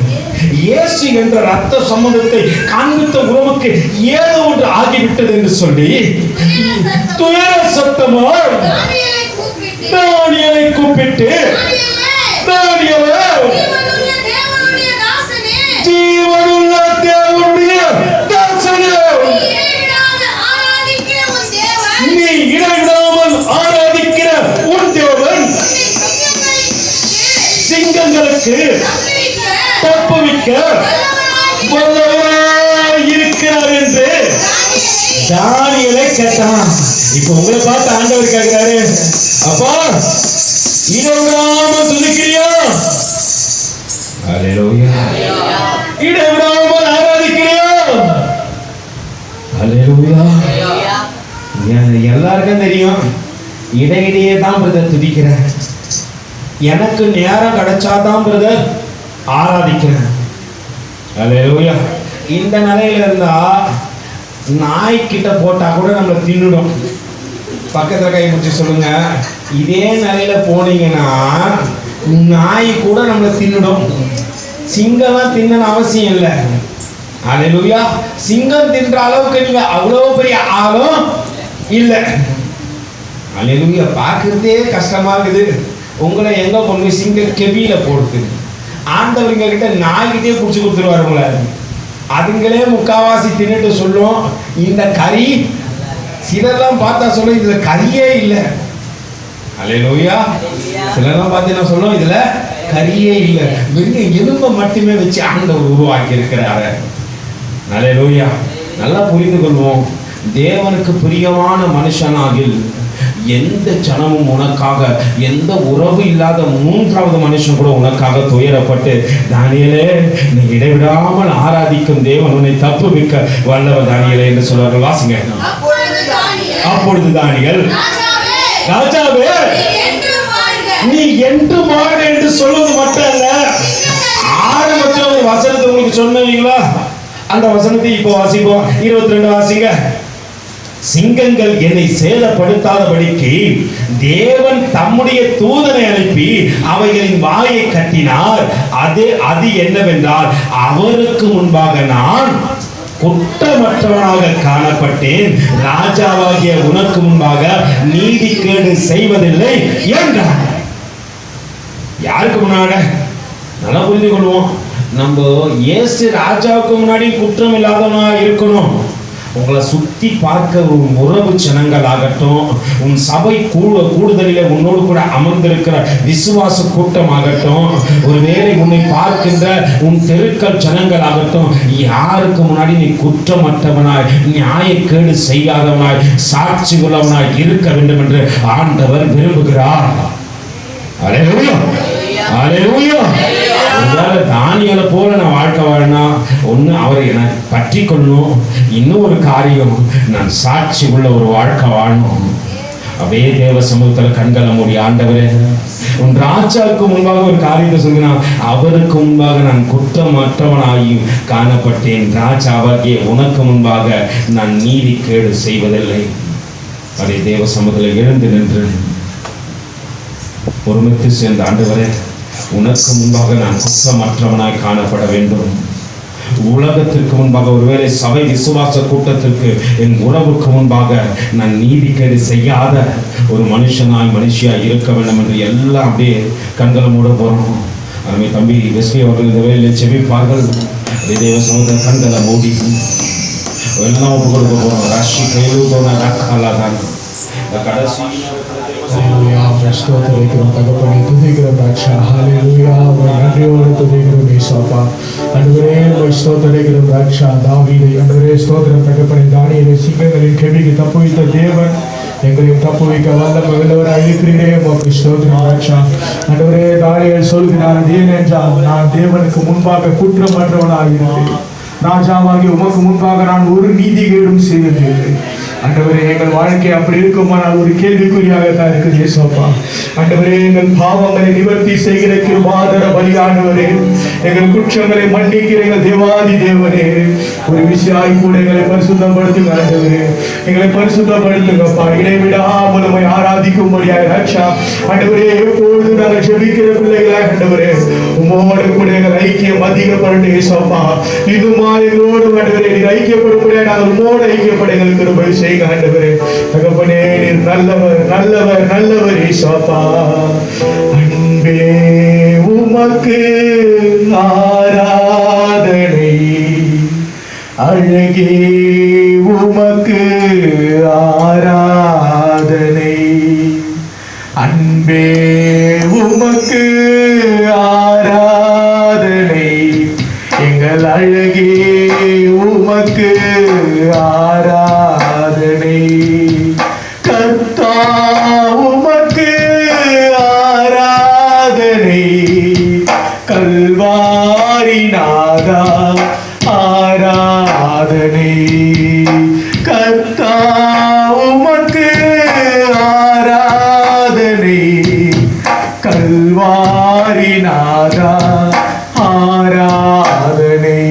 Speaker 2: இயேசு என்ற ரத்த சம்பந்தத்தை காண்பித்த உறவுக்கு ஏதோ ஒன்று ஆகிவிட்டது என்று சொல்லி துயர சத்தமாய் தானியேலை கூப்பிட்டு, தானியேலே, ஜீவனுள்ள தேவனுடைய தாசனே, நீ இடைவிடாமல் ஆராதிக்கிற உன் தேவன் சிங்கங்களுக்கு தப்புவிக்க வல்லவராய் இருக்கிறார் என்று தானியேலை கேட்டான். இப்ப உங்களை பார்த்து ஆண்டவர் கேட்கிறாரு, அப்பா இடைவிடாமல் துதிக்கிறியா? அல்லேலூயா. இடைவிடாமல் ஆராதிக்கிறியா? அல்லேலூயா. எல்லாருக்கும் தெரியும், இடையிடையே தான் பிரதர் துதிக்கிறேன், எனக்கு நேரம் கிடைச்சாதான் பிரதர் ஆராதிக்கிறேன். அல்லேலூயா. இந்த நிலையில இருந்தா நாய்கிட்ட போட்டா கூட நம்மளை தின்னுடும். பக்கத்துல கை பிடிச்சி சொல்லுங்க, இதே நிலையில போனீங்கன்னா நாய் கூட நம்மளை தின்னுடும். சிங்கம்லாம் தின்னணும் அவசியம் இல்லை. அல்லேலூயா. சிங்கம் தின்ற அளவுக்கு நீங்க அவ்வளவு பெரிய ஆளும் இல்லை. அல்லேலூயா. பார்க்கறதே கஷ்டமா இருக்குது. உங்களை எங்க கொண்டு போய் சிங்க கெபியில போடுது. ஆண்டவருங்க கிட்ட நாய்கிட்டே பிடிச்சி கொடுத்துருவாரு உங்களை. அதுங்களே முக்காவாசி தின்னுட்டு சொல்லும், இந்த கறி சிலர்லாம் பார்த்தா சொல்லும் இதுல கறியே இல்லை. அல்லேலூயா. சிலர்லாம் பார்த்தீங்கன்னா சொல்லும் இதுல கறியே இல்லை, வெறும் எலும்பை மட்டுமே வச்சு ஆண்டவர் உருவாக்கி இருக்கிறாரு. அல்லேலூயா. நல்லா புரிந்து கொள்வோம். தேவனுக்கு பிரியமான மனுஷனாகில் எந்த ஜனமும் உனக்காக, எந்த உறவு இல்லாத மூன்றாவது மனுஷன் கூட உனக்காக துயரப்பட்டு, தானியேலே நீ இடைவிடாமல் ஆராதிக்கும் தேவன் உன்னை தப்புவிக்க வல்லவர் தானியேலே என்று சொல்வார்கள். வாசிங்க. அப்பொழுது தானியேல், ராஜாவே நீ என்று வாழ்க என்று சொல்வது மட்டும் அல்ல, ஆரம்பத்தில் ஒரு வசனத்தை உங்களுக்கு சொன்னீங்களா? அந்த வசனத்தை இப்போ வாசிப்போம். 22 வாசிங்க. சிங்கங்கள் என்னை சேதப்படுத்தாதபடிக்கு தேவன் தம்முடைய தூதனை அனுப்பி அவைகளின் வாயை கட்டினார். அது என்னவென்றால், அவருக்கு முன்பாக நான் குற்றமற்றவனாக காணப்பட்டேன், ராஜாவாகிய உனக்கு முன்பாக நீதிகேடு செய்வதில்லை என்றார். யாருக்கு முன்னாடி? நல்லா புரிந்து கொள்வோம். நம்ம இயேசு ராஜாவுக்கு முன்னாடி குற்றம் இல்லாதவனா இருக்கணும். உங்களை சுத்தி பார்க்க உன் உறவு ஜனங்கள் ஆகட்டும், உன் சபை கூடுதலிலே உன்னோடு கூட அமர்ந்திருக்கிற விசுவாச கூட்டம் ஆகட்டும், ஒருவேளை உன்னை பார்க்கின்ற உன் தெருக்கள் ஜனங்கள் ஆகட்டும், யாருக்கு முன்னாடி நீ குற்றமற்றவனாய், நியாயக்கேடு செய்யாதவனாய், சாட்சி உள்ளவனாய் இருக்க வேண்டும் என்று ஆண்டவர் விரும்புகிறார். அல்லேலூயா. அல்லேலூயா. தானியேலை போல நான் வாழ்க்கை வாழணும். ஒண்ணு அவரை எனக்கு பற்றி கொள்ளணும், இன்னும் ஒரு காரியம் நான் சாட்சி உள்ள ஒரு வாழ்க்கை வாழணும். அப்படியே தேவ சமூகத்துல கண்களை மூடி, ஆண்டவரே உன் ராஜாவுக்கு முன்பாக ஒரு காரியத்தை சொல்லினான், அவருக்கு முன்பாக நான் குற்றமற்றவனாகி காணப்பட்டேன், ராஜாவாகிய உனக்கு முன்பாக நான் நீதி கேடு செய்வதில்லை. அப்படியே தேவ சமூகத்தில் எழுந்து நின்று ஒருமித்து சேர்ந்த, ஆண்டவரே உனக்கு முன்பாக நான் குற்றமற்றவனாய் காணப்பட வேண்டும். உலகத்திற்கு முன்பாக, ஒருவேளை சபை விசுவாச கூட்டத்திற்கு, என் உறவுக்கு முன்பாக நான் நீதிகேடு செய்யாத ஒரு மனுஷியாய் இருக்க வேண்டும் என்று எல்லாம் அப்படியே கண்களை மூட போறோம். அருமை தம்பி வெஸ்லி அவர்கள் இந்த வேலையில் செவிப்பார்கள். தேவ சமூக கண்களை மூடி எல்லாம் ஒப்பு கொடுக்க போறோம். ராசி கையிலூதோன ராக்காலாதான் கடைசி
Speaker 3: ஸ்தோத்திரிக்கிறோம் தகப்பனே, துதிக்கிறோம் ராஜா. ஹல்லேலூயா. நன்றியோடு துதிக்கிறோம் ஏசப்பா. ஆண்டவரே ஸ்தோத்திரிக்கிறோம் ராஜா. தாவீதை ஆண்டவரே ஸ்தோத்திரம் தகப்பனே. தானியேலை சிங்கங்களின் கெபிக்கு தப்புவித்த தேவன் எங்களையும் தப்புவிக்க வல்லவராய் இருக்கிறீரே, உமக்கு ஸ்தோத்திரம் ராஜா. ஆண்டவரே தானியேல் சொல்கிறார், ஏனென்றால் நான் தேவனுக்கு முன்பாக குற்றமற்றவனாக இருக்கிறேன், ராஜாவாகி உமக்கு முன்பாக நான் ஒரு நீதிகேடும் செய்ததில்லை. ஆண்டவரே எங்கள் வாழ்க்கை அப்படி இருக்குமானால் ஒரு கேள்விக்குறியாகத்தான் இருக்குது இயேசுப்பா. ஆண்டவரே எங்கள் பாவங்களை நிவர்த்தி செய்கிற கிருபாதர பலியானவரே, எங்கள் குற்றங்களை மன்னிக்கிற எங்கள் தேவாதி தேவனே, ஒரு விஷயம் கூட எங்களை பரிசுத்தப்படுத்துங்க ஆண்டவரே, எங்களை பரிசுத்தப்படுத்துங்கப்பா. இடைவிடாமல் உம்மை ஆராதிக்கும்படியாக ராஜா ஆண்டவரே, எப்பொழுது நாங்கள் ஜெபிக்கிற பிள்ளைகளாக ஆண்டவரே உம்மோடு கூட எங்கள் ஐக்கியம் அதிகப்பட்டு இயேசுப்பா. இதுமா எங்களோடு ஆண்டவரே நீர் ஐக்கியப்படும்படியாக நாங்கள் உம்மோடு ஐக்கியப்பட எங்களுக்கு கிருபை செய்யுங்க ஆண்டவரே. தகப்பனே நீர் நல்லவர் நல்லவர் நல்லவர் இயேசுப்பா. அன்பே உமக்கு ஆராதனை, அழகே உமக்கு ஆராதனை, அன்பே உமக்கு ஆராதனை, எங்கள் அழகே உமக்கு ஆராதனை, கர்த்தா உமக்கு ஆராதனை, கல்வாரி நாதா ஆராதனை, கர்த்தா உமக்கு ஆராதனை, கல்வாரி நாதா ஆராதனை,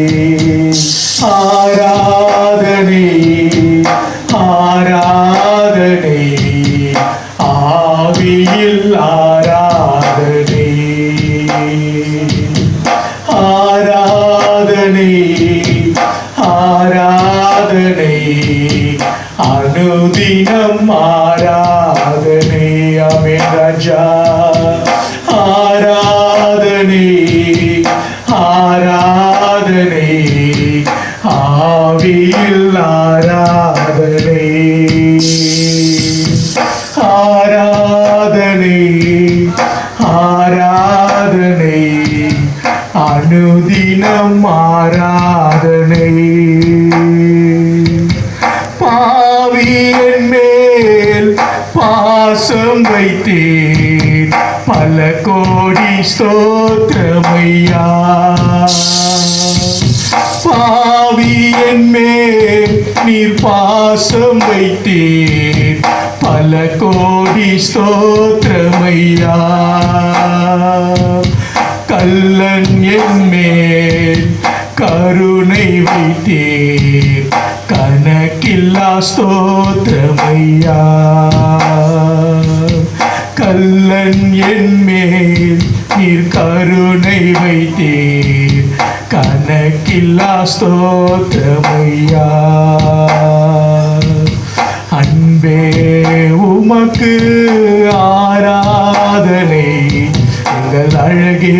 Speaker 3: ஆராதனை, ஆராதனை, ஆவியில் ஆராதனை, ஆராதனை, ஆராதனை, அனுதினம் ஆராதனை. ஆமென் ராஜா. ஆராதனை, ஆராதனை, ஆவியில் ஆராதனை, ஆராதனை, ஆராதனை, அனுதினம் ஆராதனை. பாவியன் மேல் பாசம் வைத்தேன், பல கோடி ஸ்தோத்திரமையா. பாவியன் மேல் நீர் பாசம் வைத்தேன், பல கோடி ஸ்தோத்திரமையா. கல்லன் என் மேல் கருணை வைத்தேன், கணக்கில்லா ஸ்தோத்திரமையா. கல்லன் என் மேல் நீர் கருணை வைத்தேன், கணக்கில்லா ஸ்தோத்திரமையா. அன்பே உமக்கு ஆராதனை, எங்கள் அழகே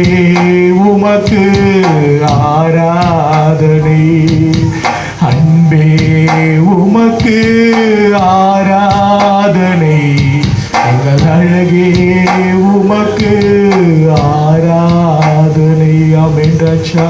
Speaker 3: உமக்கு ஆராதனை, அன்பே உமக்கு ஆராதனை, எங்கள் அழகே உமக்கு ஆராதனை. ஆமென் ராஜா.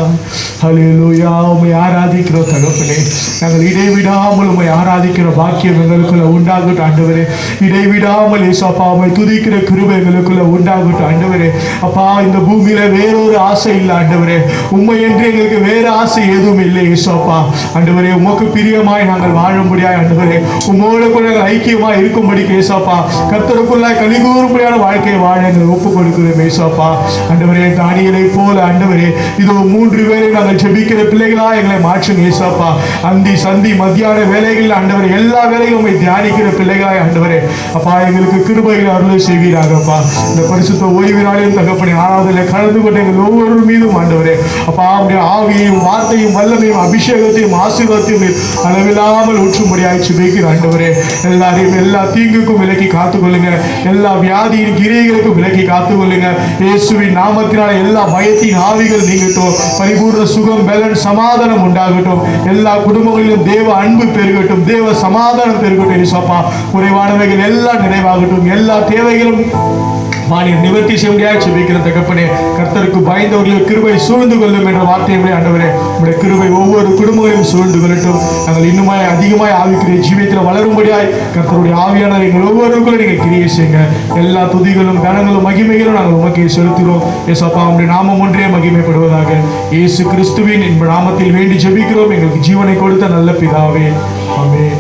Speaker 3: ஹல்லேலூயா. உம்மை ஆராதிக்கிறோம் தகப்பனே. நாங்கள் இடைவிடாமல் உம்மை ஆராதிக்கிற பாக்கியம் எங்களுக்குள்ள உண்டாகட்டும் ஆண்டவரே. இடைவிடாமல் இயேசுப்பா உம்மை துதிக்கிற கிருபை எங்களுக்குள்ள உண்டாகட்டும் ஆண்டவரே. அப்பா, இந்த பூமியில வேறொரு ஆசை இல்லை ஆண்டவரே. உம்மை என்று எங்களுக்கு வேறு ஆசை எதுவும் இல்லை இயேசுப்பா. ஆண்டவரே, உமக்கு பிரியமாய் நாங்கள் வாழும்படியாய் ஆண்டவரே, உம்மோடு கூட நாங்கள் ஐக்கியமாய் இருக்கும்படி இயேசுப்பா, கர்த்தருக்குள்ளாய் கலிகூறும்படியான வாழ்க்கையை வாழ எங்களை ஒப்புக் கொடுக்கிறோம் இயேசுப்பா. ஆண்டவரே, தானியேலை போல ஆண்டவரே இதோ 3 பேரை நாங்கள் ஜெபிக்கிற பிள்ளைகளா எங்களை மாற்றுங்க இயேசுப்பா. அந்தி சந்தி மத்தியான வேலைகளில் ஆண்டவரே எல்லா வேலையும் உம்மை தியானிக்கிற பிள்ளைகளாய் ஆண்டவரே அப்பா எங்களுக்கு கிருபைகளை அருளை செய்வீராகப்பா. இந்த பரிசுத்த ஓய்வு நாளிலும் தகப்பனே ஆராதனை கலந்து கொண்ட எங்கள் ஒவ்வொரு மீதும் ஆண்டவரே அப்பா அவருடைய ஆவியையும் வார்த்தையும் வல்லமையும் அபிஷேகத்தையும் ஆசீர்வாதத்தையும் அளவில்லாமல் ஊற்றும்படியாய் ஜெபிக்கிற ஆண்டவரே எல்லாரையும் எல்லா தீங்குக்கும் விலக்கி காத்துக்கொள்ளுங்க, எல்லா வியாதியின் கிரியைகளுக்கும் விலக்கி காத்துக்கொள்ளுங்க. இயேசுவின் நாமத்தினால எல்லா பயத்தின் ஆவிகள் நீங்கட்டும், பரிபூர்ண சுகம் பலன் சமாதானம் உண்டாகட்டும், எல்லா குடும்பங்களிலும் தேவ அன்பு பெருகட்டும், தேவ சமாதானம் பெருகட்டும் இயேசுப்பா. குறைவானவைகள் எல்லாம் நிறைவாகட்டும், எல்லா தேவைகளும் நீர் நிவர்த்தி செய்ய முடியாது ஜெபிக்கிற தகப்பனே. கர்த்தருக்கு பயந்தவர்களுக்கு கிருபை சூழ்ந்து கொள்ளும் என்ற வார்த்தையை ஆண்டவரே உடைய கிருபை ஒவ்வொரு குடும்பங்களையும் சூழ்ந்து கொள்ளட்டும். நாங்கள் இன்னுமாய் அதிகமாய் ஆவிக்குரிய ஜீவியத்தில் வளரும்படியாய் கர்த்தருடைய ஆவியான எங்கள் ஒவ்வொருவருக்குள்ள நீங்கள் கிரியை செய்யுங்க. எல்லா துதிகளும் கனங்களும் மகிமைகளும் நாங்கள் உமக்கே செலுத்துகிறோம் இயேசுப்பா. உடைய நாமம் ஒன்றே மகிமைப்படுவதாக. இயேசு கிறிஸ்துவின் நாமத்தில் வேண்டி ஜெபிக்கிறோம் எங்களுக்கு ஜீவனை கொடுத்த நல்ல பிதாவே. ஆமென்.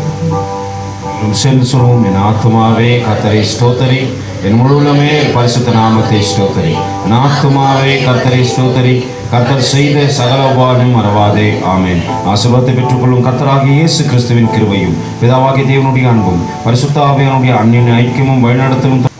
Speaker 5: சேர்ந்து சொல்லுவோம். என் ஆத்துமாவே கர்த்தரை ஸ்தோத்தரி, என் முழுவதுமே பரிசுத்த நாமத்தை ஸ்தோத்தரி. என் ஆத்துமாவே கர்த்தரை ஸ்தோத்தரி, கர்த்தர் செய்த சகல உபகாரமும் மறவாதே. ஆமென். ஆசீர்வாதத்தை பெற்றுக்கொள்ளும் கர்த்தராகிய இயேசு கிறிஸ்துவின் கிருபையும் பிதாவாகிய தேவனுடைய அன்பும் பரிசுத்த ஆவியானவருடைய அன்பின் ஐக்கியமும் வழிநடத்தலும்